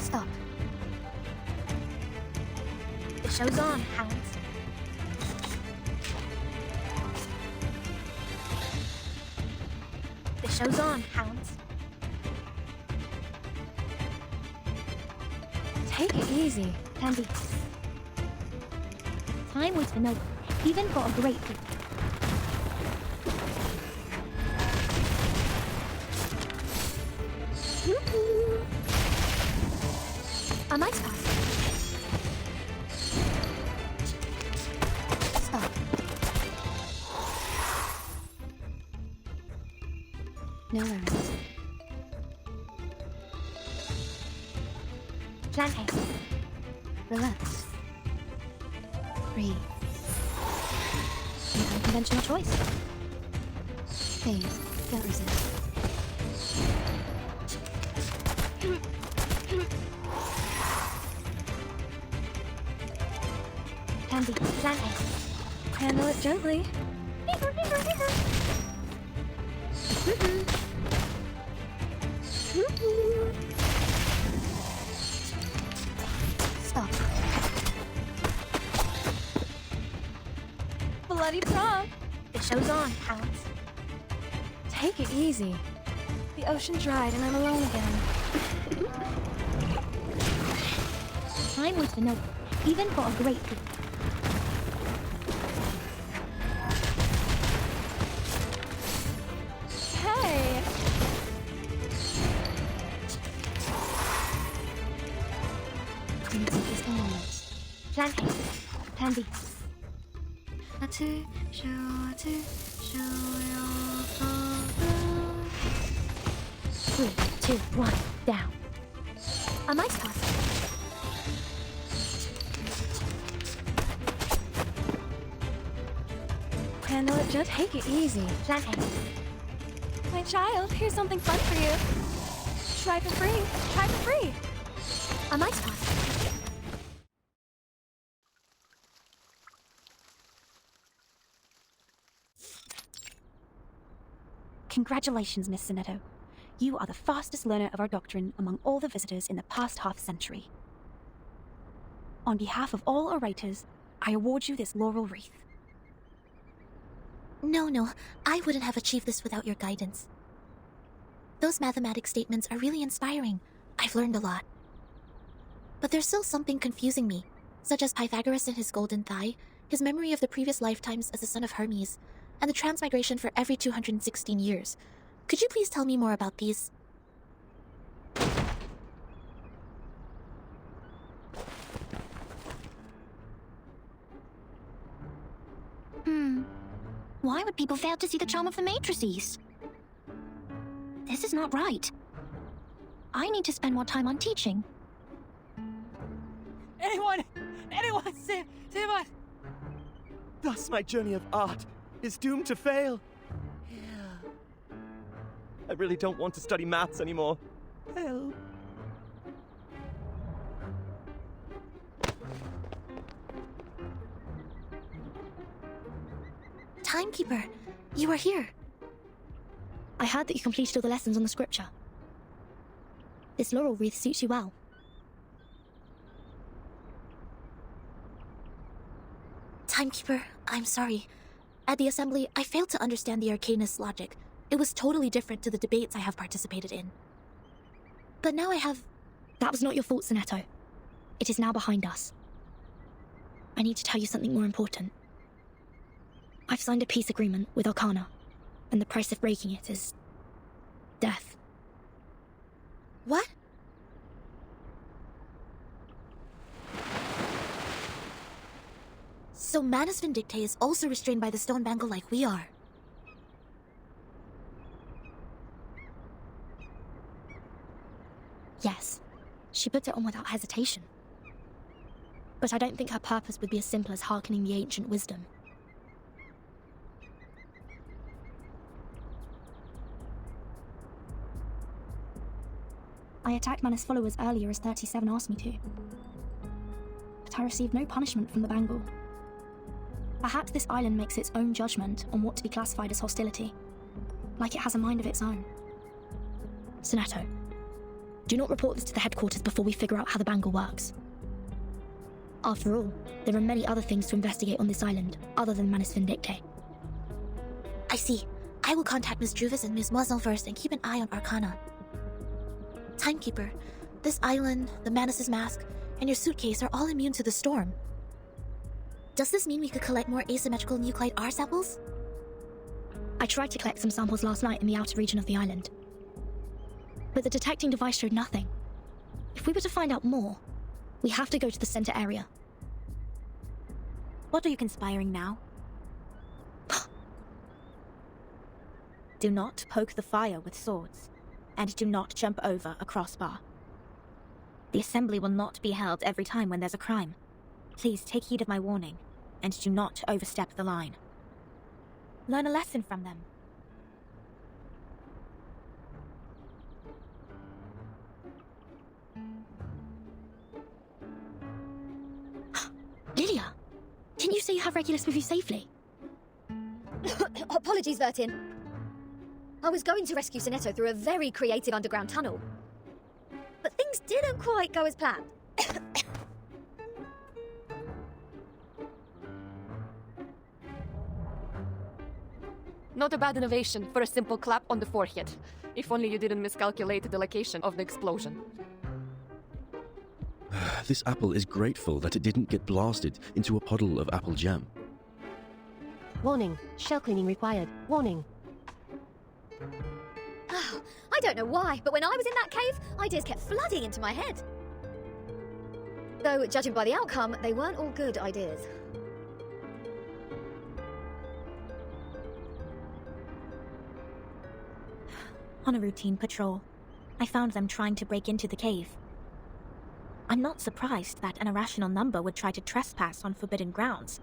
Stop. The show's on, hounds. The show's on, hounds. Take it easy. Candy. Time waits for no one, even for a great people. A nice pass. Stop. No worries. Plan A. Relax. Breathe. An unconventional choice. Please, don't resist. Candy, plan A. Handle it gently. Stop. Bloody prom. The show's on, hounds. Take it easy. The ocean dried and I'm alone again. Time waits for no one, even for a great people. Hey! Please take this moment. Plan A. Plan B. To show your father. 3, 2, 1, down. A nice pass. Handle it gently. Take it easy. Plan A. My child, here's something fun for you. Try for free. Try for free. A nice pass. Congratulations, Miss Sonetto. You are the fastest learner of our doctrine among all the visitors in the past half-century. On behalf of all orators, I award you this laurel wreath. No, I wouldn't have achieved this without your guidance. Those mathematic statements are really inspiring. I've learned a lot. But there's still something confusing me, such as Pythagoras and his golden thigh, his memory of the previous lifetimes as the son of Hermes, and the transmigration for every 216 years. Could you please tell me more about these? Why would people fail to see the charm of the matrices? This is not right. I need to spend more time on teaching. Anyone! Save us! Thus my journey of art is doomed to fail. I really don't want to study maths anymore. Help. Timekeeper, you are here. I heard that you completed all the lessons on the scripture. This laurel wreath suits you well. Timekeeper, I'm sorry. At the assembly, I failed to understand the Arcanist's logic. It was totally different to the debates I have participated in. But now I have... That was not your fault, Sonetto. It is now behind us. I need to tell you something more important. I've signed a peace agreement with Arcana, and the price of breaking it is... death. What? So Manus Vindictae is also restrained by the stone bangle like we are. Yes, she put it on without hesitation. But I don't think her purpose would be as simple as hearkening the ancient wisdom. I attacked Manus' followers earlier as 37 asked me to. But I received no punishment from the bangle. Perhaps this island makes its own judgment on what to be classified as hostility, like it has a mind of its own. Sonetto, do not report this to the headquarters before we figure out how the bangle works. After all, there are many other things to investigate on this island, other than Manus Vindictae. I see. I will contact Miss Juvis and Miss Moiselle first and keep an eye on Arcana. Timekeeper, this island, the Manus' mask, and your suitcase are all immune to the storm. Does this mean we could collect more asymmetrical nuclide R samples? I tried to collect some samples last night in the outer region of the island. But the detecting device showed nothing. If we were to find out more, we have to go to the center area. What are you conspiring now? Do not poke the fire with swords, and do not jump over a crossbar. The assembly will not be held every time when there's a crime. Please take heed of my warning, and do not overstep the line. Learn a lesson from them. Lilia, didn't you say you have Regulus with you safely? Apologies, Vertin. I was going to rescue Sonetto through a very creative underground tunnel. But things didn't quite go as planned. Not a bad innovation for a simple clap on the forehead. If only you didn't miscalculate the location of the explosion. This apple is grateful that it didn't get blasted into a puddle of apple jam. Warning. Shell cleaning required. Warning. I don't know why, but when I was in that cave, ideas kept flooding into my head. Though, judging by the outcome, they weren't all good ideas. On a routine patrol, I found them trying to break into the cave. I'm not surprised that an irrational number would try to trespass on forbidden grounds.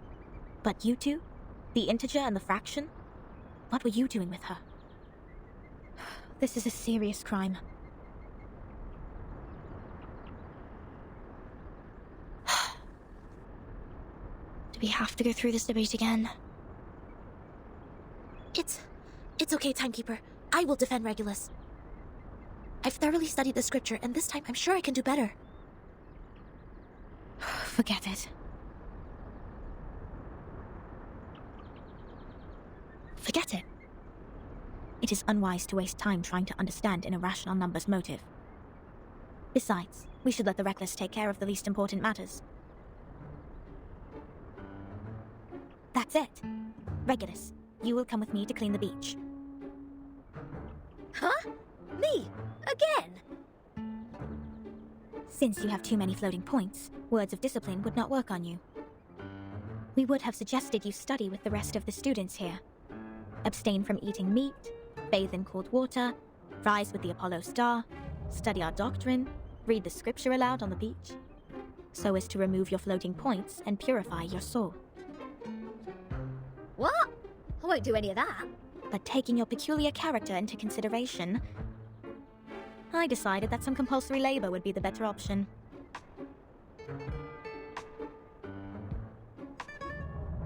But you two? The integer and the fraction? What were you doing with her? This is a serious crime. Do we have to go through this debate again? It's okay, Timekeeper. I will defend Regulus. I've thoroughly studied the scripture, and this time I'm sure I can do better. Forget it. Forget it. It is unwise to waste time trying to understand an irrational number's motive. Besides, we should let the reckless take care of the least important matters. That's it. Regulus, you will come with me to clean the beach. Huh? Me? Again? Since you have too many floating points, words of discipline would not work on you. We would have suggested you study with the rest of the students here. Abstain from eating meat, bathe in cold water, rise with the Apollo star, study our doctrine, read the scripture aloud on the beach, so as to remove your floating points and purify your soul. What? I won't do any of that. But taking your peculiar character into consideration, I decided that some compulsory labor would be the better option.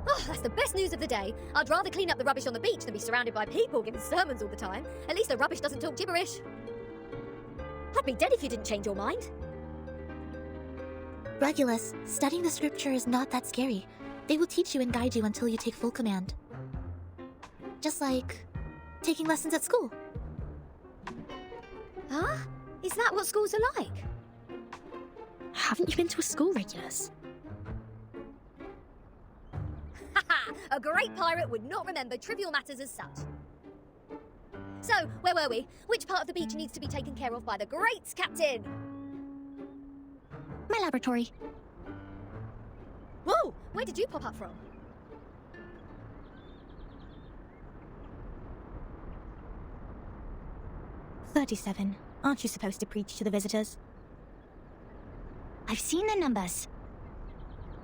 Oh, that's the best news of the day. I'd rather clean up the rubbish on the beach than be surrounded by people giving sermons all the time. At least the rubbish doesn't talk gibberish. I'd be dead if you didn't change your mind. Regulus, studying the scripture is not that scary. They will teach you and guide you until you take full command. Just like taking lessons at school. Huh? Is that what schools are like? Haven't you been to a school, Regulus? Haha! A great pirate would not remember trivial matters as such. So, where were we? Which part of the beach needs to be taken care of by the great captain? My laboratory. Whoa! Where did you pop up from? "37. Aren't you supposed to preach to the visitors?" I've seen their numbers.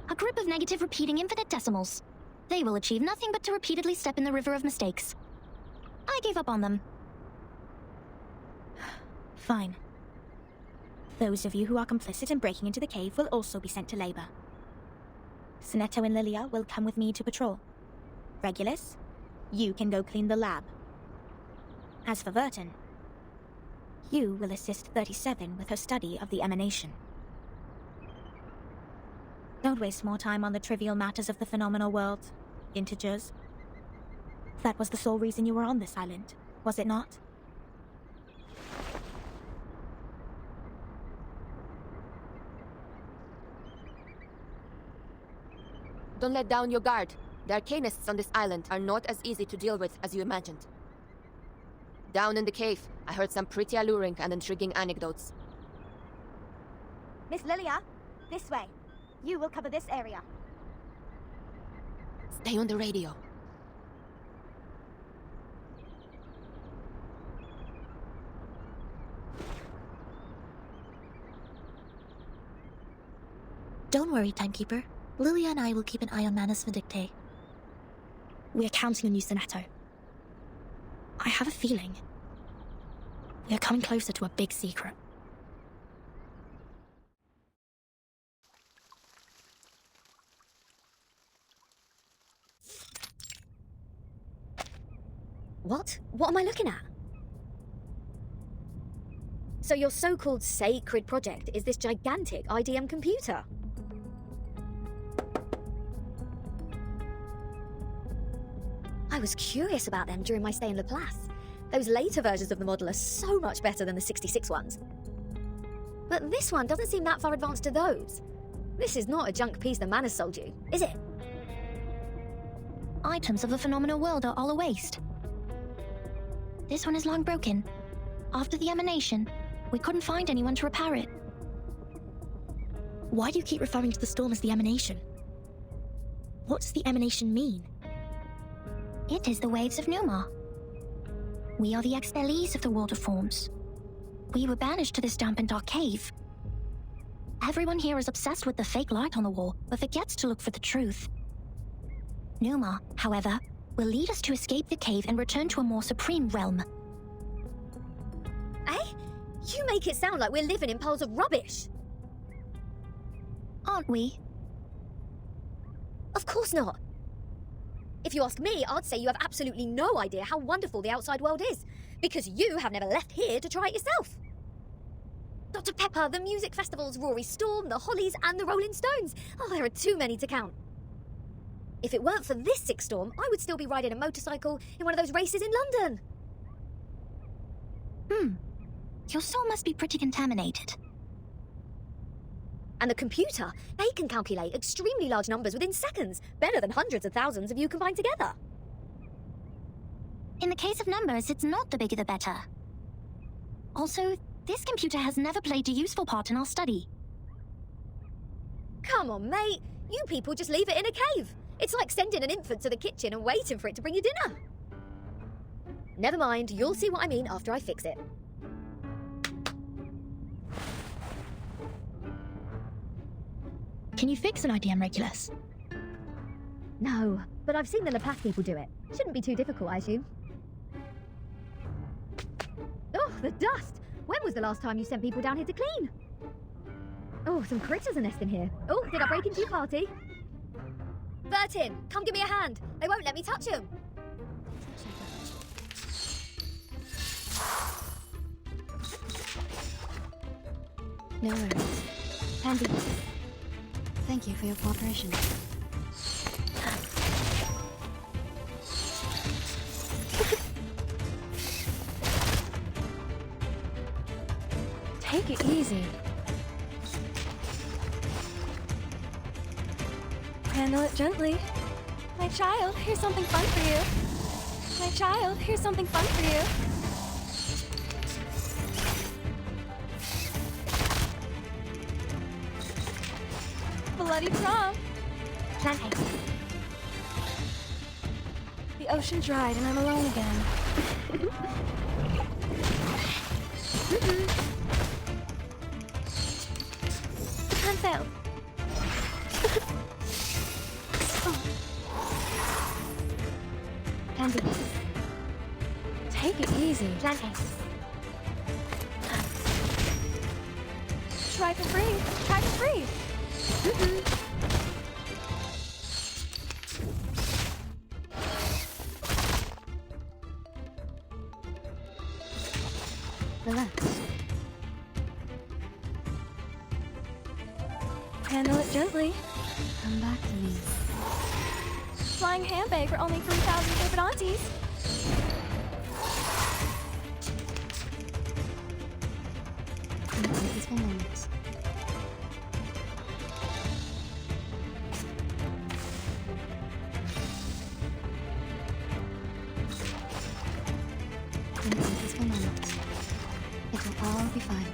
A group of negative repeating infinite decimals. They will achieve nothing but to repeatedly step in the river of mistakes. I gave up on them. Fine. Those of you who are complicit in breaking into the cave will also be sent to labor. Sonetto and Lilia will come with me to patrol. Regulus, you can go clean the lab. As for Verton, you will assist 37 with her study of the emanation. Don't waste more time on the trivial matters of the phenomenal world, integers. That was the sole reason you were on this island, was it not? Don't let down your guard. The arcanists on this island are not as easy to deal with as you imagined. Down in the cave, I heard some pretty alluring and intriguing anecdotes. Miss Lilia, this way. You will cover this area. Stay on the radio. Don't worry, Timekeeper. Lilia and I will keep an eye on Manus Vindictae. We're counting on you, Sonetto. I have a feeling we're coming closer to a big secret. What? What am I looking at? So your so-called sacred project is this gigantic IDM computer? I was curious about them during my stay in Laplace. Those later versions of the model are so much better than the 66 ones. But this one doesn't seem that far advanced to those. This is not a junk piece the man has sold you, is it? Items of the phenomenal world are all a waste. This one is long broken. After the emanation, we couldn't find anyone to repair it. Why do you keep referring to the storm as the emanation? What does the emanation mean? It is the waves of Numa. We are the expellees of the world of forms. We were banished to this damp and dark cave. Everyone here is obsessed with the fake light on the wall, but forgets to look for the truth. Numa, however, will lead us to escape the cave and return to a more supreme realm. Eh? You make it sound like we're living in piles of rubbish. Aren't we? Of course not. If you ask me, I'd say you have absolutely no idea how wonderful the outside world is, because you have never left here to try it yourself. Dr. Pepper, the music festivals, Rory Storm, the Hollies, and the Rolling Stones. Oh, there are too many to count. If it weren't for this sick storm, I would still be riding a motorcycle in one of those races in London. Your soul must be pretty contaminated. And the computer, they can calculate extremely large numbers within seconds, better than hundreds of thousands of you combined together. In the case of numbers, it's not the bigger the better. Also, this computer has never played a useful part in our study. Come on, mate. You people just leave it in a cave. It's like sending an infant to the kitchen and waiting for it to bring you dinner. Never mind, you'll see what I mean after I fix it. Can you fix an IDM, Regulus? No, but I've seen the Laplace people do it. Shouldn't be too difficult, I assume. Oh, the dust! When was the last time you sent people down here to clean? Oh, some critters are nesting here. Oh, did I break into your party? Bertin, come give me a hand. They won't let me touch them. No worries. Pansy, thank you for your cooperation. Take it easy. Handle it gently. My child, here's something fun for you. My child, here's something fun for you. Bloody prom. The ocean dried and I'm alone again. Cancel. Pansy, take it easy. Try for free. Try for free. Relax. Handle it gently. Come back to me. Flying handbag for only 3,000 Papadontes. Peaceful moments. Peaceful moments. It will all be fine.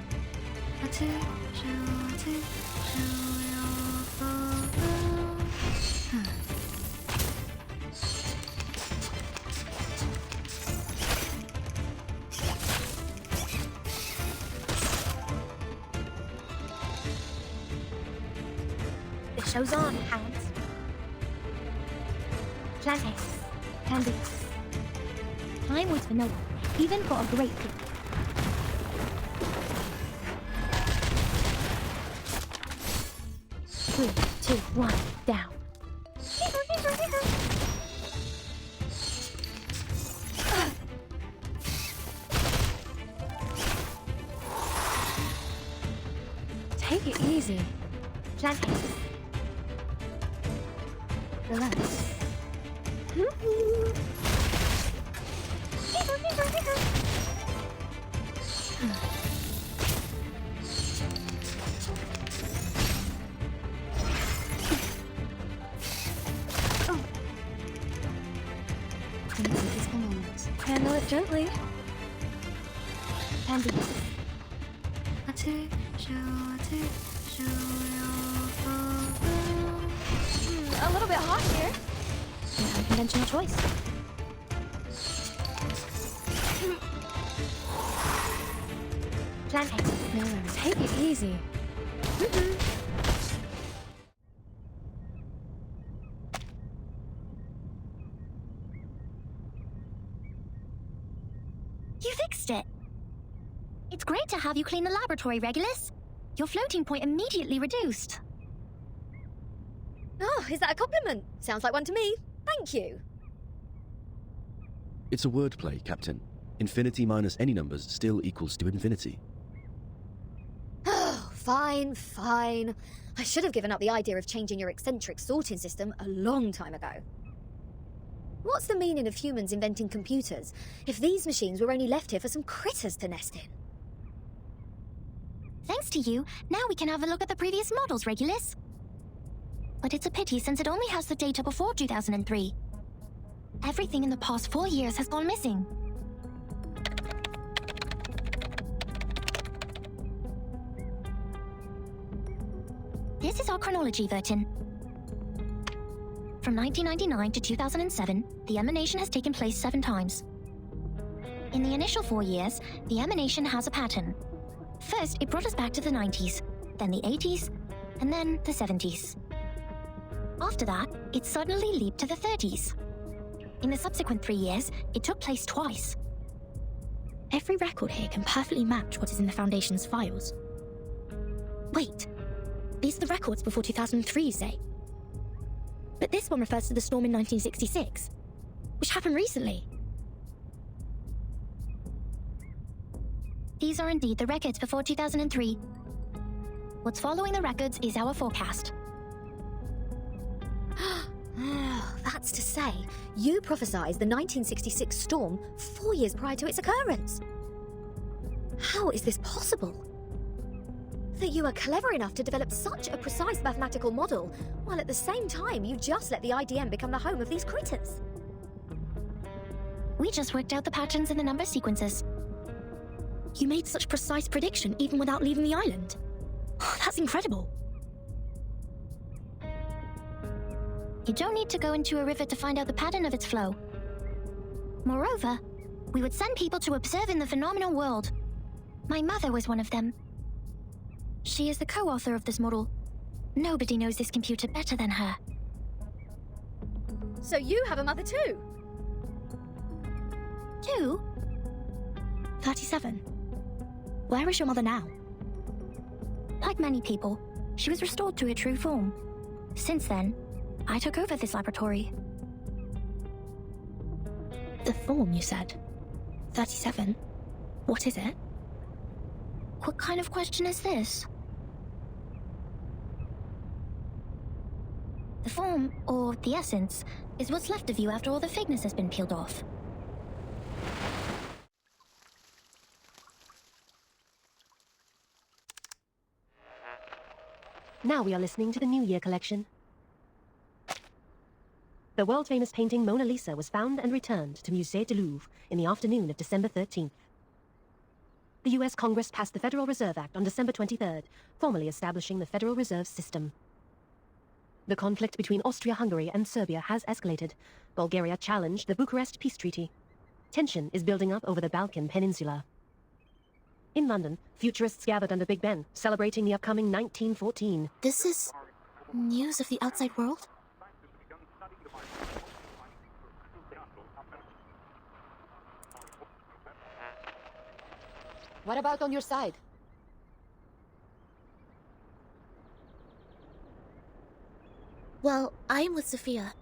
The show's on, hounds. Planting. Candy. Time waits for no one, even for a great people. 3, 2, 1, down. Take it easy. Planting. Relax. Peaceful moments. Handle it gently. Pansy. A little bit hot here. An unconventional choice. Planting. No worries. Take it easy. You fixed it. It's great to have you clean the laboratory, Regulus. Your floating point immediately reduced. Oh, is that a compliment? Sounds like one to me. Thank you. It's a wordplay, Captain. Infinity minus any numbers still equals to infinity. Oh, fine, fine. I should have given up the idea of changing your eccentric sorting system a long time ago. What's the meaning of humans inventing computers if these machines were only left here for some critters to nest in? Thanks to you, now we can have a look at the previous models, Regulus. But it's a pity since it only has the data before 2003. Everything in the past 4 years has gone missing. This is our chronology, Vertin. From 1999 to 2007, the emanation has taken place 7 times. In the initial 4 years, the emanation has a pattern. First, it brought us back to the 90s, then the 80s, and then the 70s. After that, it suddenly leaped to the 30s. In the subsequent 3 years, it took place twice. Every record here can perfectly match what is in the Foundation's files. Wait, these are the records before 2003, you say? But this one refers to the storm in 1966, which happened recently. These are indeed the records before 2003. What's following the records is our forecast. Oh, that's to say, you prophesied the 1966 storm 4 years prior to its occurrence. How is this possible? That you are clever enough to develop such a precise mathematical model, while at the same time you just let the IDM become the home of these critters. We just worked out the patterns in the number sequences. You made such precise prediction even without leaving the island. That's incredible. You don't need to go into a river to find out the pattern of its flow. Moreover, we would send people to observe in the phenomenal world. My mother was one of them. She is the co-author of this model. Nobody knows this computer better than her. So you have a mother too? 2? 37. Where is your mother now? Like many people, she was restored to her true form. Since then, I took over this laboratory. The form, you said? 37. What is it? What kind of question is this? The form, or the essence, is what's left of you after all the fakeness has been peeled off. Now we are listening to the New Year collection. The world-famous painting Mona Lisa was found and returned to Musée du Louvre in the afternoon of December 13th. The US Congress passed the Federal Reserve Act on December 23rd, formally establishing the Federal Reserve System. The conflict between Austria-Hungary and Serbia has escalated. Bulgaria challenged the Bucharest Peace Treaty. Tension is building up over the Balkan Peninsula. In London, futurists gathered under Big Ben, celebrating the upcoming 1914. This is news of the outside world? What about on your side? Well, I am with Sophia.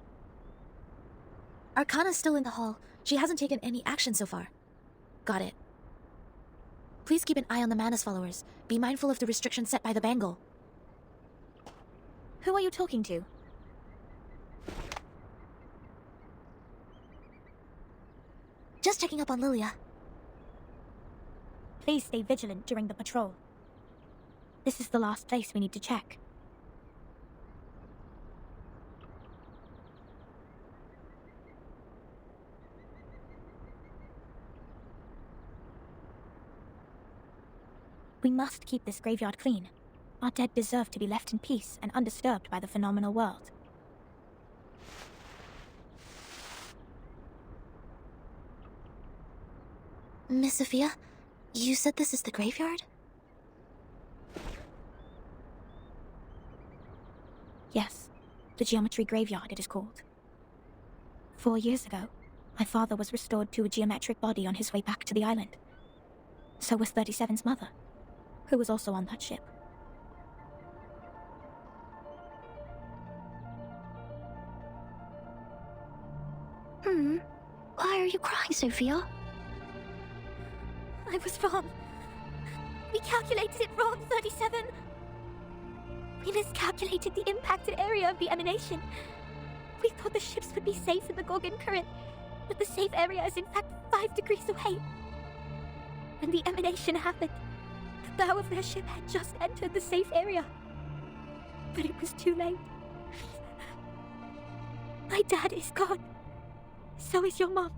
Arcana's still in the hall. She hasn't taken any action so far. Got it. Please keep an eye on the Manus followers. Be mindful of the restrictions set by the Bangle. Who are you talking to? Just checking up on Lilia. Please stay vigilant during the patrol. This is the last place we need to check. We must keep this graveyard clean. Our dead deserve to be left in peace and undisturbed by the phenomenal world. Miss Sophia, you said this is the graveyard? Yes, the Geometry Graveyard it is called. 4 years ago, my father was restored to a geometric body on his way back to the island. So was 37's mother, who was also on that ship. Why are you crying, Sophia? I was wrong. We calculated it wrong, 37. We miscalculated the impacted area of the emanation. We thought the ships would be safe in the Gorgon current, but the safe area is in fact 5 degrees away. When the emanation happened, the bow of their ship had just entered the safe area. But it was too late. My dad is gone. So is your mom.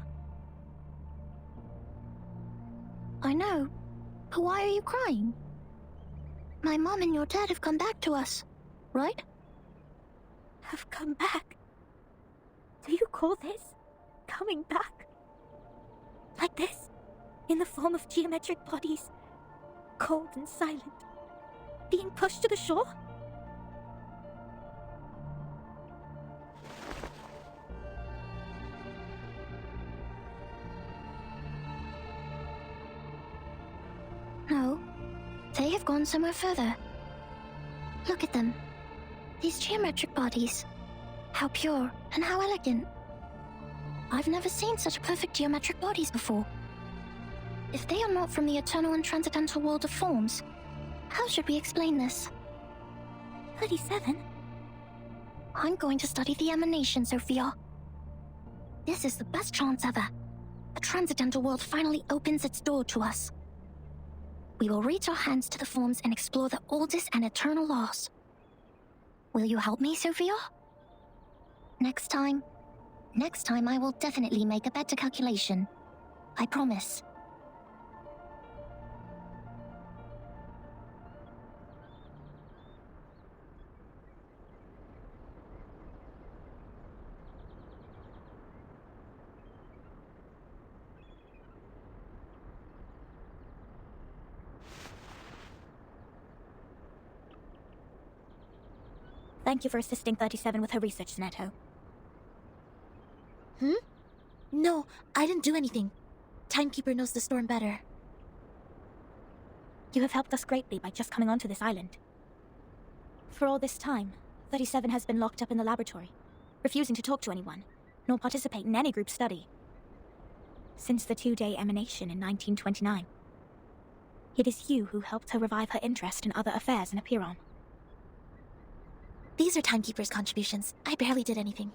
I know, but why are you crying? My mom and your dad have come back to us, right? Have come back? Do you call this coming back? Like this? In the form of geometric bodies, cold and silent, being pushed to the shore? No, they have gone somewhere further. Look at them. These geometric bodies. How pure and how elegant. I've never seen such perfect geometric bodies before. If they are not from the eternal and transcendental world of forms, how should we explain this? 37? I'm going to study the emanation, Sophia. This is the best chance ever. The transcendental world finally opens its door to us. We will reach our hands to the forms and explore the oldest and eternal laws. Will you help me, Sophia? Next time I will definitely make a better calculation. I promise. Thank you for assisting 37 with her research, Neto. No, I didn't do anything. Timekeeper knows the storm better. You have helped us greatly by just coming onto this island. For all this time, 37 has been locked up in the laboratory, refusing to talk to anyone, nor participate in any group study. Since the two-day emanation in 1929. It is you who helped her revive her interest in other affairs in Apiron. These are Timekeeper's contributions. I barely did anything.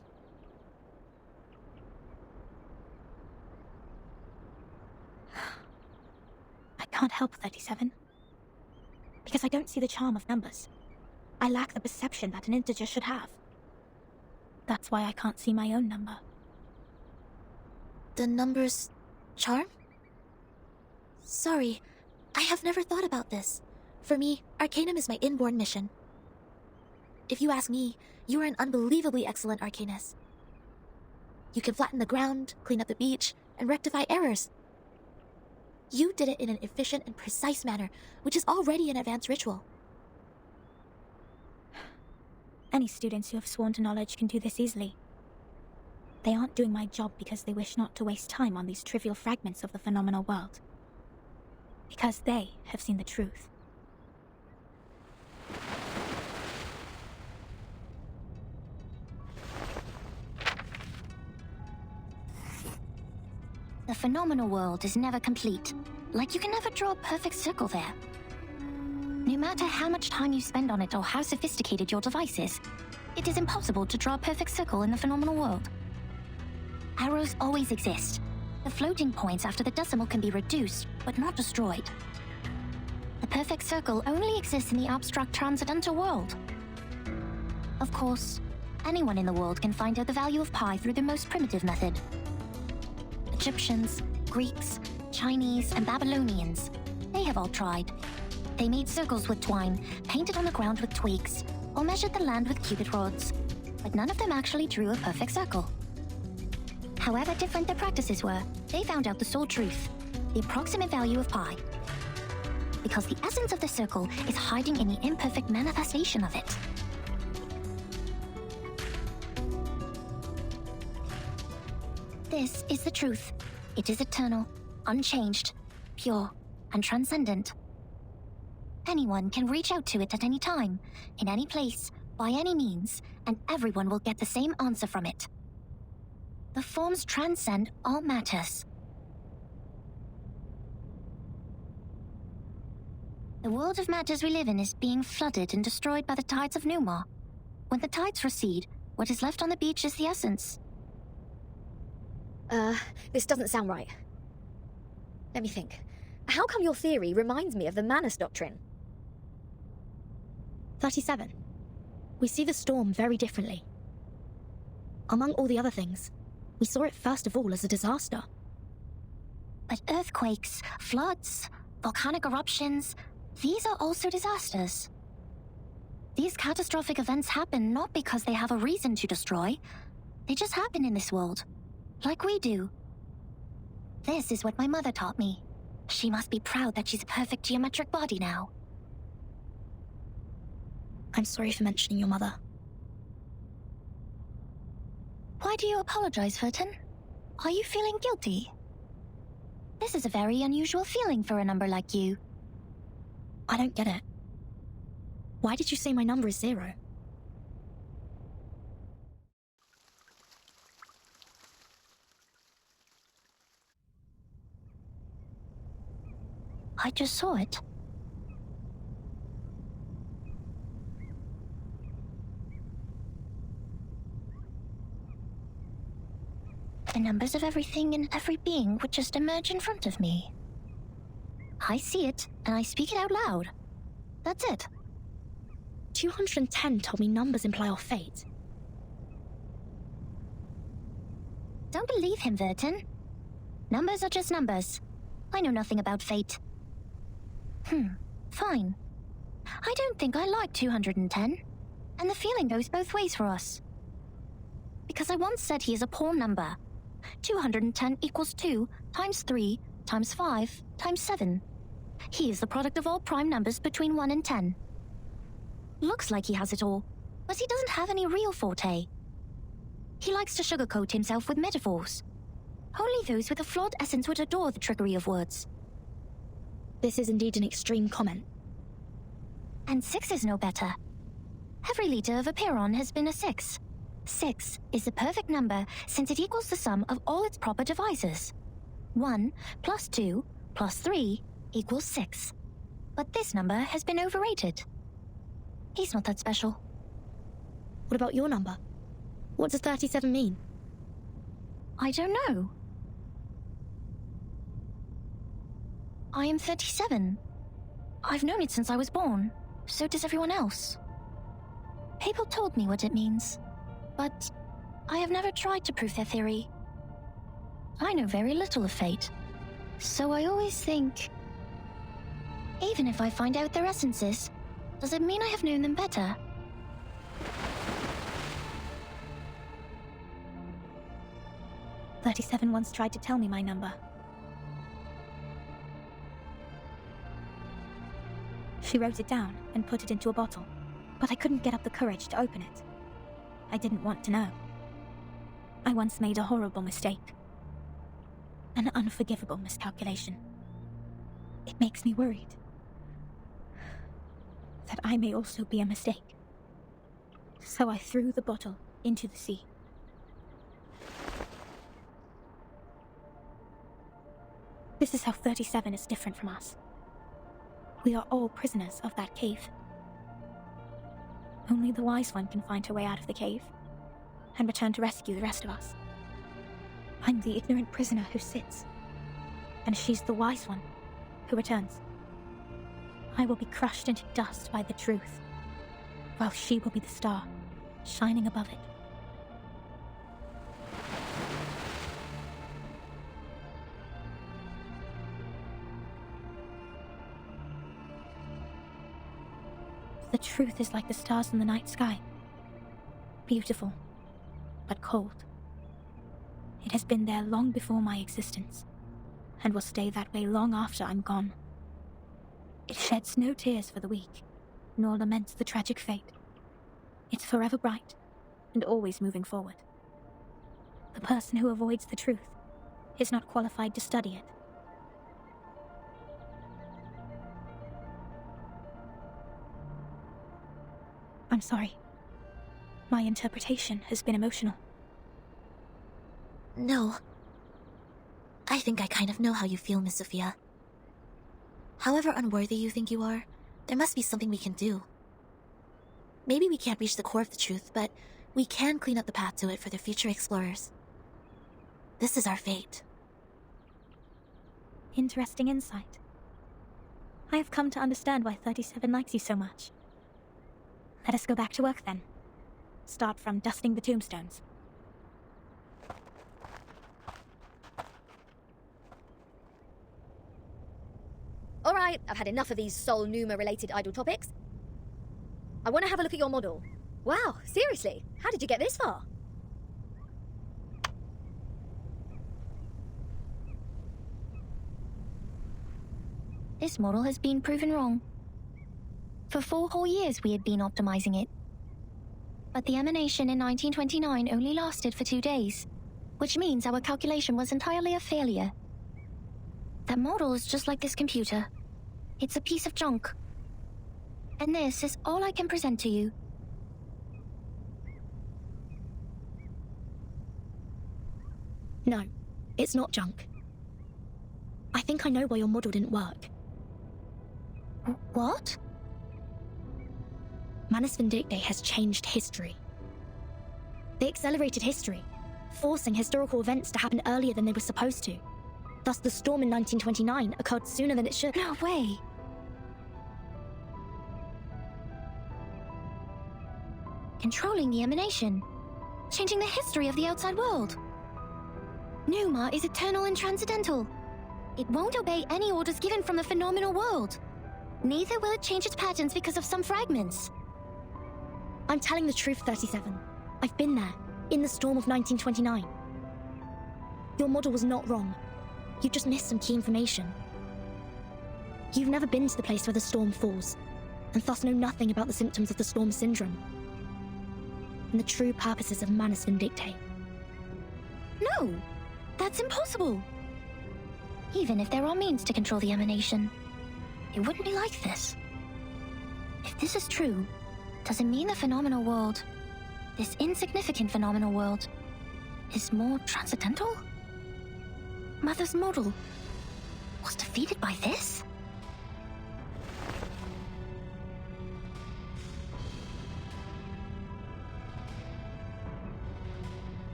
I can't help 37. Because I don't see the charm of numbers. I lack the perception that an integer should have. That's why I can't see my own number. The number's charm? Sorry, I have never thought about this. For me, Arcanum is my inborn mission. If you ask me, you are an unbelievably excellent Arcanist. You can flatten the ground, clean up the beach, and rectify errors. You did it in an efficient and precise manner, which is already an advanced ritual. Any students who have sworn to knowledge can do this easily. They aren't doing my job because they wish not to waste time on these trivial fragments of the phenomenal world. Because they have seen the truth. The phenomenal world is never complete. Like you can never draw a perfect circle there. No matter how much time you spend on it or how sophisticated your device is, it is impossible to draw a perfect circle in the phenomenal world. Arrows always exist. The floating points after the decimal can be reduced, but not destroyed. The perfect circle only exists in the abstract transcendental world. Of course, anyone in the world can find out the value of pi through the most primitive method. Egyptians, Greeks, Chinese, and Babylonians, they have all tried. They made circles with twine, painted on the ground with twigs, or measured the land with cubit rods, but none of them actually drew a perfect circle. However different their practices were, they found out the sole truth, the approximate value of pi. Because the essence of the circle is hiding in the imperfect manifestation of it. This is the truth. It is eternal, unchanged, pure, and transcendent. Anyone can reach out to it at any time, in any place, by any means, and everyone will get the same answer from it. The forms transcend all matters. The world of matters we live in is being flooded and destroyed by the tides of Numa. When the tides recede, what is left on the beach is the essence. This doesn't sound right. Let me think. How come your theory reminds me of the Manus Doctrine? 37. We see the storm very differently. Among all the other things, we saw it first of all as a disaster. But earthquakes, floods, volcanic eruptions, these are also disasters. These catastrophic events happen not because they have a reason to destroy. They just happen in this world. Like we do. This is what my mother taught me. She must be proud that she's a perfect geometric body now. I'm sorry for mentioning your mother. Why do you apologize, Furton? Are you feeling guilty? This is a very unusual feeling for a number like you. I don't get it. Why did you say my number is 0? I just saw it. The numbers of everything and every being would just emerge in front of me. I see it, and I speak it out loud. That's it. 210 told me numbers imply our fate. Don't believe him, Vertin. Numbers are just numbers. I know nothing about fate. Fine. I don't think I like 210. And the feeling goes both ways for us. Because I once said he is a poor number. 210 equals 2 times 3 times 5 times 7. He is the product of all prime numbers between 1 and 10. Looks like he has it all, but he doesn't have any real forte. He likes to sugarcoat himself with metaphors. Only those with a flawed essence would adore the trickery of words. This is indeed an extreme comment. And 6 is no better. Every leader of Apiron has been a 6. 6 is the perfect number since it equals the sum of all its proper divisors. 1 plus 2 plus 3 equals 6. But this number has been overrated. He's not that special. What about your number? What does 37 mean? I don't know. I am 37. I've known it since I was born. So does everyone else. People told me what it means, but I have never tried to prove their theory. I know very little of fate, so I always think, even if I find out their essences, does it mean I have known them better? "37 once tried to tell me my number. She wrote it down and put it into a bottle, but I couldn't get up the courage to open it. I didn't want to know. I once made a horrible mistake. An unforgivable miscalculation. It makes me worried that I may also be a mistake. So I threw the bottle into the sea. This is how 37 is different from us. We are all prisoners of that cave. Only the wise one can find her way out of the cave and return to rescue the rest of us. I'm the ignorant prisoner who sits, and she's the wise one who returns. I will be crushed into dust by the truth, while she will be the star shining above it. The truth is like the stars in the night sky. Beautiful, but cold. It has been there long before my existence, and will stay that way long after I'm gone. It sheds no tears for the weak, nor laments the tragic fate. It's forever bright, and always moving forward. The person who avoids the truth is not qualified to study it. I'm sorry. My interpretation has been emotional. No. I think I kind of know how you feel, Miss Sophia. However unworthy you think you are, there must be something we can do. Maybe we can't reach the core of the truth, but we can clean up the path to it for the future explorers. This is our fate. Interesting insight. I have come to understand why 37 likes you so much. Let us go back to work then. Start from dusting the tombstones. Alright, I've had enough of these Sol Numa-related idle topics. I want to have a look at your model. Wow, seriously, how did you get this far? This model has been proven wrong. For 4 whole years we had been optimizing it. But the emanation in 1929 only lasted for 2 days, which means our calculation was entirely a failure. That model is just like this computer. It's a piece of junk. And this is all I can present to you. No, it's not junk. I think I know why your model didn't work. What? Manus Vindicte has changed history. They accelerated history, forcing historical events to happen earlier than they were supposed to. Thus, the storm in 1929 occurred sooner than it should. No way. Controlling the emanation. Changing the history of the outside world. Numa is eternal and transcendental. It won't obey any orders given from the phenomenal world. Neither will it change its patterns because of some fragments. I'm telling the truth, 37. I've been there, in the storm of 1929. Your model was not wrong. You just missed some key information. You've never been to the place where the storm falls, and thus know nothing about the symptoms of the storm syndrome and the true purposes of Manus Vindictae. No, that's impossible. Even if there are means to control the emanation, it wouldn't be like this. If this is true, does it mean the phenomenal world, this insignificant phenomenal world, is more transcendental? Mother's model was defeated by this?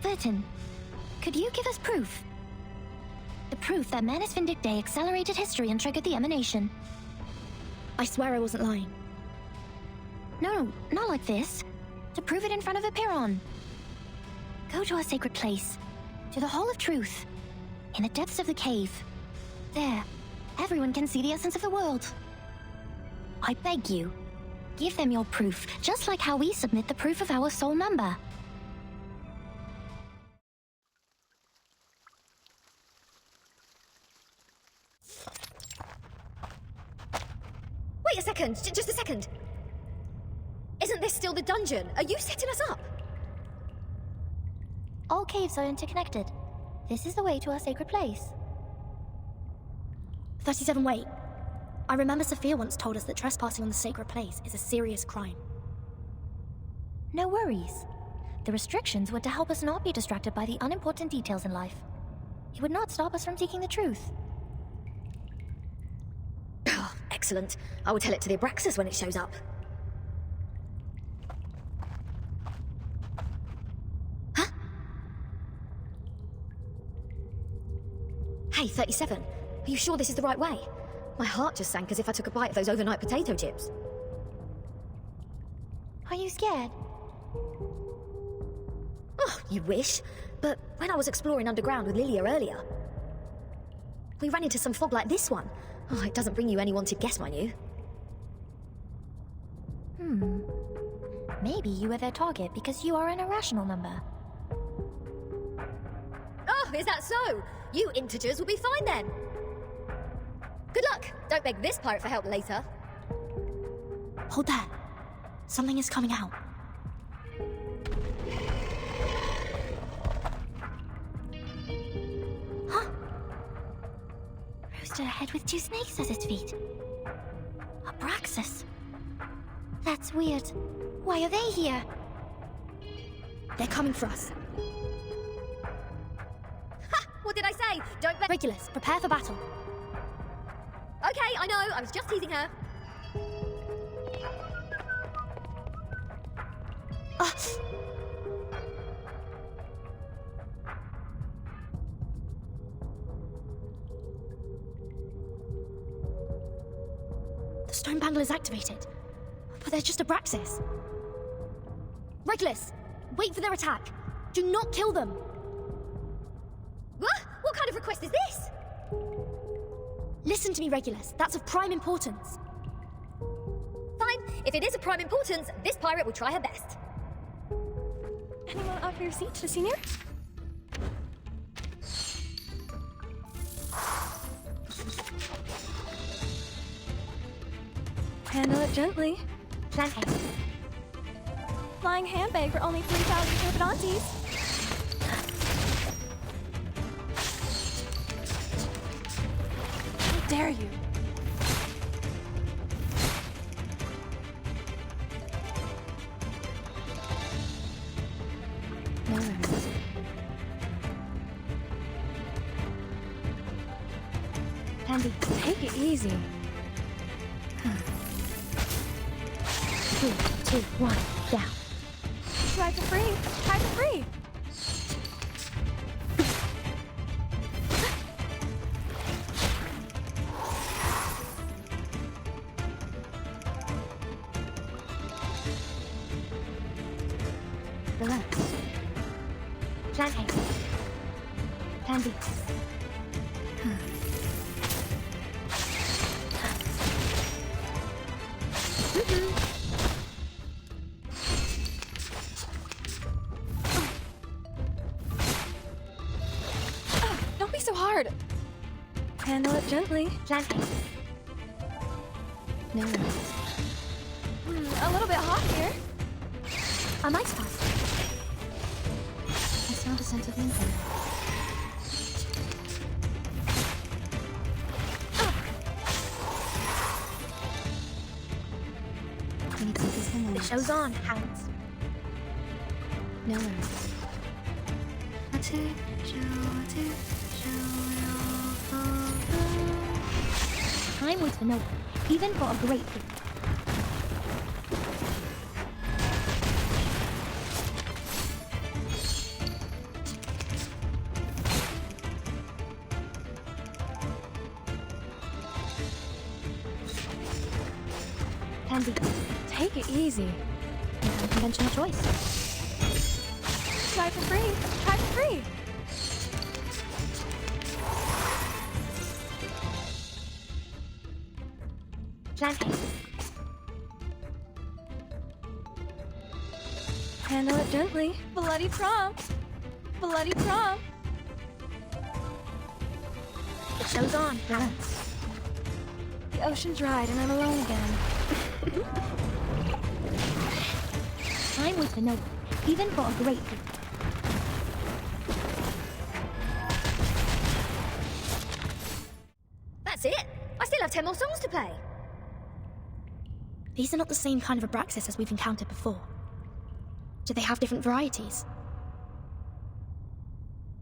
Vertin, could you give us proof? The proof that Manus Vindictae accelerated history and triggered the emanation. I swear I wasn't lying. No, not like this. To prove it in front of a Piron. Go to our sacred place, to the Hall of Truth, in the depths of the cave. There, everyone can see the essence of the world. I beg you, give them your proof, just like how we submit the proof of our soul number. Wait a second, just a second. Isn't this still the dungeon? Are you setting us up? All caves are interconnected. This is the way to our sacred place. 37, wait. I remember Sophia once told us that trespassing on the sacred place is a serious crime. No worries. The restrictions were to help us not be distracted by the unimportant details in life. It would not stop us from seeking the truth. Oh, excellent. I will tell it to the Abraxas when it shows up. Hey, 37. Are you sure this is the right way? My heart just sank as if I took a bite of those overnight potato chips. Are you scared? Oh, you wish. But when I was exploring underground with Lilia earlier, we ran into some fog like this one. Oh, it doesn't bring you any wanted guess, mind you. Maybe you were their target because you are an irrational number. Oh, is that so? You integers will be fine then. Good luck. Don't beg this pirate for help later. Hold that. Something is coming out. Huh? Roosted ahead with 2 snakes at its feet. Abraxas. That's weird. Why are they here? They're coming for us. Ha! What did I say? Don't beg. Regulus, prepare for battle. Okay, I know. I was just teasing her. The stone bangle is activated, but they're just Abraxas. Regulus, wait for their attack. Do not kill them. What kind of request is this? Listen to me, Regulus. That's of prime importance. Fine. If it is of prime importance, this pirate will try her best. Anyone offer your seat to the senior? Handle it gently. Flying handbag for only 3,000 turbidantes. How dare you? No worries. Andy, take it easy. 3, 2, 1, down. Try for free. Try for free. Relax. Plan A. Plan B. Don't be so hard. Handle it gently. Plan A. No worries. A little bit hot here. A nice pass. I smell the scent of winter. We need to take this The show's on, hands. No worries. Time waits for no one, even for a great thing. Plan B. Take it easy. No unconventional choice. Try for free. Try for free. Plan A. Handle it gently. Bloody prom. Bloody prom. The show's on, hands. The ocean dried and I'm alone again. Time waits for no one, even for a great thing. That's it. I still have 10 more songs to play. These are not the same kind of Abraxas as we've encountered before. Do they have different varieties?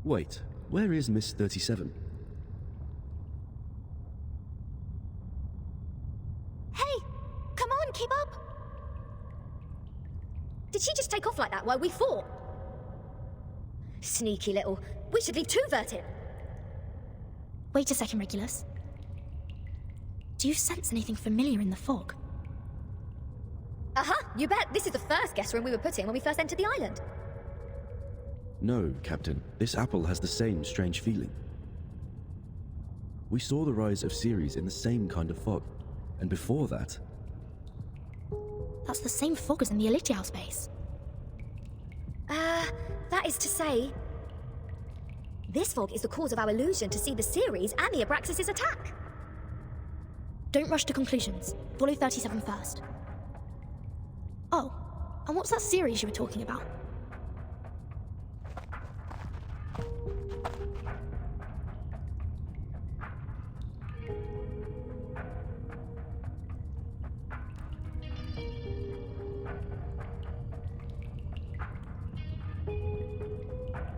Wait, where is Miss 37? Hey, come on, keep up. Did she just take off like that while we fought? Sneaky little. We should leave too, Vertin. Wait a second, Regulus. Do you sense anything familiar in the fog? You bet. This is the first guest room we were put in when we first entered the island. No, Captain. This apple has the same strange feeling. We saw the rise of Ceres in the same kind of fog, and before that... That's the same fog as in the Elitial space. That is to say... This fog is the cause of our illusion to see the Ceres and the Abraxas' attack. Don't rush to conclusions. Follow 37 first. Oh, and what's that series you were talking about?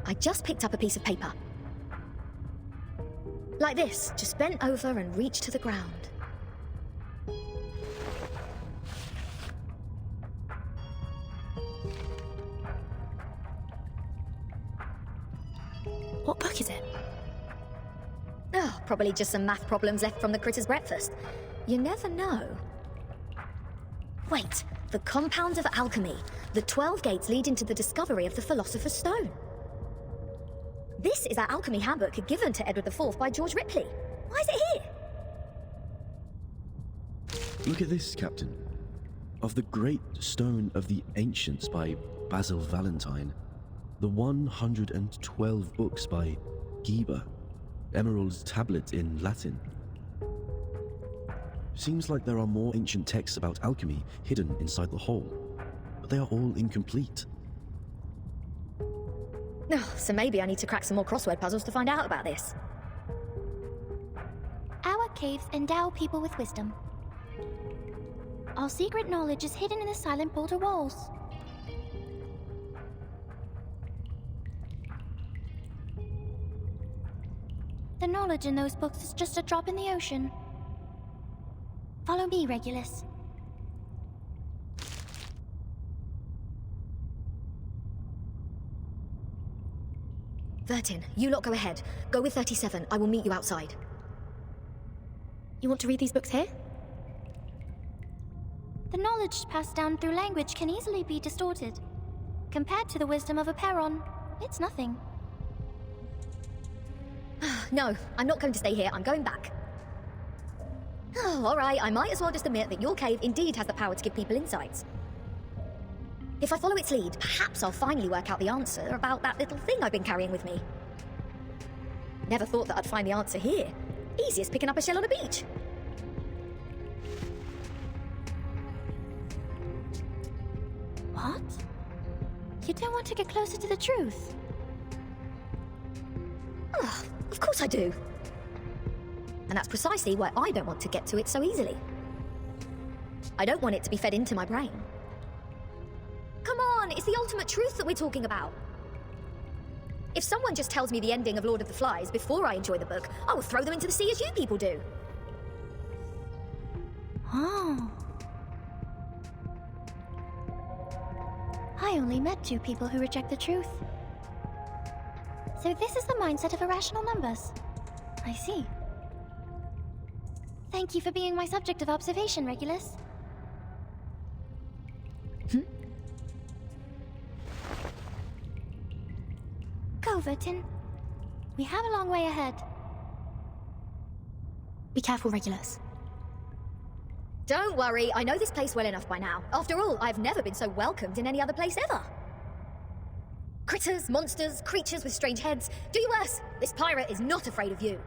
I just picked up a piece of paper. Like this, just bent over and reached to the ground. What book is it? Oh, probably just some math problems left from the critter's breakfast. You never know. Wait, the Compound of Alchemy. The 12 gates leading to the discovery of the Philosopher's Stone. This is our alchemy handbook given to Edward IV by George Ripley. Why is it here? Look at this, Captain. Of the Great Stone of the Ancients by Basil Valentine. The 112 books by Geber. Emerald's Tablet in Latin. Seems like there are more ancient texts about alchemy hidden inside the whole, but they are all incomplete. Oh, so maybe I need to crack some more crossword puzzles to find out about this. Our caves endow people with wisdom. Our secret knowledge is hidden in the silent boulder walls. The knowledge in those books is just a drop in the ocean. Follow me, Regulus. Vertin, you lot go ahead. Go with 37. I will meet you outside. You want to read these books here? The knowledge passed down through language can easily be distorted. Compared to the wisdom of a Perron, it's nothing. No, I'm not going to stay here. I'm going back. Oh, all right, I might as well just admit that your cave indeed has the power to give people insights. If I follow its lead, perhaps I'll finally work out the answer about that little thing I've been carrying with me. Never thought that I'd find the answer here. Easy as picking up a shell on a beach. What? You don't want to get closer to the truth? Oh, of course I do. And that's precisely why I don't want to get to it so easily. I don't want it to be fed into my brain. Come on, it's the ultimate truth that we're talking about. If someone just tells me the ending of Lord of the Flies before I enjoy the book, I will throw them into the sea as you people do. Oh. I only met 2 people who reject the truth. So this is the mindset of irrational numbers. I see. Thank you for being my subject of observation, Regulus. Go, Vertin. We have a long way ahead. Be careful, Regulus. Don't worry, I know this place well enough by now. After all, I've never been so welcomed in any other place ever. Critters, monsters, creatures with strange heads. Do you worse. This pirate is not afraid of you.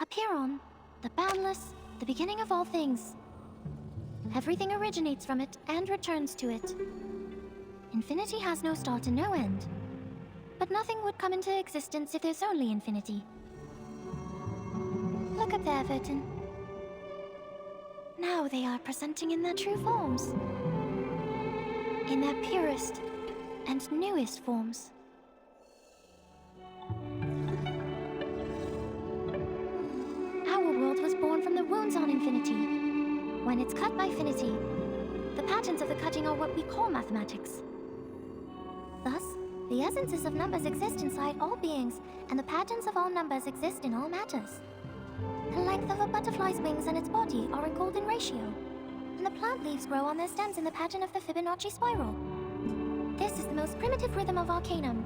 Apiron, the boundless, the beginning of all things. Everything originates from it and returns to it. Infinity has no start and no end. But nothing would come into existence if there's only infinity. Look up there, Vertin. Now they are presenting in their true forms. In their purest and newest forms. Our world was born from the wounds on infinity. When it's cut by finity, the patterns of the cutting are what we call mathematics. Thus, the essences of numbers exist inside all beings, and the patterns of all numbers exist in all matters. The length of a butterfly's wings and its body are in golden ratio, and the plant leaves grow on their stems in the pattern of the Fibonacci spiral. This is the most primitive rhythm of Arcanum,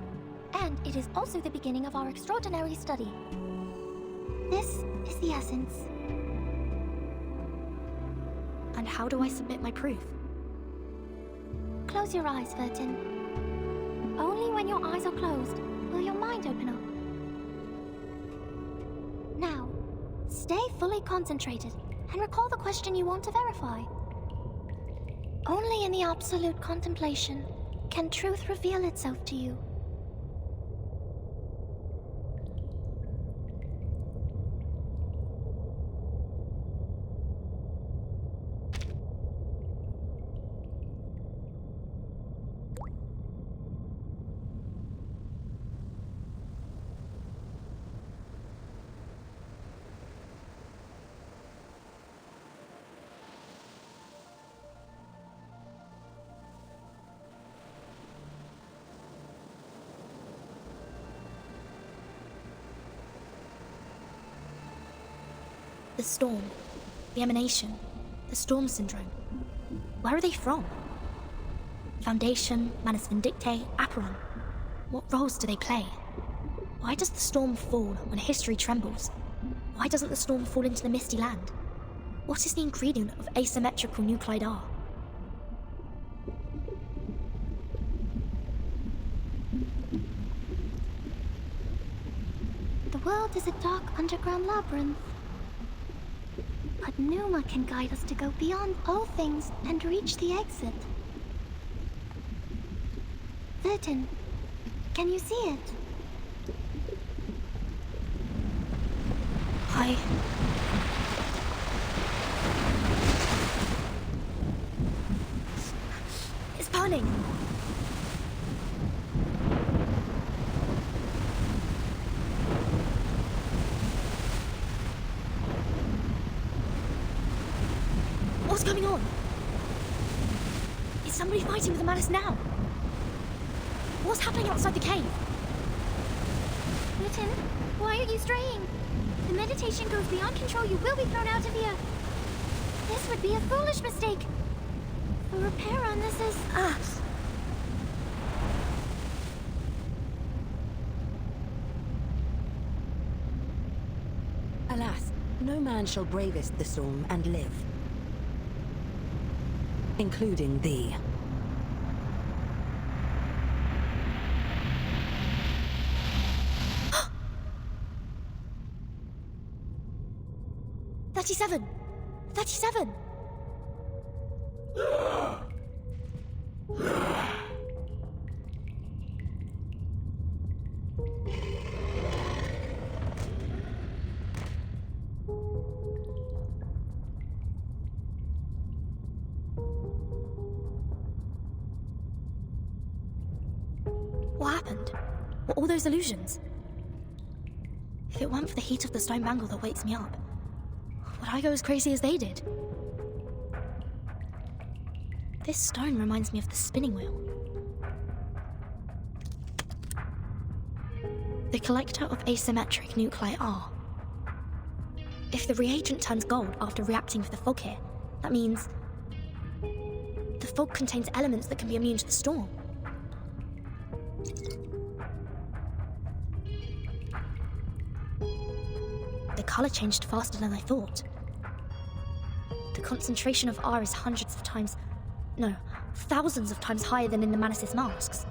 and it is also the beginning of our extraordinary study. This is the essence. And how do I submit my proof? Close your eyes, Vertin. Only when your eyes are closed will your mind open up. Now, stay fully concentrated and recall the question you want to verify. Only in the absolute contemplation can truth reveal itself to you. The storm, the emanation, the storm syndrome. Where are they from? Foundation, Manus Vindictae, Aperon. What roles do they play? Why does the storm fall when history trembles? Why doesn't the storm fall into the misty land? What is the ingredient of asymmetrical nuclide R? The world is a dark underground labyrinth. But Numa can guide us to go beyond all things and reach the exit. Vertin, can you see it? It's burning! What's going on? Is somebody fighting with the Manus now? What's happening outside the cave? Vertin, Why are you straying? The meditation goes beyond control. You will be thrown out of here. This would be a foolish mistake. For a Paran, this is... Alas, no man shall bravest the storm and live. Including thee. "37! 37! What happened? Were all those illusions? If it weren't for the heat of the stone bangle that wakes me up, would I go as crazy as they did? This stone reminds me of the spinning wheel. The collector of asymmetric nuclei R. If the reagent turns gold after reacting with the fog here, that means the fog contains elements that can be immune to the storm. The color changed faster than I thought. The concentration of R is hundreds of times, no, thousands of times higher than in the Manus' masks.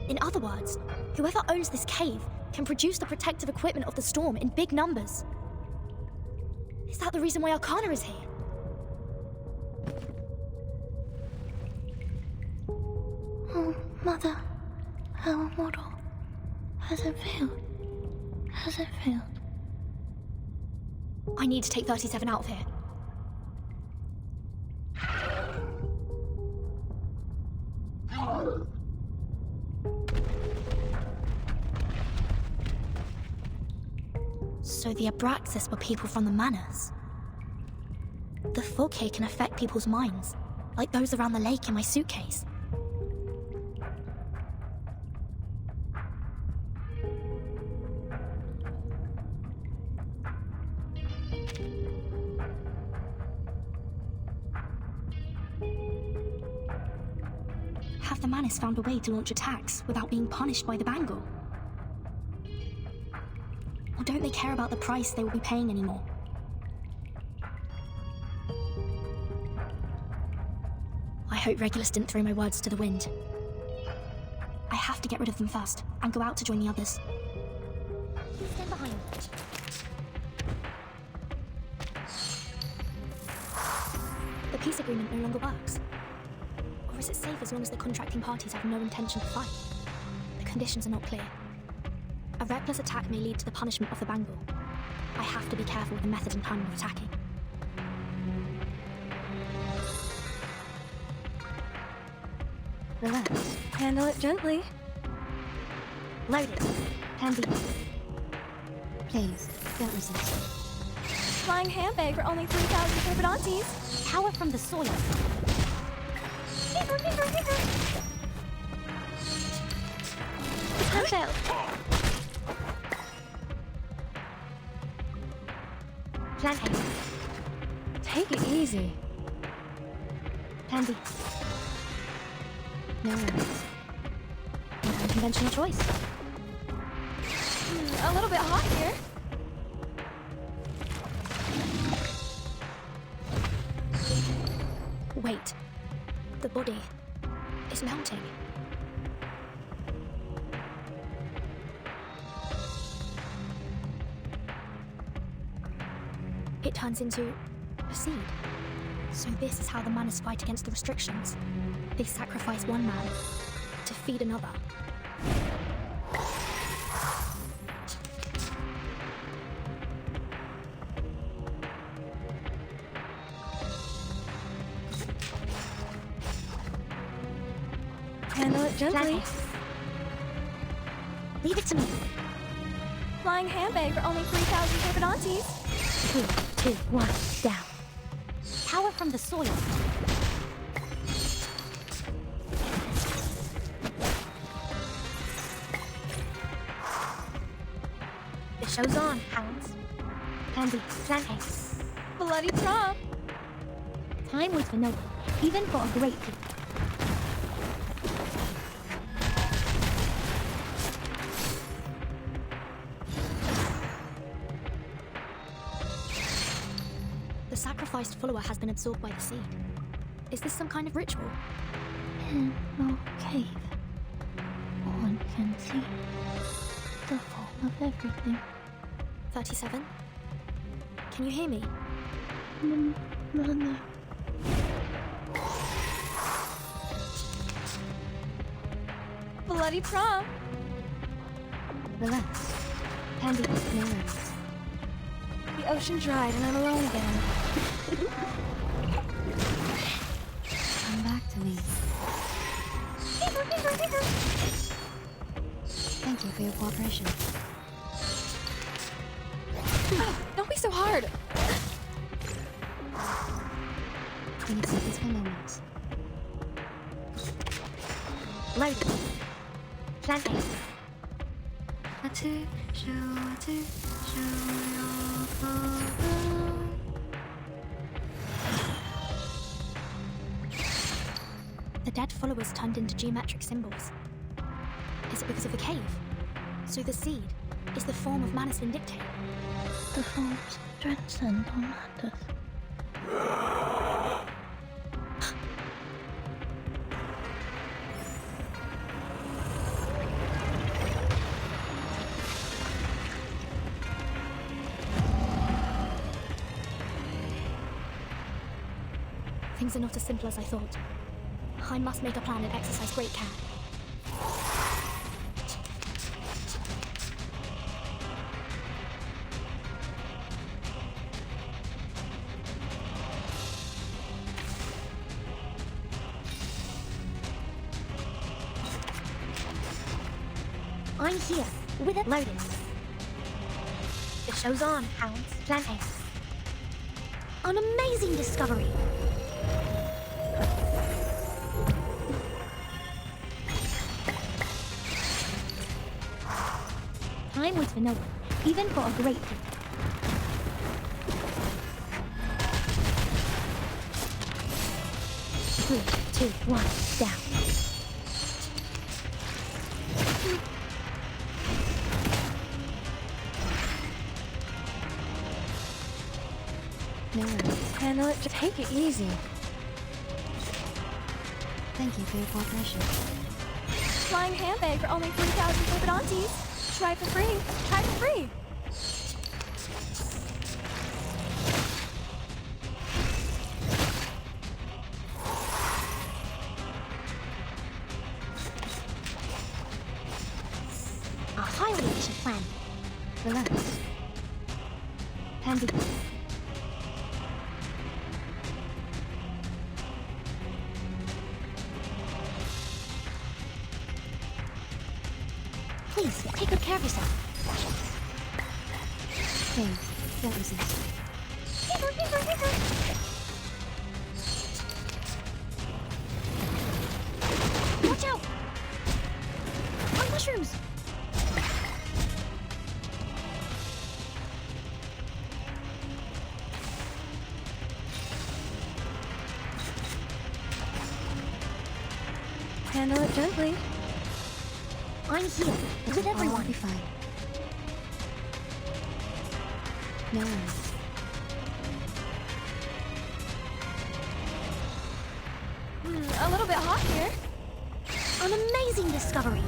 In other words, whoever owns this cave can produce the protective equipment of the storm in big numbers. Is that the reason why Arcana is here? Oh, Mother, our model. Has it failed? Has it failed? I need to take 37 out of here. So the Abraxas were people from the Manus. The fog here can affect people's minds, like those around the lake in my suitcase. Have the Manus found a way to launch attacks without being punished by the bangle? Or don't they care about the price they will be paying anymore? I hope Regulus didn't throw my words to the wind. I have to get rid of them first, and go out to join the others. Stand behind. The peace agreement no longer works. Or is it safe as long as the contracting parties have no intention to fight? The conditions are not clear. A reckless attack may lead to the punishment of the bangle. I have to be careful with the method and timing of attacking. Relax. Handle it gently. Loaded. Handy. Please, don't resist. Flying handbag for only 3,000 turbidantes. Power from the soil. Fever, fever, fever. Time failed. Planting. Take it easy. Handy. No worries. An unconventional choice. A little bit hot here. Wait. The body is melting. It turns into a seed. So this is how the Manus fight against the restrictions. They sacrifice one man to feed another. Handle it gently. Planting. Leave it to me. Flying handbag for only 3,000 turbidantes. 3, 2, 1, down. Power from the soil. The show's on, hounds. Pansy, Plant Bloody Trump! Time waits for no one, even for a great feat. The sacrificed follower has been absorbed by the seed. Is this some kind of ritual? In no cave, one can see the fall of everything. 37? Can you hear me? Mother. Bloody Trump! Relax. Pansy, no worries. The ocean dried and I'm alone again. Come back to me. Thank you for your cooperation. Don't be so hard! I need some peaceful moments. Loaded. Plant The dead followers turned into geometric symbols. Is it because of the cave? So the seed is the form of Manus Vindicte. The forms transcend all matters. Things are not as simple as I thought. I must make a plan and exercise great care. I'm here, with it loaded. The show's on, hounds. Plant An amazing discovery. Time waits for no one, even for a great feat. Three, 2, 1, down. No worries. Handle it, just take it easy. Thank you for your cooperation. Flying handbag for only 3,000 Flippidontes. Try for free. Try for free. A highly efficient plan. Relax. Pansy. Please, take good care of yourself. Thanks. Don't resist. Watch out! On mushrooms! Handle it gently. I'm here, with everyone. I'll be fine. No worries. A little bit hot here. An amazing discovery.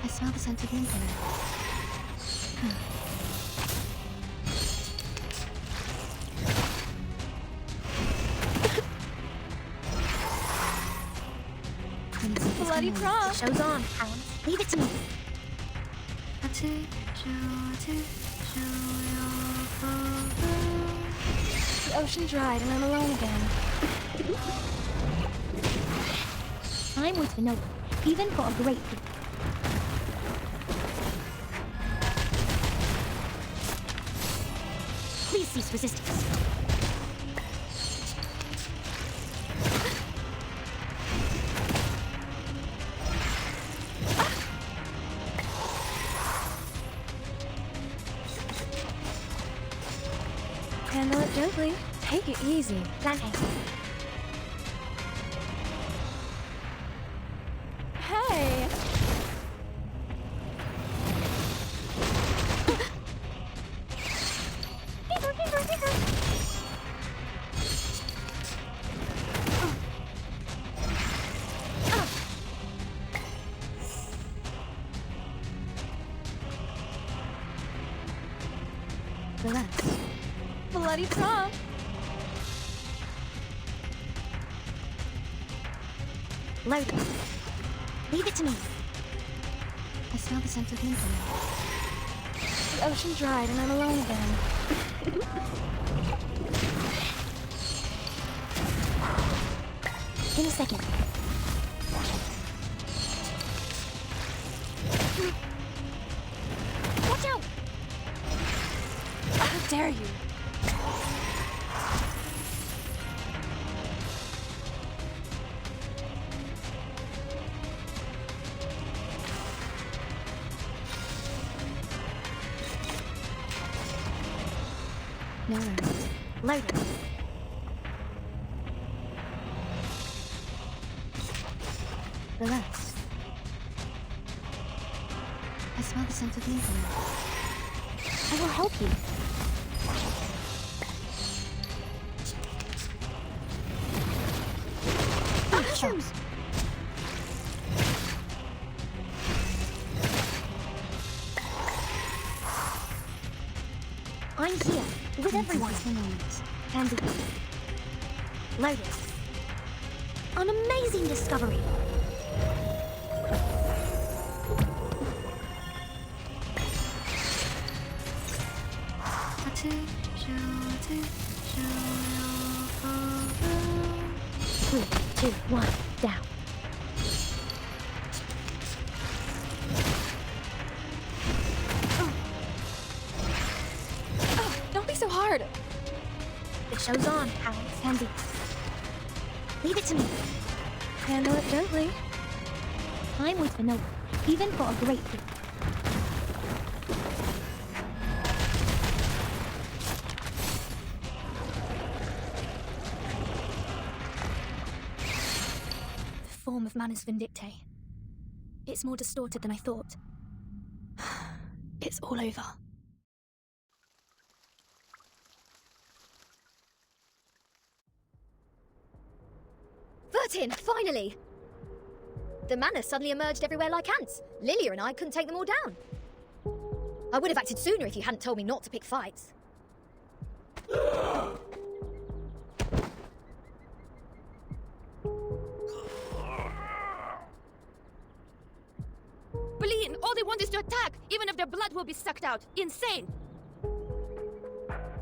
I smell the scent of Minthara. Bloody Trump! The show's on, hounds. Leave it to me. The ocean dried and I'm alone again. Time waits for no one, even for a great feat. Please cease resistance. Take it easy. Okay. Hey! Relax. Bloody prom! Load it. Leave it to me. I smell the scent of mint in The ocean dried and I'm alone again. In a second. Watch out! How dare you? No worries. Load it. Relax. I smell the scent of mint in I will help you. Mushrooms! I'm here with everyone. And load it. An amazing discovery. Three, two, one, down. Don't be so hard! The show's on, Alex Handy. Leave it to me. Handle it gently. Time waits for no one, even for a great thing. The form of Manus Vindictae. It's more distorted than I thought. It's all over. Vertin, finally! The Manus suddenly emerged everywhere like ants. Lilia and I couldn't take them all down. I would have acted sooner if you hadn't told me not to pick fights. Bleen, all they want is to attack, even if their blood will be sucked out. Insane!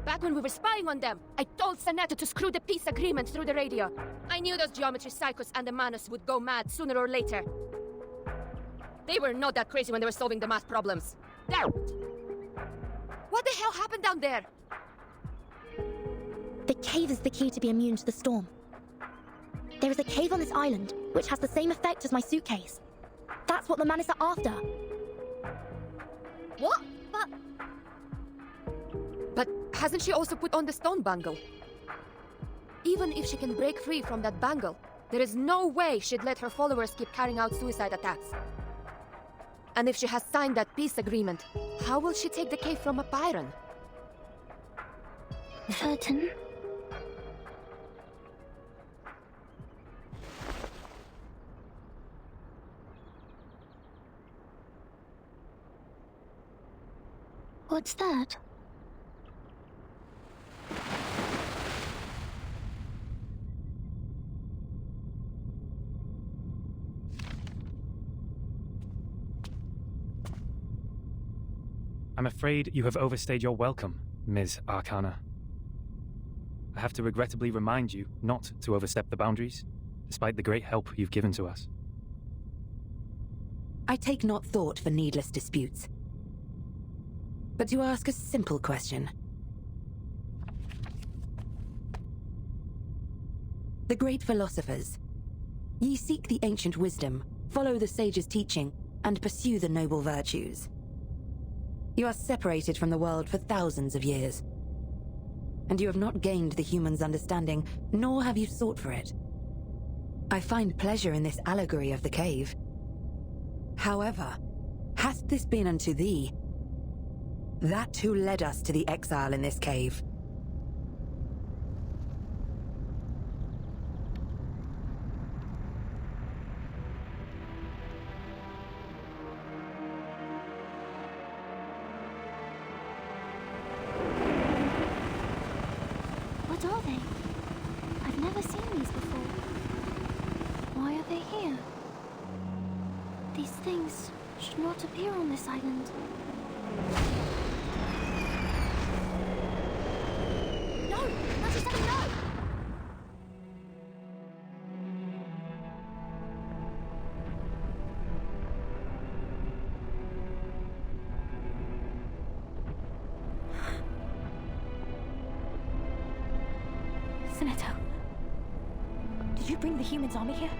Back when we were spying on them, I told Sanetta to screw the peace agreement through the radio. I knew those geometry psychos and the Manus would go mad sooner or later. They were not that crazy when they were solving the math problems. There! What the hell happened down there? The cave is the key to be immune to the storm. There is a cave on this island, which has the same effect as my suitcase. That's what the Manus are after. What? But hasn't she also put on the stone bangle? Even if she can break free from that bangle, there is no way she'd let her followers keep carrying out suicide attacks. And if she has signed that peace agreement, how will she take the cave from a Byron? Vertin? What's that? I'm afraid you have overstayed your welcome, Ms. Arcana. I have to regrettably remind you not to overstep the boundaries, despite the great help you've given to us. I take not thought for needless disputes. But to ask a simple question. The great philosophers, ye seek the ancient wisdom, follow the sage's teaching, and pursue the noble virtues. You are separated from the world for thousands of years. and you have not gained the humans' understanding, nor have you sought for it. I find pleasure in this allegory of the cave. However, hath this been unto thee? That who led us to the exile in this cave. What are they? I've never seen these before. Why are they here? These things should not appear on this island. No! 97, no! Sinetto, did you bring the humans' army here?